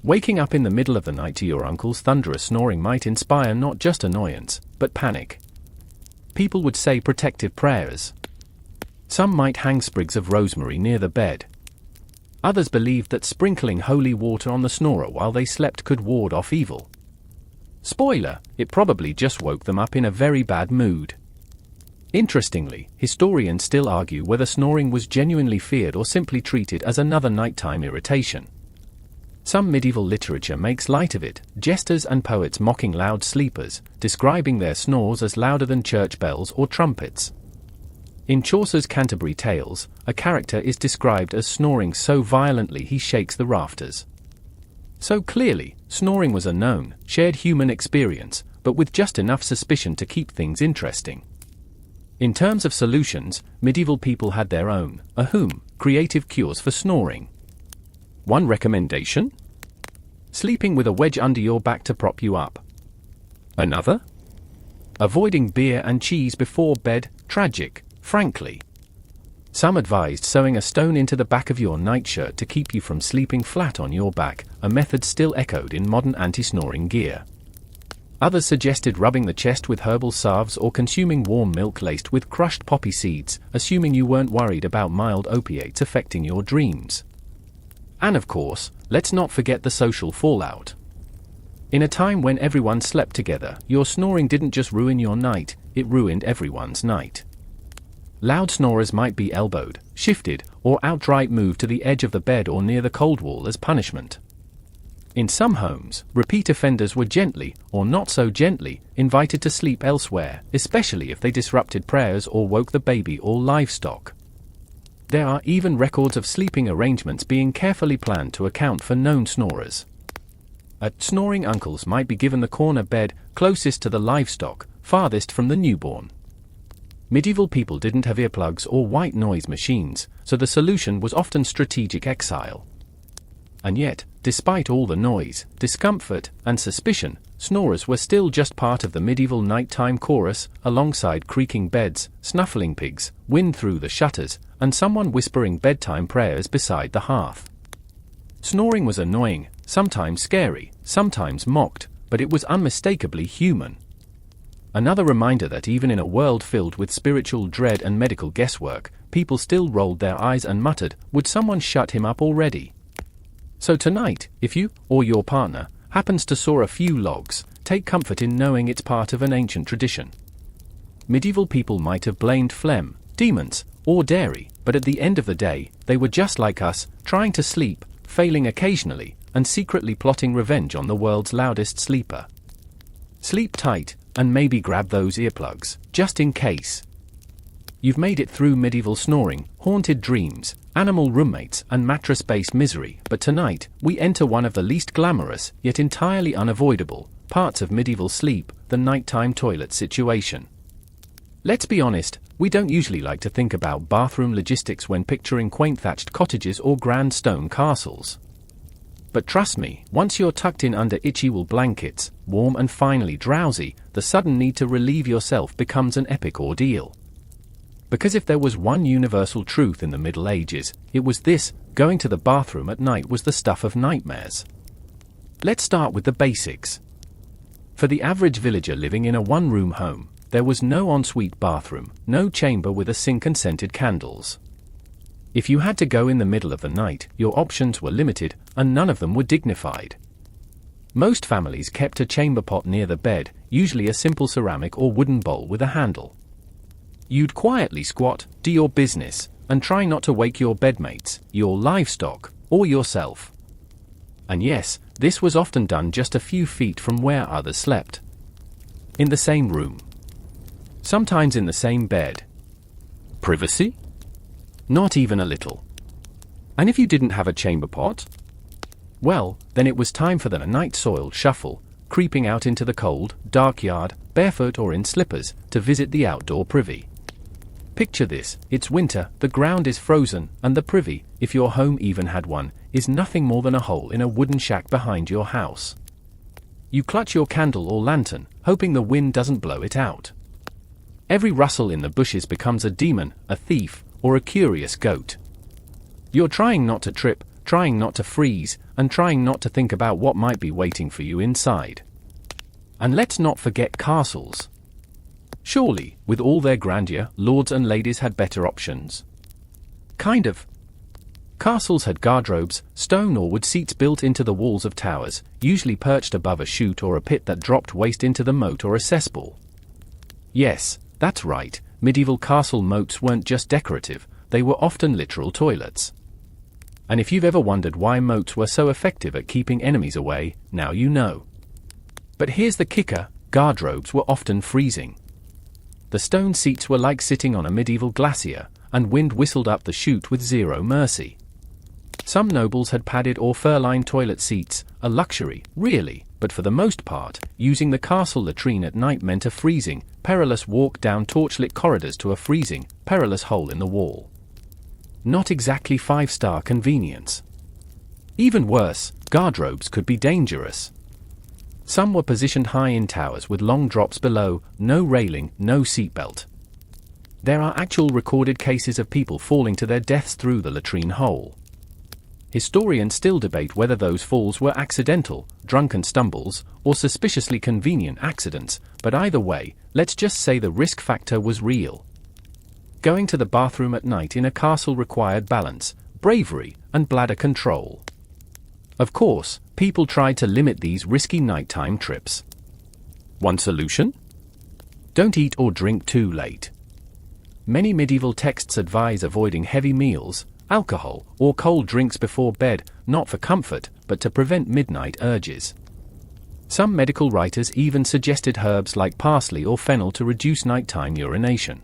[SPEAKER 1] Waking up in the middle of the night to your uncle's thunderous snoring might inspire not just annoyance, but panic. people would say protective prayers. Some might hang sprigs of rosemary near the bed. Others believed that sprinkling holy water on the snorer while they slept could ward off evil. Spoiler, it probably just woke them up in a very bad mood. Interestingly, historians still argue whether snoring was genuinely feared or simply treated as another nighttime irritation. Some medieval literature makes light of it, jesters and poets mocking loud sleepers, describing their snores as louder than church bells or trumpets. In Chaucer's Canterbury Tales, a character is described as snoring so violently he shakes the rafters. So clearly, snoring was a known, shared human experience, but with just enough suspicion to keep things interesting. In terms of solutions, medieval people had their own, creative cures for snoring. One recommendation? Sleeping with a wedge under your back to prop you up. Another? Avoiding beer and cheese before bed, tragic, frankly. Some advised sewing a stone into the back of your nightshirt to keep you from sleeping flat on your back, a method still echoed in modern anti-snoring gear. Others suggested rubbing the chest with herbal salves or consuming warm milk laced with crushed poppy seeds, assuming you weren't worried about mild opiates affecting your dreams. And of course, let's not forget the social fallout. In a time when everyone slept together, your snoring didn't just ruin your night, it ruined everyone's night. Loud snorers might be elbowed, shifted, or outright moved to the edge of the bed or near the cold wall as punishment. In some homes, repeat offenders were gently, or not so gently, invited to sleep elsewhere, especially if they disrupted prayers or woke the baby or livestock. There are even records of sleeping arrangements being carefully planned to account for known snorers. Snoring uncles might be given the corner bed, closest to the livestock, farthest from the newborn. Medieval people didn't have earplugs or white noise machines, so the solution was often strategic exile. And yet, despite all the noise, discomfort, and suspicion, snorers were still just part of the medieval nighttime chorus, alongside creaking beds, snuffling pigs, wind through the shutters, and someone whispering bedtime prayers beside the hearth. Snoring was annoying, sometimes scary, sometimes mocked, but it was unmistakably human. Another reminder that even in a world filled with spiritual dread and medical guesswork, people still rolled their eyes and muttered, "Would someone shut him up already?" So tonight, if you, or your partner, happens to saw a few logs, take comfort in knowing it's part of an ancient tradition. Medieval people might have blamed phlegm, demons, or dairy, but at the end of the day, they were just like us, trying to sleep, failing occasionally, and secretly plotting revenge on the world's loudest sleeper. Sleep tight, and maybe grab those earplugs, just in case. You've made it through medieval snoring, haunted dreams, animal roommates, and mattress-based misery, but tonight, we enter one of the least glamorous, yet entirely unavoidable, parts of medieval sleep, the nighttime toilet situation. Let's be honest, we don't usually like to think about bathroom logistics when picturing quaint thatched cottages or grand stone castles. But trust me, once you're tucked in under itchy wool blankets, warm and finally drowsy, the sudden need to relieve yourself becomes an epic ordeal. Because if there was one universal truth in the Middle Ages, it was this: going to the bathroom at night was the stuff of nightmares. Let's start with the basics. For the average villager living in a one-room home, there was no ensuite bathroom, no chamber with a sink and scented candles. If you had to go in the middle of the night, your options were limited, and none of them were dignified. Most families kept a chamber pot near the bed, usually a simple ceramic or wooden bowl with a handle. You'd quietly squat, do your business, and try not to wake your bedmates, your livestock, or yourself. And yes, this was often done just a few feet from where others slept. In the same room. Sometimes in the same bed. Privacy? Not even a little. And if you didn't have a chamber pot? Well, then it was time for the night-soiled shuffle, creeping out into the cold, dark yard, barefoot or in slippers, to visit the outdoor privy. Picture this: it's winter, the ground is frozen, and the privy, if your home even had one, is nothing more than a hole in a wooden shack behind your house. You clutch your candle or lantern, hoping the wind doesn't blow it out. Every rustle in the bushes becomes a demon, a thief, or a curious goat. You're trying not to trip, trying not to freeze, and trying not to think about what might be waiting for you inside. And let's not forget castles. Surely, with all their grandeur, lords and ladies had better options. Kind of. Castles had guardrobes, stone or wood seats built into the walls of towers, usually perched above a chute or a pit that dropped waste into the moat or a cesspool. Yes, that's right, medieval castle moats weren't just decorative, they were often literal toilets. And if you've ever wondered why moats were so effective at keeping enemies away, now you know. But here's the kicker, guardrobes were often freezing. The stone seats were like sitting on a medieval glacier, and wind whistled up the chute with zero mercy. Some nobles had padded or fur-lined toilet seats, a luxury, really, but for the most part, using the castle latrine at night meant a freezing, perilous walk down torchlit corridors to a freezing, perilous hole in the wall. Not exactly five-star convenience. Even worse, guardrobes could be dangerous. Some were positioned high in towers with long drops below, no railing, no seatbelt. There are actual recorded cases of people falling to their deaths through the latrine hole. Historians still debate whether those falls were accidental, drunken stumbles, or suspiciously convenient accidents, but either way, let's just say the risk factor was real. Going to the bathroom at night in a castle required balance, bravery, and bladder control. Of course, people tried to limit these risky nighttime trips. One solution? Don't eat or drink too late. Many medieval texts advise avoiding heavy meals, alcohol, or cold drinks before bed, not for comfort, but to prevent midnight urges. Some medical writers even suggested herbs like parsley or fennel to reduce nighttime urination.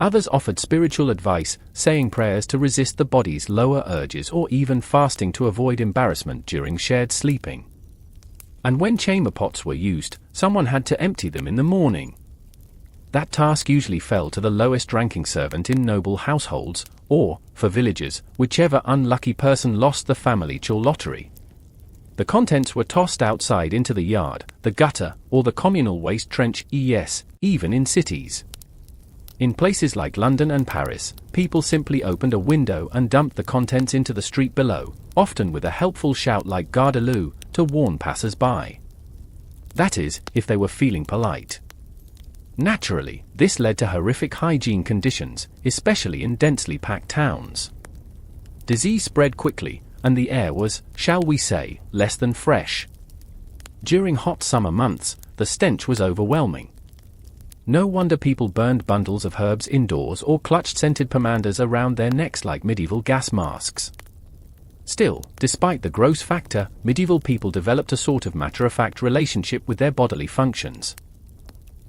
[SPEAKER 1] Others offered spiritual advice, saying prayers to resist the body's lower urges or even fasting to avoid embarrassment during shared sleeping. And when chamber pots were used, someone had to empty them in the morning. That task usually fell to the lowest-ranking servant in noble households, or, for villagers, whichever unlucky person lost the family chore lottery. The contents were tossed outside into the yard, the gutter, or the communal waste trench, even in cities. In places like London and Paris, people simply opened a window and dumped the contents into the street below, often with a helpful shout like "Garde-à-lou" to warn passers-by. That is, if they were feeling polite. Naturally, this led to horrific hygiene conditions, especially in densely packed towns. Disease spread quickly, and the air was, shall we say, less than fresh. During hot summer months, the stench was overwhelming. No wonder people burned bundles of herbs indoors or clutched scented pomanders around their necks like medieval gas masks. Still, despite the gross factor, medieval people developed a sort of matter-of-fact relationship with their bodily functions.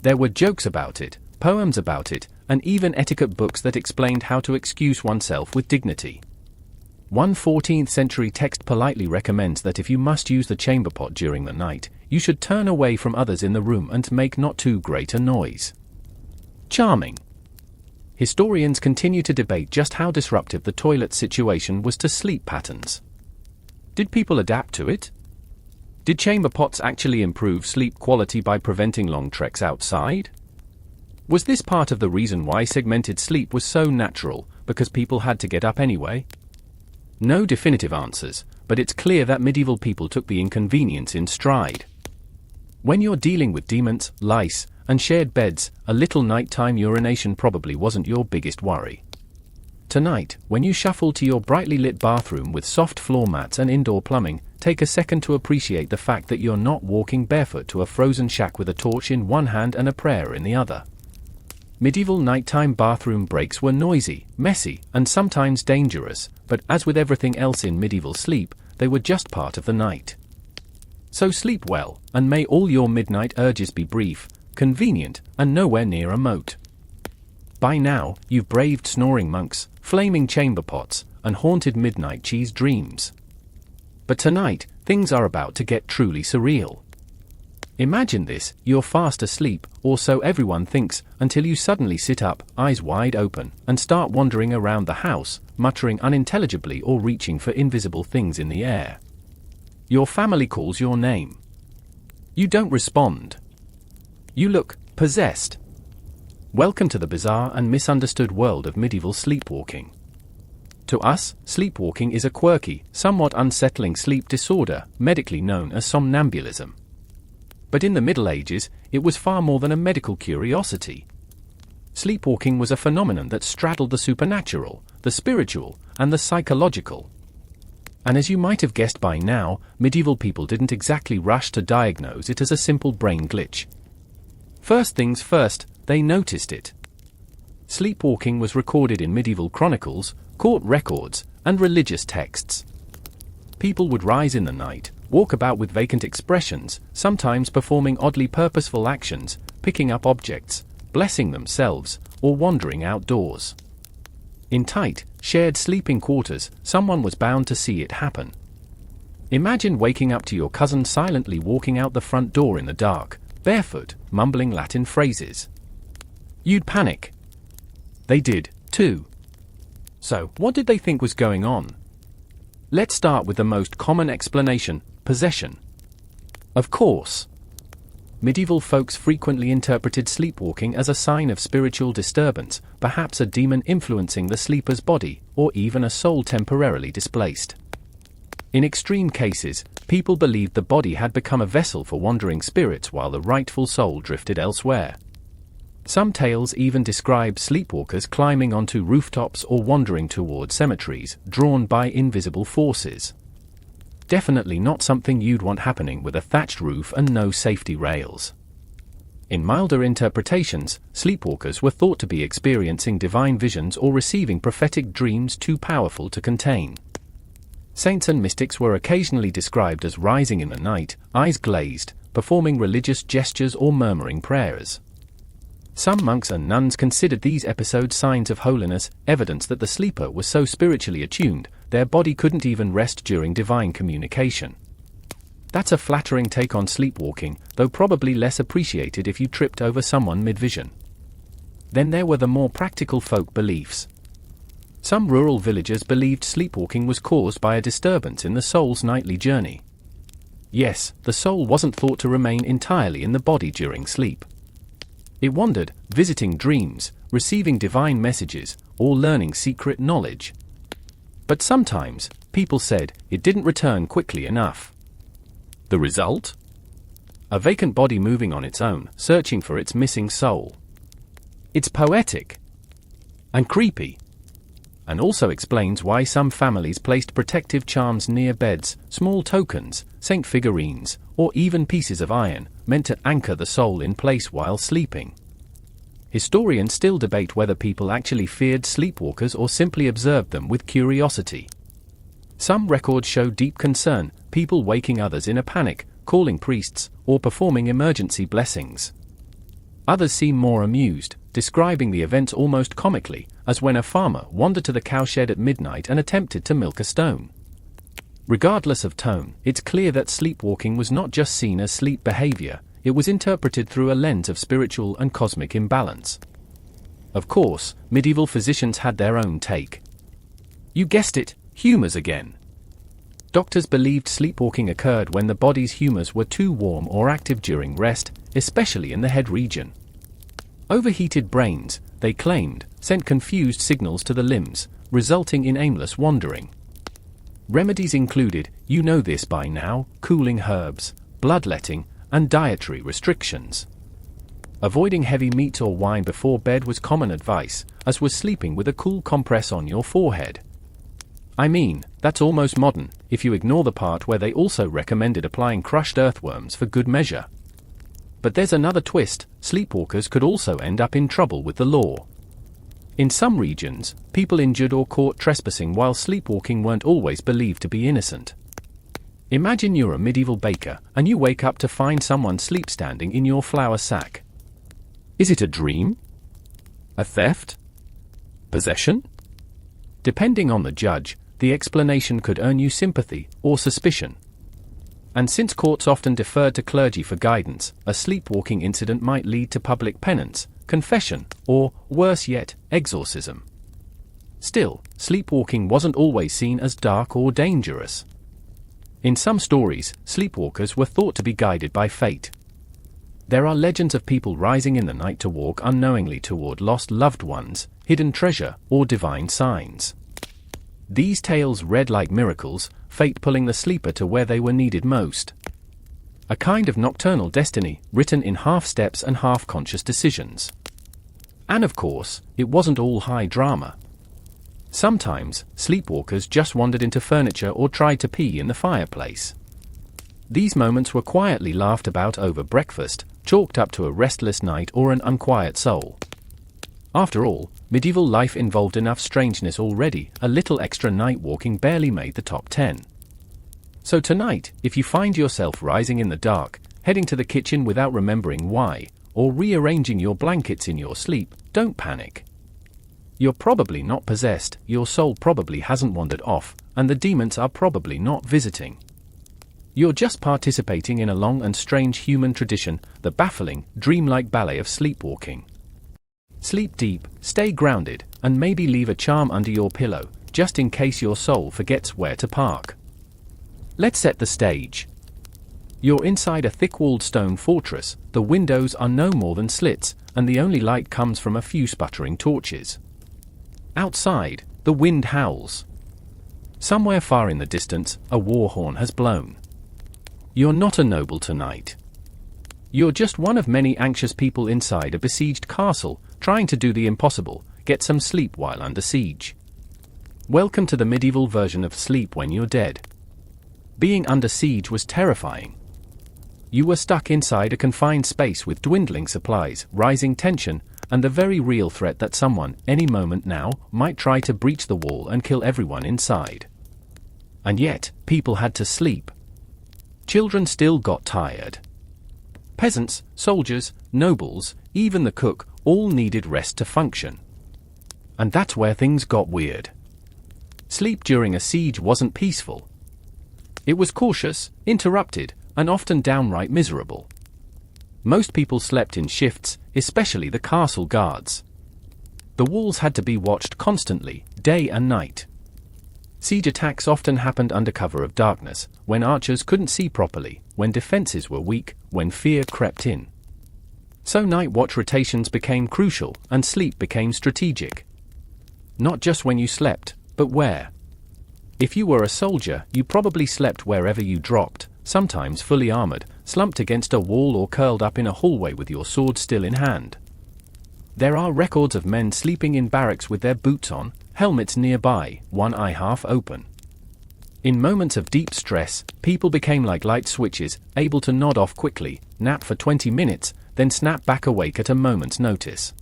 [SPEAKER 1] There were jokes about it, poems about it, and even etiquette books that explained how to excuse oneself with dignity. One 14th century text politely recommends that if you must use the chamber pot during the night, you should turn away from others in the room and make not too great a noise. Charming. Historians continue to debate just how disruptive the toilet situation was to sleep patterns. Did people adapt to it? Did chamber pots actually improve sleep quality by preventing long treks outside? Was this part of the reason why segmented sleep was so natural, because people had to get up anyway? No definitive answers, but it's clear that medieval people took the inconvenience in stride. When you're dealing with demons, lice, and shared beds, a little nighttime urination probably wasn't your biggest worry. Tonight, when you shuffle to your brightly lit bathroom with soft floor mats and indoor plumbing, take a second to appreciate the fact that you're not walking barefoot to a frozen shack with a torch in one hand and a prayer in the other. Medieval nighttime bathroom breaks were noisy, messy, and sometimes dangerous, but as with everything else in medieval sleep, they were just part of the night. So sleep well, and may all your midnight urges be brief, convenient, and nowhere near a moat. By now, you've braved snoring monks, flaming chamber pots, and haunted midnight cheese dreams. But tonight, things are about to get truly surreal. Imagine this, you're fast asleep, or so everyone thinks, until you suddenly sit up, eyes wide open, and start wandering around the house, muttering unintelligibly or reaching for invisible things in the air. Your family calls your name. You don't respond. You look possessed. Welcome to the bizarre and misunderstood world of medieval sleepwalking. To us, sleepwalking is a quirky, somewhat unsettling sleep disorder, medically known as somnambulism. But in the Middle Ages, it was far more than a medical curiosity. Sleepwalking was a phenomenon that straddled the supernatural, the spiritual, and the psychological. And as you might have guessed by now, medieval people didn't exactly rush to diagnose it as a simple brain glitch. First things first, they noticed it. Sleepwalking was recorded in medieval chronicles, court records, and religious texts. People would rise in the night, walk about with vacant expressions, sometimes performing oddly purposeful actions, picking up objects, blessing themselves, or wandering outdoors. In tight, shared sleeping quarters, someone was bound to see it happen. Imagine waking up to your cousin silently walking out the front door in the dark, barefoot, mumbling Latin phrases. You'd panic. They did, too. So, what did they think was going on? Let's start with the most common explanation: possession. Of course. Medieval folks frequently interpreted sleepwalking as a sign of spiritual disturbance, perhaps a demon influencing the sleeper's body, or even a soul temporarily displaced. In extreme cases, people believed the body had become a vessel for wandering spirits while the rightful soul drifted elsewhere. Some tales even describe sleepwalkers climbing onto rooftops or wandering toward cemeteries, drawn by invisible forces. Definitely not something you'd want happening with a thatched roof and no safety rails. In milder interpretations, sleepwalkers were thought to be experiencing divine visions or receiving prophetic dreams too powerful to contain. Saints and mystics were occasionally described as rising in the night, eyes glazed, performing religious gestures or murmuring prayers. Some monks and nuns considered these episodes signs of holiness, evidence that the sleeper was so spiritually attuned, their body couldn't even rest during divine communication. That's a flattering take on sleepwalking, though probably less appreciated if you tripped over someone mid-vision. Then there were the more practical folk beliefs. Some rural villagers believed sleepwalking was caused by a disturbance in the soul's nightly journey. Yes, the soul wasn't thought to remain entirely in the body during sleep. It wandered, visiting dreams, receiving divine messages, or learning secret knowledge. But sometimes, people said, it didn't return quickly enough. The result? A vacant body moving on its own, searching for its missing soul. It's poetic. And creepy. And also explains why some families placed protective charms near beds, small tokens, saint figurines, or even pieces of iron, meant to anchor the soul in place while sleeping. Historians still debate whether people actually feared sleepwalkers or simply observed them with curiosity. Some records show deep concern, people waking others in a panic, calling priests, or performing emergency blessings. Others seem more amused, describing the events almost comically, as when a farmer wandered to the cowshed at midnight and attempted to milk a stone. Regardless of tone, it's clear that sleepwalking was not just seen as sleep behavior, it was interpreted through a lens of spiritual and cosmic imbalance. Of course, medieval physicians had their own take. You guessed it, humors again. Doctors believed sleepwalking occurred when the body's humors were too warm or active during rest, especially in the head region. Overheated brains, they claimed, sent confused signals to the limbs, resulting in aimless wandering. Remedies included, you know this by now, cooling herbs, bloodletting, and dietary restrictions. Avoiding heavy meat or wine before bed was common advice, as was sleeping with a cool compress on your forehead. I mean, that's almost modern, if you ignore the part where they also recommended applying crushed earthworms for good measure. But there's another twist, sleepwalkers could also end up in trouble with the law. In some regions, people injured or caught trespassing while sleepwalking weren't always believed to be innocent. Imagine you're a medieval baker, and you wake up to find someone sleep-standing in your flour sack. Is it a dream? A theft? Possession? Depending on the judge, the explanation could earn you sympathy or suspicion. And since courts often deferred to clergy for guidance, a sleepwalking incident might lead to public penance, confession, or, worse yet, exorcism. Still, sleepwalking wasn't always seen as dark or dangerous. In some stories, sleepwalkers were thought to be guided by fate. There are legends of people rising in the night to walk unknowingly toward lost loved ones, hidden treasure, or divine signs. These tales read like miracles, fate pulling the sleeper to where they were needed most. A kind of nocturnal destiny, written in half-steps and half-conscious decisions. And of course, it wasn't all high drama. Sometimes, sleepwalkers just wandered into furniture or tried to pee in the fireplace. These moments were quietly laughed about over breakfast, chalked up to a restless night or an unquiet soul. After all, medieval life involved enough strangeness already, a little extra night walking barely made the top 10. So tonight, if you find yourself rising in the dark, heading to the kitchen without remembering why, or rearranging your blankets in your sleep, don't panic. You're probably not possessed, your soul probably hasn't wandered off, and the demons are probably not visiting. You're just participating in a long and strange human tradition, the baffling, dreamlike ballet of sleepwalking. Sleep deep, stay grounded, and maybe leave a charm under your pillow, just in case your soul forgets where to park. Let's set the stage. You're inside a thick-walled stone fortress, the windows are no more than slits, and the only light comes from a few sputtering torches. Outside, the wind howls. Somewhere far in the distance, a war horn has blown. You're not a noble tonight. You're just one of many anxious people inside a besieged castle, trying to do the impossible, get some sleep while under siege. Welcome to the medieval version of sleep when you're dead. Being under siege was terrifying. You were stuck inside a confined space with dwindling supplies, rising tension, and the very real threat that someone, any moment now, might try to breach the wall and kill everyone inside. And yet, people had to sleep. Children still got tired. Peasants, soldiers, nobles, even the cook, all needed rest to function. And that's where things got weird. Sleep during a siege wasn't peaceful. It was cautious, interrupted, and often downright miserable. Most people slept in shifts, especially the castle guards. The walls had to be watched constantly, day and night. Siege attacks often happened under cover of darkness, when archers couldn't see properly, when defenses were weak, when fear crept in. So night watch rotations became crucial, and sleep became strategic. Not just when you slept, but where. If you were a soldier, you probably slept wherever you dropped, sometimes fully armored, slumped against a wall or curled up in a hallway with your sword still in hand. There are records of men sleeping in barracks with their boots on, helmets nearby, one eye half open. In moments of deep stress, people became like light switches, able to nod off quickly, nap for 20 minutes, then snap back awake at a moment's notice.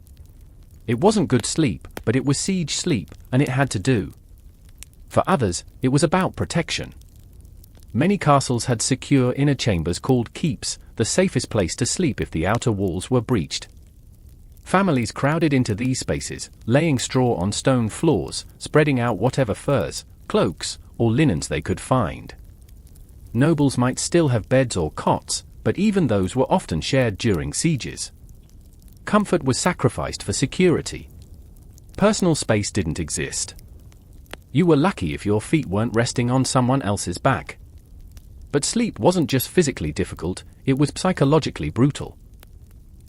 [SPEAKER 1] It wasn't good sleep, but it was siege sleep, and it had to do. For others, it was about protection. Many castles had secure inner chambers called keeps, the safest place to sleep if the outer walls were breached. Families crowded into these spaces, laying straw on stone floors, spreading out whatever furs, cloaks, or linens they could find. Nobles might still have beds or cots, but even those were often shared during sieges. Comfort was sacrificed for security. Personal space didn't exist. You were lucky if your feet weren't resting on someone else's back. But sleep wasn't just physically difficult, it was psychologically brutal.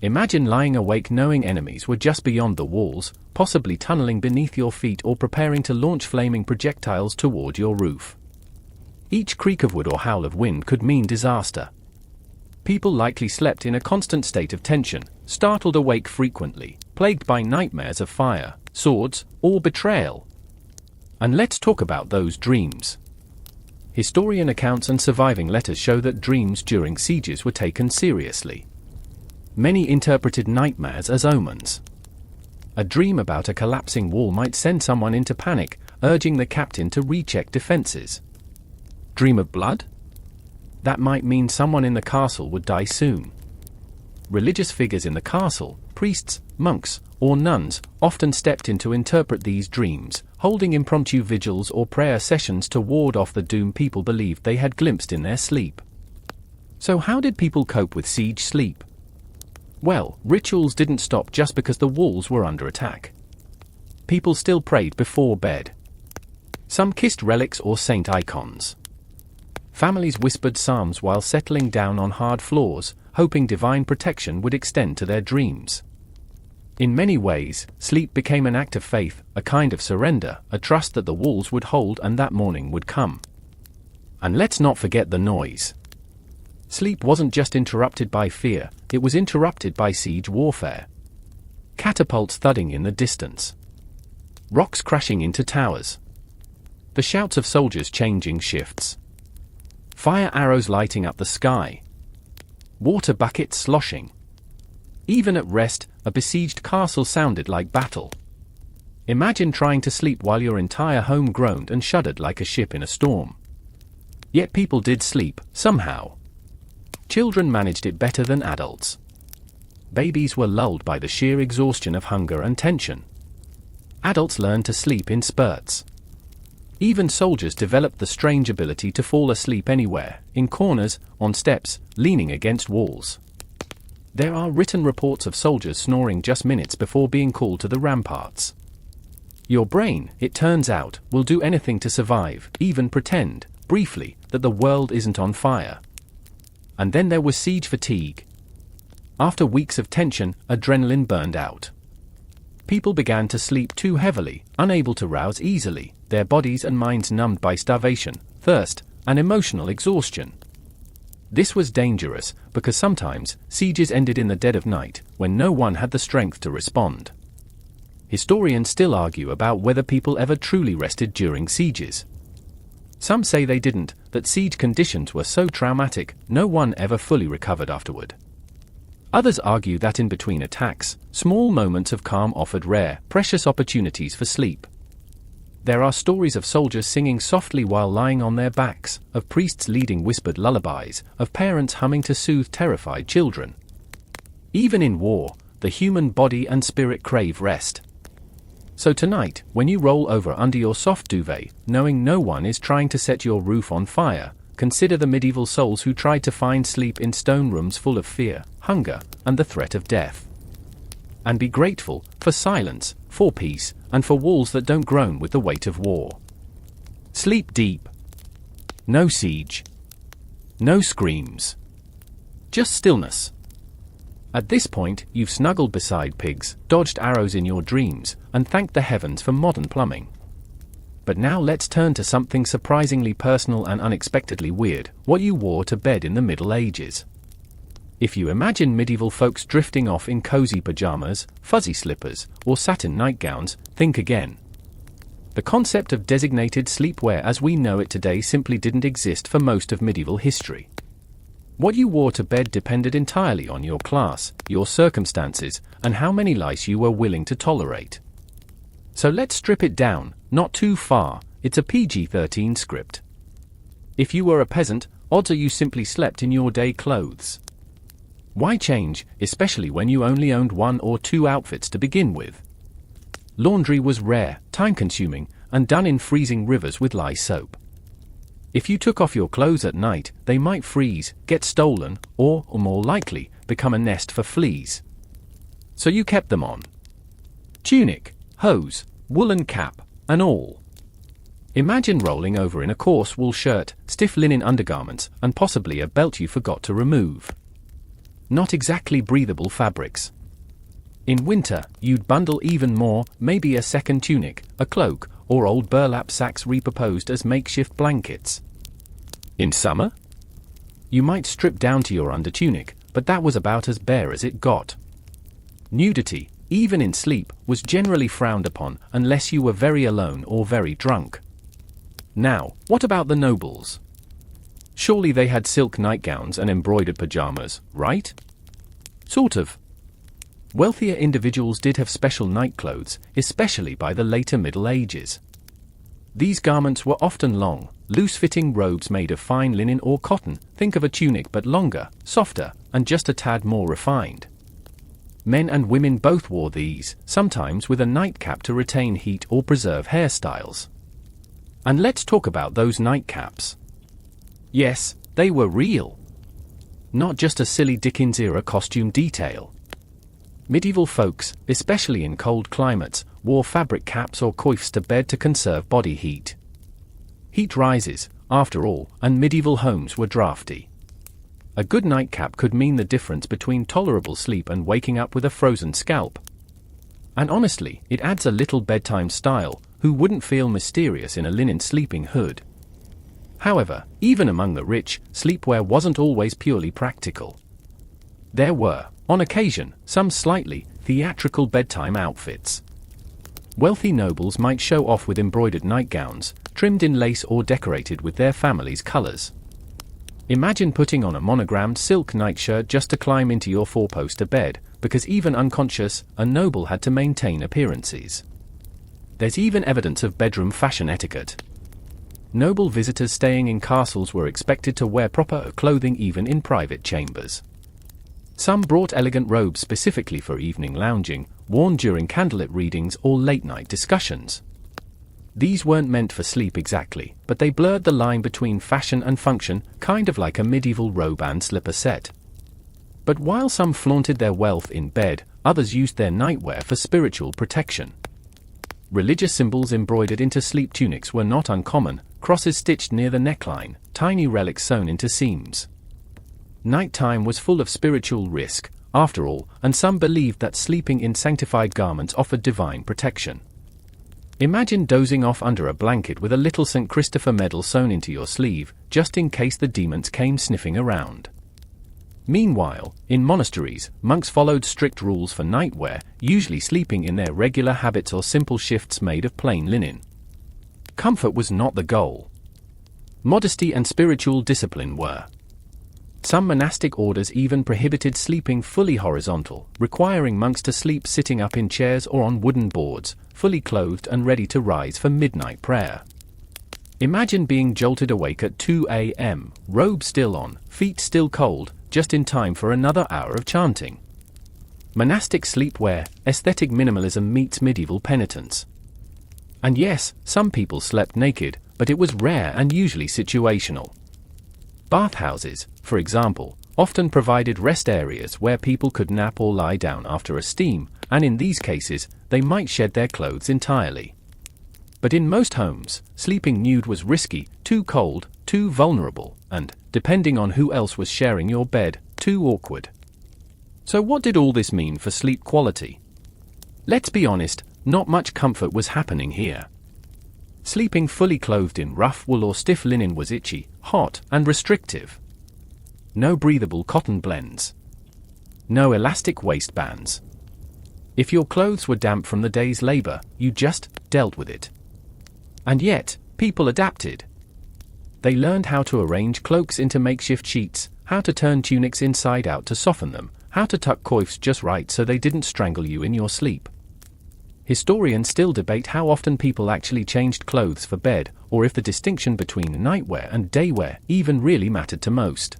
[SPEAKER 1] Imagine lying awake knowing enemies were just beyond the walls, possibly tunneling beneath your feet or preparing to launch flaming projectiles toward your roof. Each creak of wood or howl of wind could mean disaster. People likely slept in a constant state of tension, startled awake frequently, plagued by nightmares of fire, swords, or betrayal. And let's talk about those dreams. Historian accounts and surviving letters show that dreams during sieges were taken seriously. Many interpreted nightmares as omens. A dream about a collapsing wall might send someone into panic, urging the captain to recheck defenses. Dream of blood? That might mean someone in the castle would die soon. Religious figures in the castle, priests, monks, or nuns, often stepped in to interpret these dreams, holding impromptu vigils or prayer sessions to ward off the doom people believed they had glimpsed in their sleep. So how did people cope with siege sleep? Well, rituals didn't stop just because the walls were under attack. People still prayed before bed. Some kissed relics or saint icons. Families whispered psalms while settling down on hard floors, hoping divine protection would extend to their dreams. In many ways, sleep became an act of faith, a kind of surrender, a trust that the walls would hold and that morning would come. And let's not forget the noise. Sleep wasn't just interrupted by fear, it was interrupted by siege warfare. Catapults thudding in the distance. Rocks crashing into towers. The shouts of soldiers changing shifts. Fire arrows lighting up the sky. Water buckets sloshing. Even at rest, a besieged castle sounded like battle. Imagine trying to sleep while your entire home groaned and shuddered like a ship in a storm. Yet people did sleep, somehow. Children managed it better than adults. Babies were lulled by the sheer exhaustion of hunger and tension. Adults learned to sleep in spurts. Even soldiers developed the strange ability to fall asleep anywhere, in corners, on steps, leaning against walls. There are written reports of soldiers snoring just minutes before being called to the ramparts. Your brain, it turns out, will do anything to survive, even pretend, briefly, that the world isn't on fire. And then there was siege fatigue. After weeks of tension, adrenaline burned out. People began to sleep too heavily, unable to rouse easily, their bodies and minds numbed by starvation, thirst, and emotional exhaustion. This was dangerous, because sometimes, sieges ended in the dead of night, when no one had the strength to respond. Historians still argue about whether people ever truly rested during sieges. Some say they didn't, that siege conditions were so traumatic, no one ever fully recovered afterward. Others argue that in between attacks, small moments of calm offered rare, precious opportunities for sleep. There are stories of soldiers singing softly while lying on their backs, of priests leading whispered lullabies, of parents humming to soothe terrified children. Even in war, the human body and spirit crave rest. So tonight, when you roll over under your soft duvet, knowing no one is trying to set your roof on fire, consider the medieval souls who tried to find sleep in stone rooms full of fear, hunger, and the threat of death. And be grateful for silence, for peace, and for walls that don't groan with the weight of war. Sleep deep. No siege. No screams. Just stillness. At this point, you've snuggled beside pigs, dodged arrows in your dreams, and thanked the heavens for modern plumbing. But now let's turn to something surprisingly personal and unexpectedly weird: what you wore to bed in the Middle Ages. If you imagine medieval folks drifting off in cozy pajamas, fuzzy slippers, or satin nightgowns, think again. The concept of designated sleepwear as we know it today simply didn't exist for most of medieval history. What you wore to bed depended entirely on your class, your circumstances, and how many lice you were willing to tolerate. So let's strip it down, not too far, it's a PG-13 script. If you were a peasant, odds are you simply slept in your day clothes. Why change, especially when you only owned one or two outfits to begin with? Laundry was rare, time-consuming, and done in freezing rivers with lye soap. If you took off your clothes at night, they might freeze, get stolen, or more likely, become a nest for fleas. So you kept them on. Tunic, hose, woolen cap, and all. Imagine rolling over in a coarse wool shirt, stiff linen undergarments, and possibly a belt you forgot to remove. Not exactly breathable fabrics. In winter, you'd bundle even more, maybe a second tunic, a cloak, or old burlap sacks repurposed as makeshift blankets. In summer? You might strip down to your undertunic, but that was about as bare as it got. Nudity, even in sleep, was generally frowned upon unless you were very alone or very drunk. Now, what about the nobles? Surely they had silk nightgowns and embroidered pajamas, right? Sort of. Wealthier individuals did have special nightclothes, especially by the later Middle Ages. These garments were often long, loose-fitting robes made of fine linen or cotton. Think of a tunic but longer, softer, and just a tad more refined. Men and women both wore these, sometimes with a nightcap to retain heat or preserve hairstyles. And let's talk about those nightcaps. Yes, they were real. Not just a silly Dickens-era costume detail. Medieval folks, especially in cold climates, wore fabric caps or coifs to bed to conserve body heat. Heat rises, after all, and medieval homes were drafty. A good nightcap could mean the difference between tolerable sleep and waking up with a frozen scalp. And honestly, it adds a little bedtime style. Who wouldn't feel mysterious in a linen sleeping hood? However, even among the rich, sleepwear wasn't always purely practical. There were, on occasion, some slightly theatrical bedtime outfits. Wealthy nobles might show off with embroidered nightgowns, trimmed in lace or decorated with their family's colors. Imagine putting on a monogrammed silk nightshirt just to climb into your four-poster bed, because even unconscious, a noble had to maintain appearances. There's even evidence of bedroom fashion etiquette. Noble visitors staying in castles were expected to wear proper clothing even in private chambers. Some brought elegant robes specifically for evening lounging, worn during candlelit readings or late-night discussions. These weren't meant for sleep exactly, but they blurred the line between fashion and function, kind of like a medieval robe and slipper set. But while some flaunted their wealth in bed, others used their nightwear for spiritual protection. Religious symbols embroidered into sleep tunics were not uncommon, crosses stitched near the neckline, tiny relics sewn into seams. Nighttime was full of spiritual risk, after all, and some believed that sleeping in sanctified garments offered divine protection. Imagine dozing off under a blanket with a little St. Christopher medal sewn into your sleeve, just in case the demons came sniffing around. Meanwhile, in monasteries, monks followed strict rules for nightwear, usually sleeping in their regular habits or simple shifts made of plain linen. Comfort was not the goal. Modesty and spiritual discipline were. Some monastic orders even prohibited sleeping fully horizontal, requiring monks to sleep sitting up in chairs or on wooden boards, fully clothed and ready to rise for midnight prayer. Imagine being jolted awake at 2 a.m., robe still on, feet still cold, just in time for another hour of chanting. Monastic sleepwear, aesthetic minimalism meets medieval penitence. And yes, some people slept naked, but it was rare and usually situational. Bathhouses, for example, often provided rest areas where people could nap or lie down after a steam, and in these cases, they might shed their clothes entirely. But in most homes, sleeping nude was risky, too cold, too vulnerable, and, depending on who else was sharing your bed, too awkward. So what did all this mean for sleep quality? Let's be honest, not much comfort was happening here. Sleeping fully clothed in rough wool or stiff linen was itchy, hot, and restrictive. No breathable cotton blends. No elastic waistbands. If your clothes were damp from the day's labor, you just dealt with it. And yet, people adapted. They learned how to arrange cloaks into makeshift sheets, how to turn tunics inside out to soften them, how to tuck coifs just right so they didn't strangle you in your sleep. Historians still debate how often people actually changed clothes for bed, or if the distinction between nightwear and daywear even really mattered to most.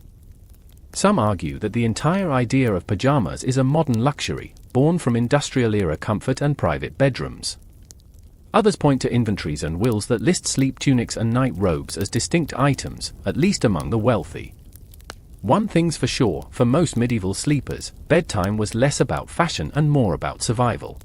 [SPEAKER 1] Some argue that the entire idea of pajamas is a modern luxury, born from industrial-era comfort and private bedrooms. Others point to inventories and wills that list sleep tunics and night robes as distinct items, at least among the wealthy. One thing's for sure, for most medieval sleepers, bedtime was less about fashion and more about survival.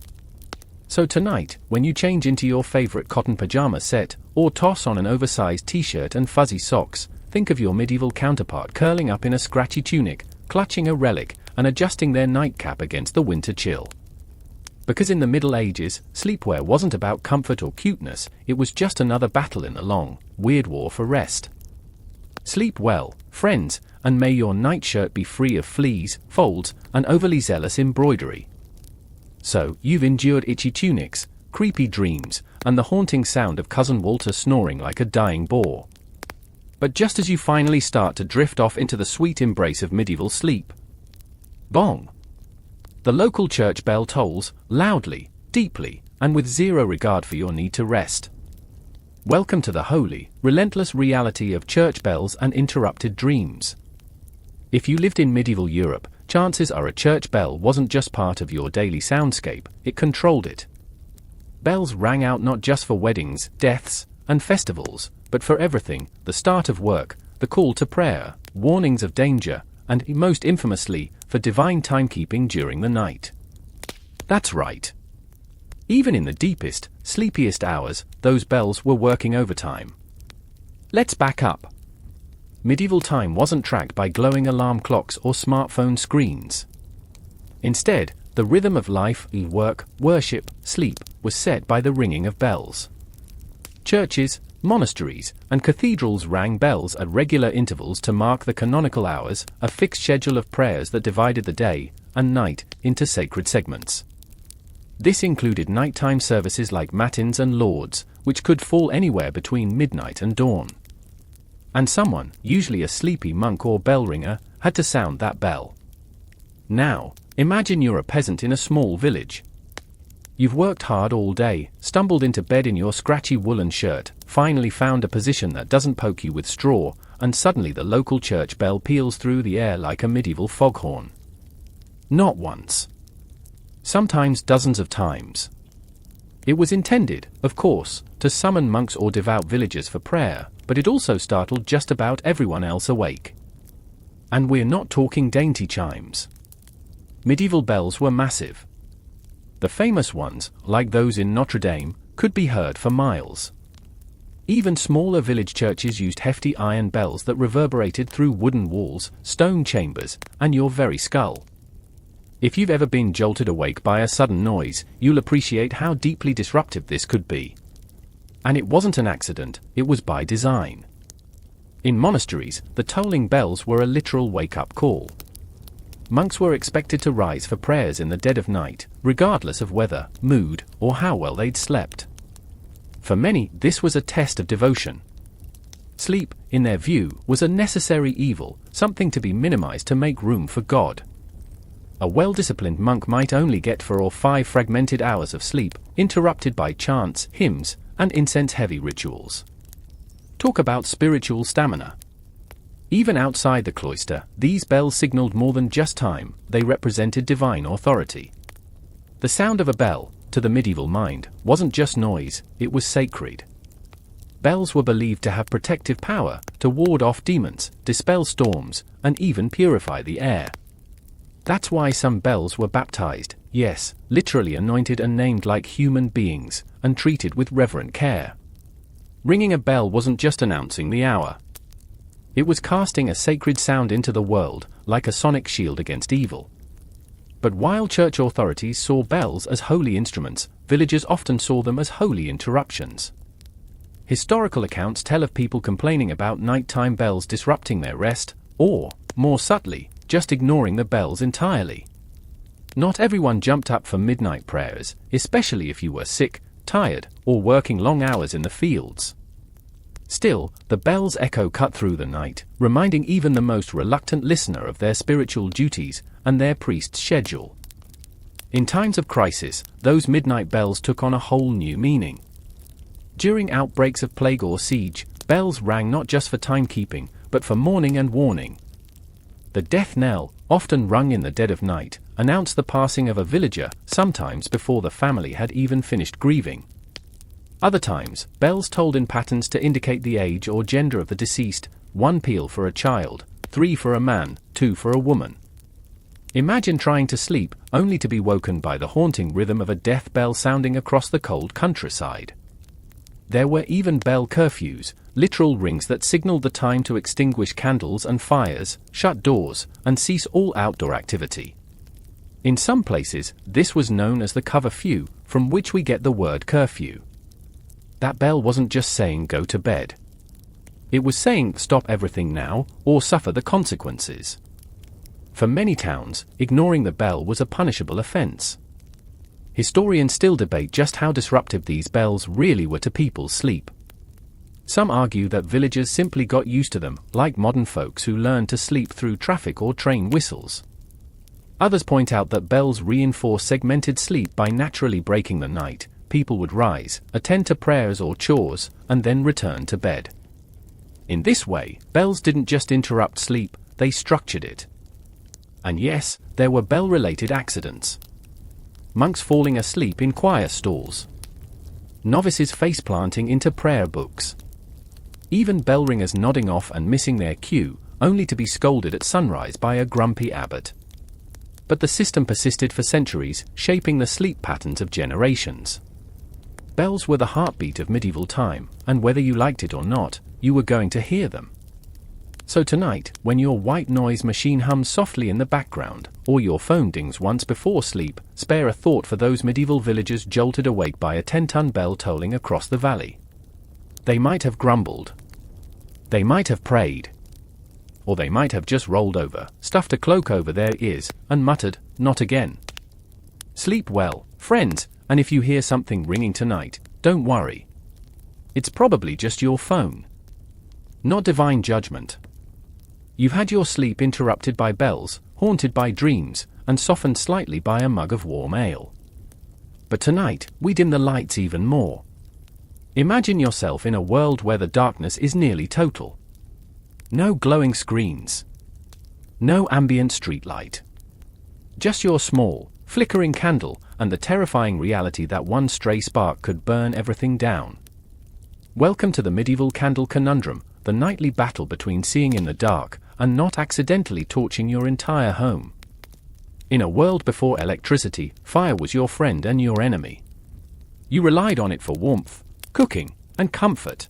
[SPEAKER 1] So tonight, when you change into your favorite cotton pajama set, or toss on an oversized t-shirt and fuzzy socks, think of your medieval counterpart curling up in a scratchy tunic, clutching a relic, and adjusting their nightcap against the winter chill. Because in the Middle Ages, sleepwear wasn't about comfort or cuteness, it was just another battle in the long, weird war for rest. Sleep well, friends, and may your nightshirt be free of fleas, folds, and overly zealous embroidery. So, you've endured itchy tunics, creepy dreams, and the haunting sound of Cousin Walter snoring like a dying boar. But just as you finally start to drift off into the sweet embrace of medieval sleep, bong! The local church bell tolls, loudly, deeply, and with zero regard for your need to rest. Welcome to the holy, relentless reality of church bells and interrupted dreams. If you lived in medieval Europe, chances are a church bell wasn't just part of your daily soundscape, it controlled it. Bells rang out not just for weddings, deaths, and festivals, but for everything: the start of work, the call to prayer, warnings of danger, and, most infamously, for divine timekeeping during the night. That's right. Even in the deepest, sleepiest hours, those bells were working overtime. Let's back up. Medieval time wasn't tracked by glowing alarm clocks or smartphone screens. Instead, the rhythm of life, work, worship, sleep, was set by the ringing of bells. Churches, Monasteries and cathedrals rang bells at regular intervals to mark the canonical hours, a fixed schedule of prayers that divided the day and night into sacred segments. This included nighttime services like matins and lauds, which could fall anywhere between midnight and dawn. And someone, usually a sleepy monk or bell ringer, had to sound that bell. Now, imagine you're a peasant in a small village. You've worked hard all day, stumbled into bed in your scratchy woolen shirt, finally found a position that doesn't poke you with straw, and suddenly the local church bell peals through the air like a medieval foghorn. Not once. Sometimes dozens of times. It was intended, of course, to summon monks or devout villagers for prayer, but it also startled just about everyone else awake. And we're not talking dainty chimes. Medieval bells were massive. The famous ones, like those in Notre Dame, could be heard for miles. Even smaller village churches used hefty iron bells that reverberated through wooden walls, stone chambers, and your very skull. If you've ever been jolted awake by a sudden noise, you'll appreciate how deeply disruptive this could be. And it wasn't an accident, it was by design. In monasteries, the tolling bells were a literal wake-up call. Monks were expected to rise for prayers in the dead of night, regardless of weather, mood, or how well they'd slept. For many, this was a test of devotion. Sleep, in their view, was a necessary evil, something to be minimized to make room for God. A well-disciplined monk might only get 4 or 5 fragmented hours of sleep, interrupted by chants, hymns, and incense-heavy rituals. Talk about spiritual stamina. Even outside the cloister, these bells signaled more than just time, they represented divine authority. The sound of a bell, to the medieval mind, wasn't just noise, it was sacred. Bells were believed to have protective power, to ward off demons, dispel storms, and even purify the air. That's why some bells were baptized, yes, literally anointed and named like human beings, and treated with reverent care. Ringing a bell wasn't just announcing the hour. It was casting a sacred sound into the world, like a sonic shield against evil. But while church authorities saw bells as holy instruments, villagers often saw them as holy interruptions. Historical accounts tell of people complaining about nighttime bells disrupting their rest, or, more subtly, just ignoring the bells entirely. Not everyone jumped up for midnight prayers, especially if you were sick, tired, or working long hours in the fields. Still, the bell's echo cut through the night, reminding even the most reluctant listener of their spiritual duties and their priest's schedule. In times of crisis, those midnight bells took on a whole new meaning. During outbreaks of plague or siege, bells rang not just for timekeeping, but for mourning and warning. The death knell, often rung in the dead of night, announced the passing of a villager, sometimes before the family had even finished grieving. Other times, bells tolled in patterns to indicate the age or gender of the deceased, 1 peal for a child, 3 for a man, 2 for a woman. Imagine trying to sleep, only to be woken by the haunting rhythm of a death bell sounding across the cold countryside. There were even bell curfews, literal rings that signaled the time to extinguish candles and fires, shut doors, and cease all outdoor activity. In some places, this was known as the curfew, from which we get the word curfew. That bell wasn't just saying go to bed. It was saying stop everything now, or suffer the consequences. For many towns, ignoring the bell was a punishable offense. Historians still debate just how disruptive these bells really were to people's sleep. Some argue that villagers simply got used to them, like modern folks who learned to sleep through traffic or train whistles. Others point out that bells reinforce segmented sleep by naturally breaking the night. People would rise, attend to prayers or chores, and then return to bed. In this way, bells didn't just interrupt sleep, they structured it. And yes, there were bell-related accidents. Monks falling asleep in choir stalls. Novices face-planting into prayer books. Even bell ringers nodding off and missing their cue, only to be scolded at sunrise by a grumpy abbot. But the system persisted for centuries, shaping the sleep patterns of generations. Bells were the heartbeat of medieval time, and whether you liked it or not, you were going to hear them. So tonight, when your white noise machine hums softly in the background, or your phone dings once before sleep, spare a thought for those medieval villagers jolted awake by a 10-ton bell tolling across the valley. They might have grumbled. They might have prayed. Or they might have just rolled over, stuffed a cloak over their ears, and muttered, "Not again." Sleep well, friends, and if you hear something ringing tonight, don't worry. It's probably just your phone. Not divine judgment. You've had your sleep interrupted by bells, haunted by dreams, and softened slightly by a mug of warm ale. But tonight, we dim the lights even more. Imagine yourself in a world where the darkness is nearly total. No glowing screens. No ambient streetlight. Just your small, flickering candle, and the terrifying reality that one stray spark could burn everything down. Welcome to the medieval candle conundrum, the nightly battle between seeing in the dark and not accidentally torching your entire home. In a world before electricity, fire was your friend and your enemy. You relied on it for warmth, cooking, and comfort.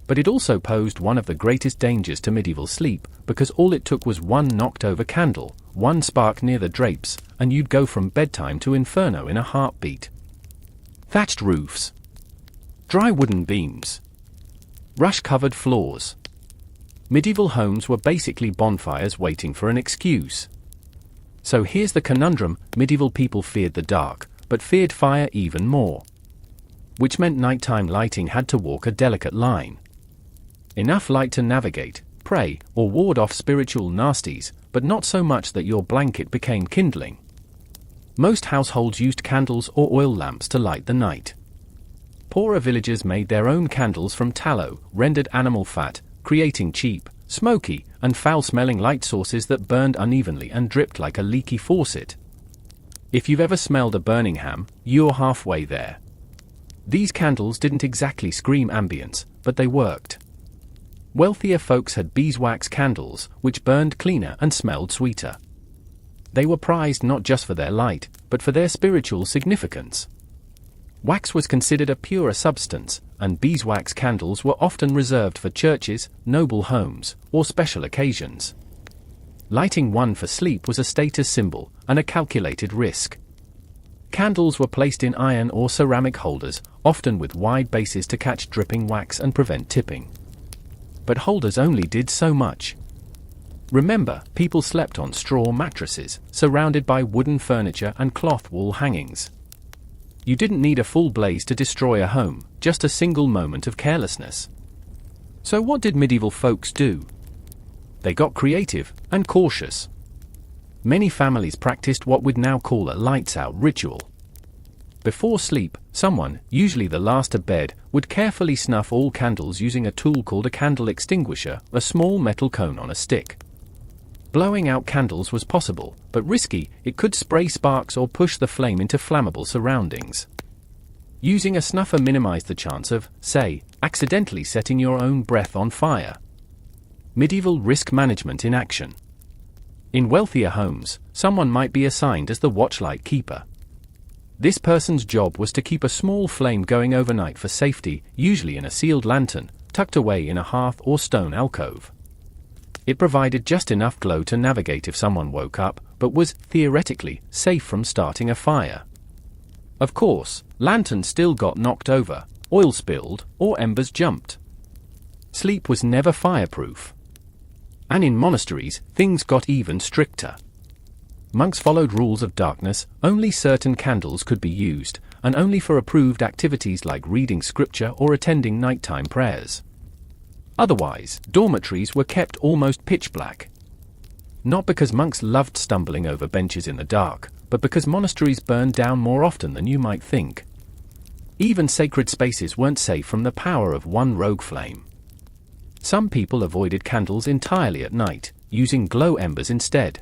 [SPEAKER 1] But it also posed one of the greatest dangers to medieval sleep, because all it took was one knocked-over candle, one spark near the drapes, and you'd go from bedtime to inferno in a heartbeat. Thatched roofs. Dry wooden beams. Rush-covered floors. Medieval homes were basically bonfires waiting for an excuse. So here's the conundrum: medieval people feared the dark, but feared fire even more. Which meant nighttime lighting had to walk a delicate line. Enough light to navigate, pray, or ward off spiritual nasties, but not so much that your blanket became kindling. Most households used candles or oil lamps to light the night. Poorer villagers made their own candles from tallow, rendered animal fat, creating cheap, smoky, and foul-smelling light sources that burned unevenly and dripped like a leaky faucet. If you've ever smelled a burning ham, you're halfway there. These candles didn't exactly scream ambience, but they worked. Wealthier folks had beeswax candles, which burned cleaner and smelled sweeter. They were prized not just for their light, but for their spiritual significance. Wax was considered a purer substance, and beeswax candles were often reserved for churches, noble homes, or special occasions. Lighting one for sleep was a status symbol, and a calculated risk. Candles were placed in iron or ceramic holders, often with wide bases to catch dripping wax and prevent tipping. But holders only did so much. Remember, people slept on straw mattresses, surrounded by wooden furniture and cloth wall hangings. You didn't need a full blaze to destroy a home, just a single moment of carelessness. So what did medieval folks do? They got creative and cautious. Many families practiced what we'd now call a lights-out ritual. Before sleep, someone, usually the last to bed, would carefully snuff all candles using a tool called a candle extinguisher, a small metal cone on a stick. Blowing out candles was possible, but risky. It could spray sparks or push the flame into flammable surroundings. Using a snuffer minimized the chance of, say, accidentally setting your own breath on fire. Medieval risk management in action. In wealthier homes, someone might be assigned as the watchlight keeper. This person's job was to keep a small flame going overnight for safety, usually in a sealed lantern, tucked away in a hearth or stone alcove. It provided just enough glow to navigate if someone woke up, but was, theoretically, safe from starting a fire. Of course, lanterns still got knocked over, oil spilled, or embers jumped. Sleep was never fireproof. And in monasteries, things got even stricter. Monks followed rules of darkness. Only certain candles could be used, and only for approved activities like reading scripture or attending nighttime prayers. Otherwise, dormitories were kept almost pitch black. Not because monks loved stumbling over benches in the dark, but because monasteries burned down more often than you might think. Even sacred spaces weren't safe from the power of one rogue flame. Some people avoided candles entirely at night, using glow embers instead.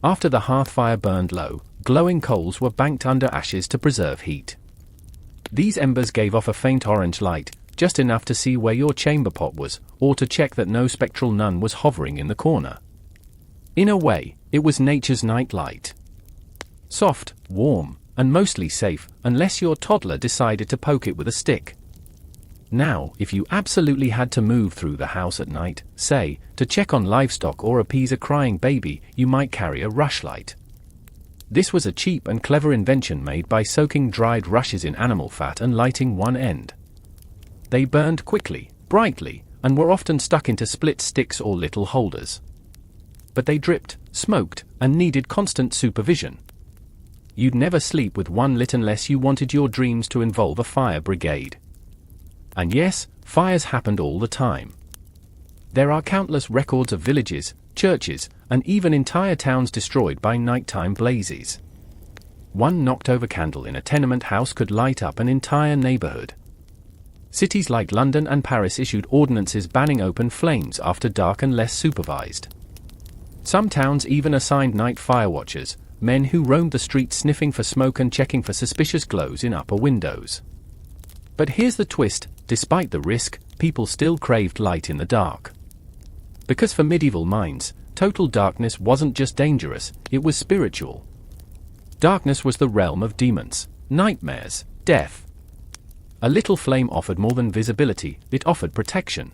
[SPEAKER 1] After the hearth fire burned low, glowing coals were banked under ashes to preserve heat. These embers gave off a faint orange light, just enough to see where your chamber pot was, or to check that no spectral nun was hovering in the corner. In a way, it was nature's night light. Soft, warm, and mostly safe, unless your toddler decided to poke it with a stick. Now, if you absolutely had to move through the house at night, say, to check on livestock or appease a crying baby, you might carry a rushlight. This was a cheap and clever invention made by soaking dried rushes in animal fat and lighting one end. They burned quickly, brightly, and were often stuck into split sticks or little holders. But they dripped, smoked, and needed constant supervision. You'd never sleep with one lit unless you wanted your dreams to involve a fire brigade. And yes, fires happened all the time. There are countless records of villages, churches, and even entire towns destroyed by nighttime blazes. One knocked-over candle in a tenement house could light up an entire neighborhood. Cities like London and Paris issued ordinances banning open flames after dark unless supervised. Some towns even assigned night fire watchers, men who roamed the streets sniffing for smoke and checking for suspicious glows in upper windows. But here's the twist: despite the risk, people still craved light in the dark. Because for medieval minds, total darkness wasn't just dangerous, it was spiritual. Darkness was the realm of demons, nightmares, death. A little flame offered more than visibility, it offered protection.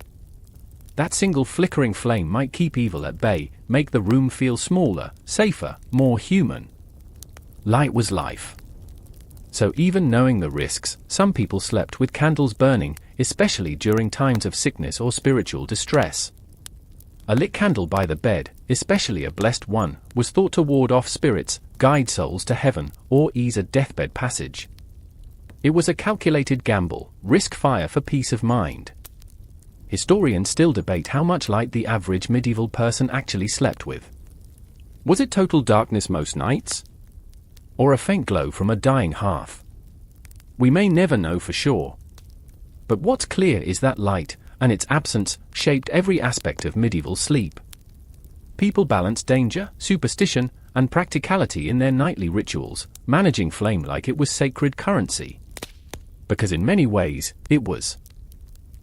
[SPEAKER 1] That single flickering flame might keep evil at bay, make the room feel smaller, safer, more human. Light was life. So even knowing the risks, some people slept with candles burning, especially during times of sickness or spiritual distress. A lit candle by the bed, especially a blessed one, was thought to ward off spirits, guide souls to heaven, or ease a deathbed passage. It was a calculated gamble, risk fire for peace of mind. Historians still debate how much light the average medieval person actually slept with. Was it total darkness most nights? Or a faint glow from a dying hearth? We may never know for sure. But what's clear is that light, and its absence, shaped every aspect of medieval sleep. People balanced danger, superstition, and practicality in their nightly rituals, managing flame like it was sacred currency. Because in many ways, it was.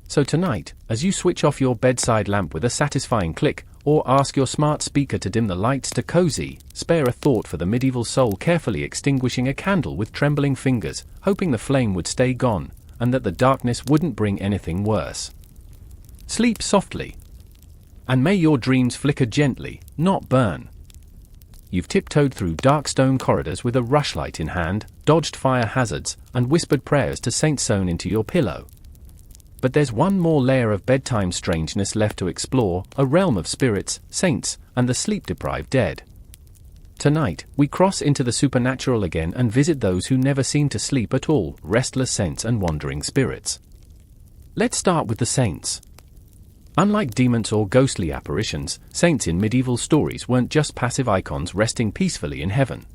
[SPEAKER 1] So tonight, as you switch off your bedside lamp with a satisfying click, or ask your smart speaker to dim the lights to cozy, spare a thought for the medieval soul carefully extinguishing a candle with trembling fingers, hoping the flame would stay gone, and that the darkness wouldn't bring anything worse. Sleep softly. And may your dreams flicker gently, not burn. You've tiptoed through dark stone corridors with a rushlight in hand, dodged fire hazards, and whispered prayers to saints sewn into your pillow. But there's one more layer of bedtime strangeness left to explore, a realm of spirits, saints, and the sleep-deprived dead. Tonight, we cross into the supernatural again and visit those who never seem to sleep at all, restless saints and wandering spirits. Let's start with the saints. Unlike demons or ghostly apparitions, saints in medieval stories weren't just passive icons resting peacefully in heaven.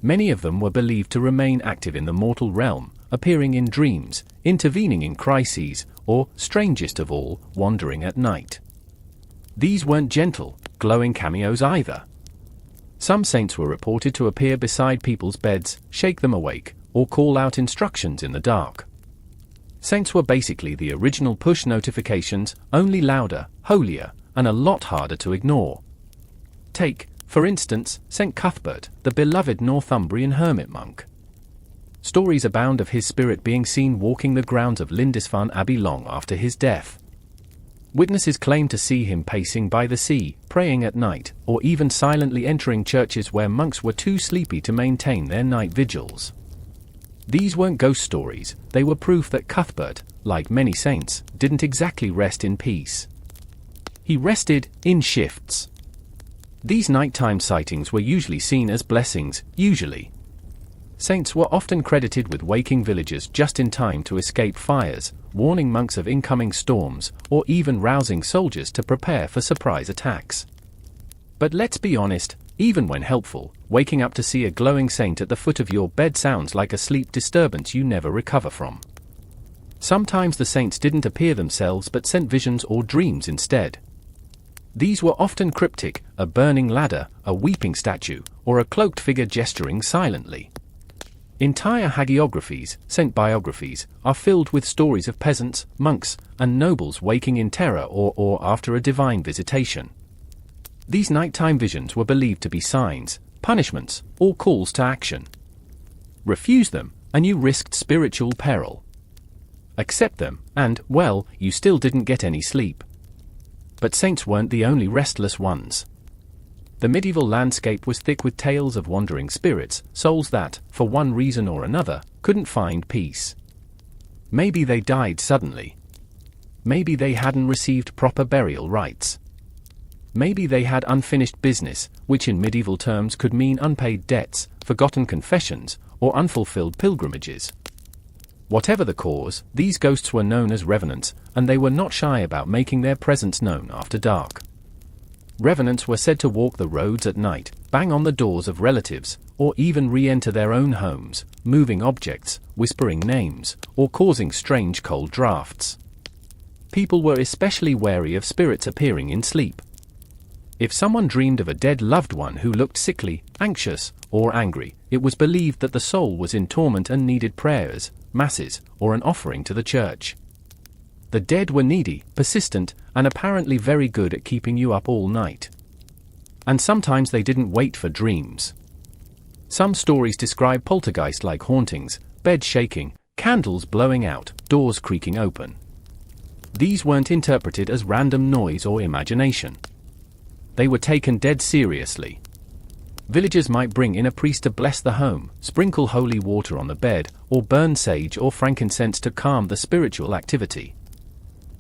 [SPEAKER 1] Many of them were believed to remain active in the mortal realm, appearing in dreams, intervening in crises, or, strangest of all, wandering at night. These weren't gentle, glowing cameos either. Some saints were reported to appear beside people's beds, shake them awake, or call out instructions in the dark. Saints were basically the original push notifications, only louder, holier, and a lot harder to ignore. Take, for instance, St. Cuthbert, the beloved Northumbrian hermit monk. Stories abound of his spirit being seen walking the grounds of Lindisfarne Abbey long after his death. Witnesses claim to see him pacing by the sea, praying at night, or even silently entering churches where monks were too sleepy to maintain their night vigils. These weren't ghost stories, they were proof that Cuthbert, like many saints, didn't exactly rest in peace. He rested in shifts. These nighttime sightings were usually seen as blessings, usually. Saints were often credited with waking villagers just in time to escape fires, warning monks of incoming storms, or even rousing soldiers to prepare for surprise attacks. But let's be honest, even when helpful, waking up to see a glowing saint at the foot of your bed sounds like a sleep disturbance you never recover from. Sometimes the saints didn't appear themselves but sent visions or dreams instead. These were often cryptic, a burning ladder, a weeping statue, or a cloaked figure gesturing silently. Entire hagiographies, saint biographies, are filled with stories of peasants, monks, and nobles waking in terror or awe after a divine visitation. These nighttime visions were believed to be signs, punishments, or calls to action. Refuse them, and you risked spiritual peril. Accept them, and, well, you still didn't get any sleep. But saints weren't the only restless ones. The medieval landscape was thick with tales of wandering spirits, souls that, for one reason or another, couldn't find peace. Maybe they died suddenly. Maybe they hadn't received proper burial rites. Maybe they had unfinished business, which in medieval terms could mean unpaid debts, forgotten confessions, or unfulfilled pilgrimages. Whatever the cause, these ghosts were known as revenants, and they were not shy about making their presence known after dark. Revenants were said to walk the roads at night, bang on the doors of relatives, or even re-enter their own homes, moving objects, whispering names, or causing strange cold drafts. People were especially wary of spirits appearing in sleep. If someone dreamed of a dead loved one who looked sickly, anxious, or angry, it was believed that the soul was in torment and needed prayers, masses, or an offering to the church. The dead were needy, persistent, and apparently very good at keeping you up all night. And sometimes they didn't wait for dreams. Some stories describe poltergeist-like hauntings, beds shaking, candles blowing out, doors creaking open. These weren't interpreted as random noise or imagination. They were taken dead seriously. Villagers might bring in a priest to bless the home, sprinkle holy water on the bed, or burn sage or frankincense to calm the spiritual activity.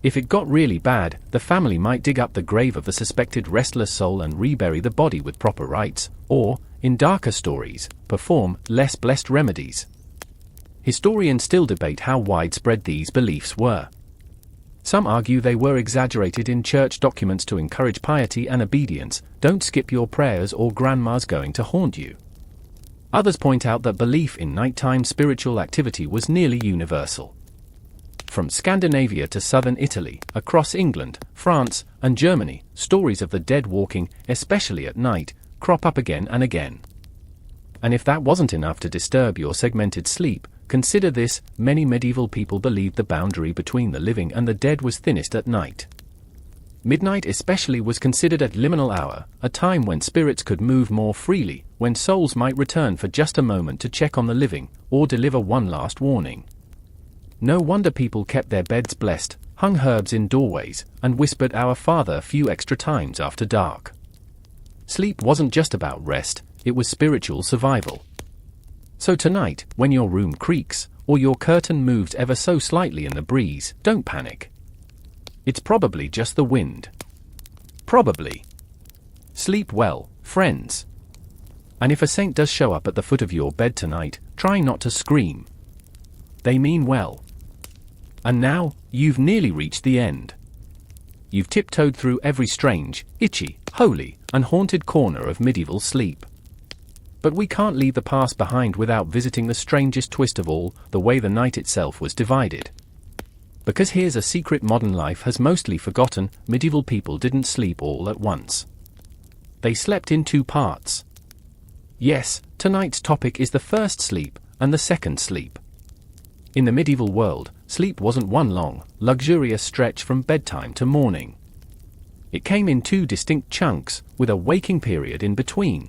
[SPEAKER 1] If it got really bad, the family might dig up the grave of the suspected restless soul and rebury the body with proper rites, or, in darker stories, perform less blessed remedies. Historians still debate how widespread these beliefs were. Some argue they were exaggerated in church documents to encourage piety and obedience. Don't skip your prayers or grandma's going to haunt you. Others point out that belief in nighttime spiritual activity was nearly universal. From Scandinavia to southern Italy, across England, France, and Germany, stories of the dead walking, especially at night, crop up again and again. And if that wasn't enough to disturb your segmented sleep, consider this: many medieval people believed the boundary between the living and the dead was thinnest at night. Midnight especially was considered a liminal hour, a time when spirits could move more freely, when souls might return for just a moment to check on the living, or deliver one last warning. No wonder people kept their beds blessed, hung herbs in doorways, and whispered "Our Father" a few extra times after dark. Sleep wasn't just about rest, it was spiritual survival. So tonight, when your room creaks, or your curtain moves ever so slightly in the breeze, don't panic. It's probably just the wind. Probably. Sleep well, friends. And if a saint does show up at the foot of your bed tonight, try not to scream. They mean well. And now, you've nearly reached the end. You've tiptoed through every strange, itchy, holy, and haunted corner of medieval sleep. But we can't leave the past behind without visiting the strangest twist of all, the way the night itself was divided. Because here's a secret modern life has mostly forgotten: medieval people didn't sleep all at once. They slept in two parts. Yes, tonight's topic is the first sleep and the second sleep. In the medieval world, sleep wasn't one long, luxurious stretch from bedtime to morning. It came in two distinct chunks, with a waking period in between.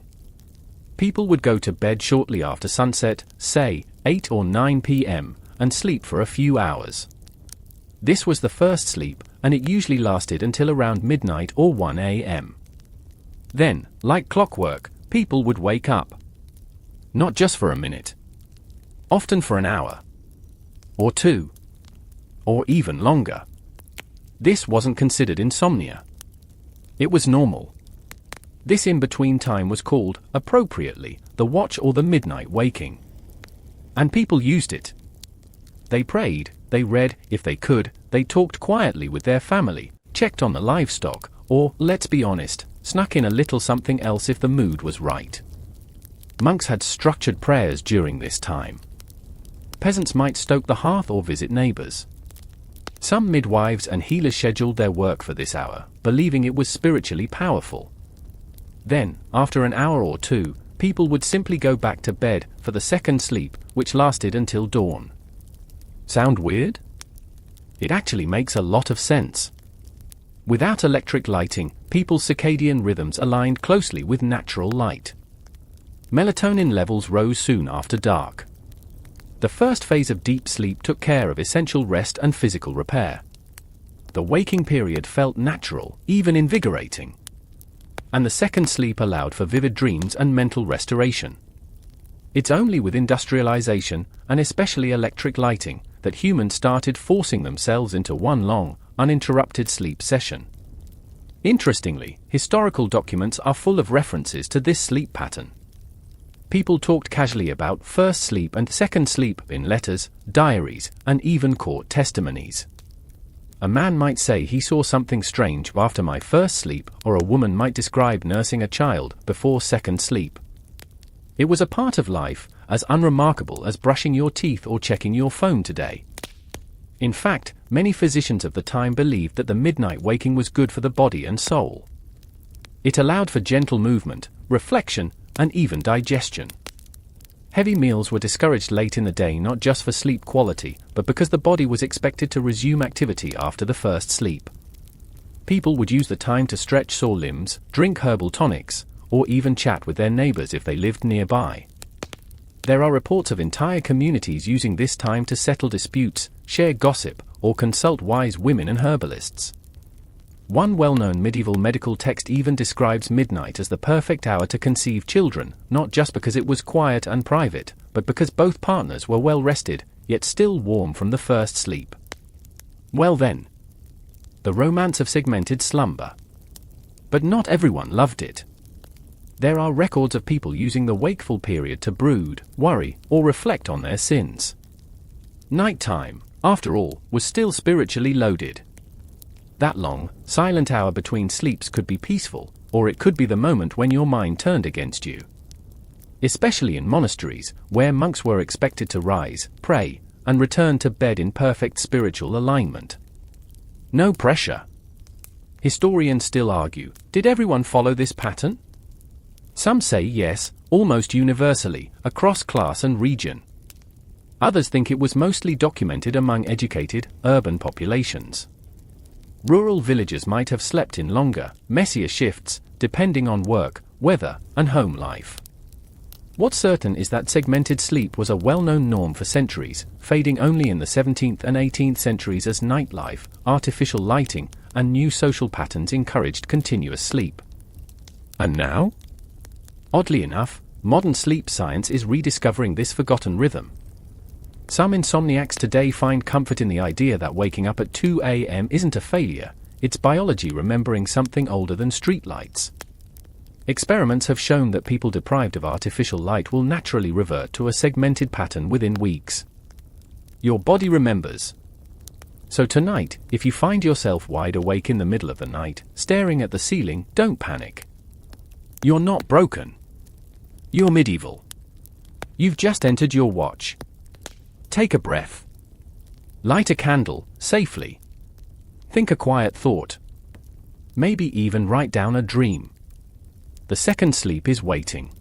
[SPEAKER 1] People would go to bed shortly after sunset, say, 8 or 9 p.m., and sleep for a few hours. This was the first sleep, and it usually lasted until around midnight or 1 a.m. Then, like clockwork, people would wake up. Not just for a minute. Often for an hour. Or two. Or even longer. This wasn't considered insomnia. It was normal. This in-between time was called, appropriately, the watch or the midnight waking. And people used it. They prayed, they read, if they could, they talked quietly with their family, checked on the livestock, or, let's be honest, snuck in a little something else if the mood was right. Monks had structured prayers during this time. Peasants might stoke the hearth or visit neighbors. Some midwives and healers scheduled their work for this hour, believing it was spiritually powerful. Then, after an hour or two, people would simply go back to bed for the second sleep, which lasted until dawn. Sound weird? It actually makes a lot of sense. Without electric lighting, people's circadian rhythms aligned closely with natural light. Melatonin levels rose soon after dark. The first phase of deep sleep took care of essential rest and physical repair. The waking period felt natural, even invigorating. And the second sleep allowed for vivid dreams and mental restoration. It's only with industrialization, and especially electric lighting, that humans started forcing themselves into one long, uninterrupted sleep session. Interestingly, historical documents are full of references to this sleep pattern. People talked casually about first sleep and second sleep in letters, diaries, and even court testimonies. A man might say he saw something strange after my first sleep, or a woman might describe nursing a child before second sleep. It was a part of life, as unremarkable as brushing your teeth or checking your phone today. In fact, many physicians of the time believed that the midnight waking was good for the body and soul. It allowed for gentle movement, reflection, and even digestion. Heavy meals were discouraged late in the day not just for sleep quality, but because the body was expected to resume activity after the first sleep. People would use the time to stretch sore limbs, drink herbal tonics, or even chat with their neighbors if they lived nearby. There are reports of entire communities using this time to settle disputes, share gossip, or consult wise women and herbalists. One well-known medieval medical text even describes midnight as the perfect hour to conceive children, not just because it was quiet and private, but because both partners were well rested, yet still warm from the first sleep. Well then, the romance of segmented slumber. But not everyone loved it. There are records of people using the wakeful period to brood, worry, or reflect on their sins. Nighttime, after all, was still spiritually loaded. That long, silent hour between sleeps could be peaceful, or it could be the moment when your mind turned against you. Especially in monasteries, where monks were expected to rise, pray, and return to bed in perfect spiritual alignment. No pressure. Historians still argue, did everyone follow this pattern? Some say yes, almost universally, across class and region. Others think it was mostly documented among educated, urban populations. Rural villagers might have slept in longer, messier shifts, depending on work, weather, and home life. What's certain is that segmented sleep was a well-known norm for centuries, fading only in the 17th and 18th centuries as nightlife, artificial lighting, and new social patterns encouraged continuous sleep. And now? Oddly enough, modern sleep science is rediscovering this forgotten rhythm. Some insomniacs today find comfort in the idea that waking up at 2 a.m. isn't a failure, it's biology remembering something older than streetlights. Experiments have shown that people deprived of artificial light will naturally revert to a segmented pattern within weeks. Your body remembers. So tonight, if you find yourself wide awake in the middle of the night, staring at the ceiling, don't panic. You're not broken. You're medieval. You've just entered your watch. Take a breath. Light a candle, safely. Think a quiet thought. Maybe even write down a dream. The second sleep is waiting.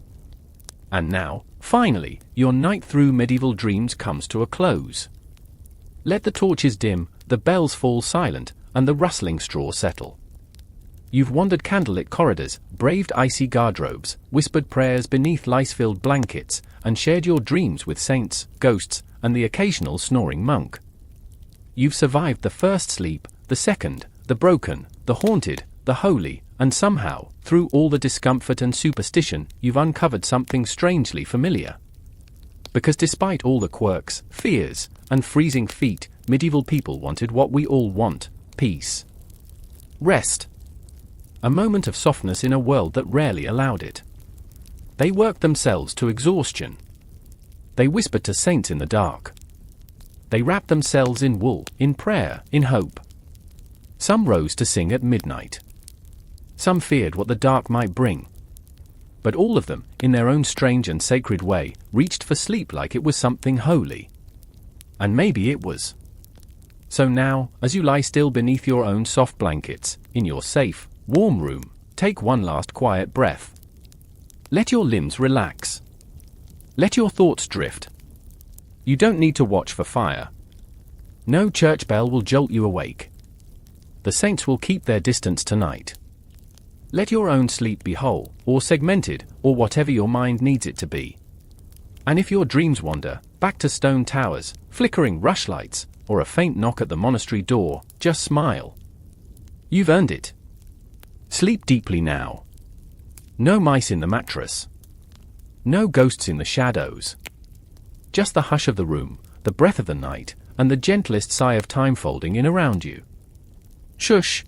[SPEAKER 1] And now, finally, your night through medieval dreams comes to a close. Let the torches dim, the bells fall silent, and the rustling straw settle. You've wandered candlelit corridors, braved icy guardrobes, whispered prayers beneath lice-filled blankets, and shared your dreams with saints, ghosts, and the occasional snoring monk. You've survived the first sleep, the second, the broken, the haunted, the holy, and somehow, through all the discomfort and superstition, you've uncovered something strangely familiar. Because despite all the quirks, fears, and freezing feet, medieval people wanted what we all want: peace. Rest. A moment of softness in a world that rarely allowed it. They worked themselves to exhaustion. They whispered to saints in the dark. They wrapped themselves in wool, in prayer, in hope. Some rose to sing at midnight. Some feared what the dark might bring. But all of them, in their own strange and sacred way, reached for sleep like it was something holy. And maybe it was. So now, as you lie still beneath your own soft blankets, in your safe, warm room, take one last quiet breath. Let your limbs relax. Let your thoughts drift. You don't need to watch for fire. No church bell will jolt you awake. The saints will keep their distance tonight. Let your own sleep be whole, or segmented, or whatever your mind needs it to be. And if your dreams wander, back to stone towers, flickering rushlights, or a faint knock at the monastery door, just smile. You've earned it. Sleep deeply now. No mice in the mattress. No ghosts in the shadows. Just the hush of the room, the breath of the night, and the gentlest sigh of time folding in around you. Shush,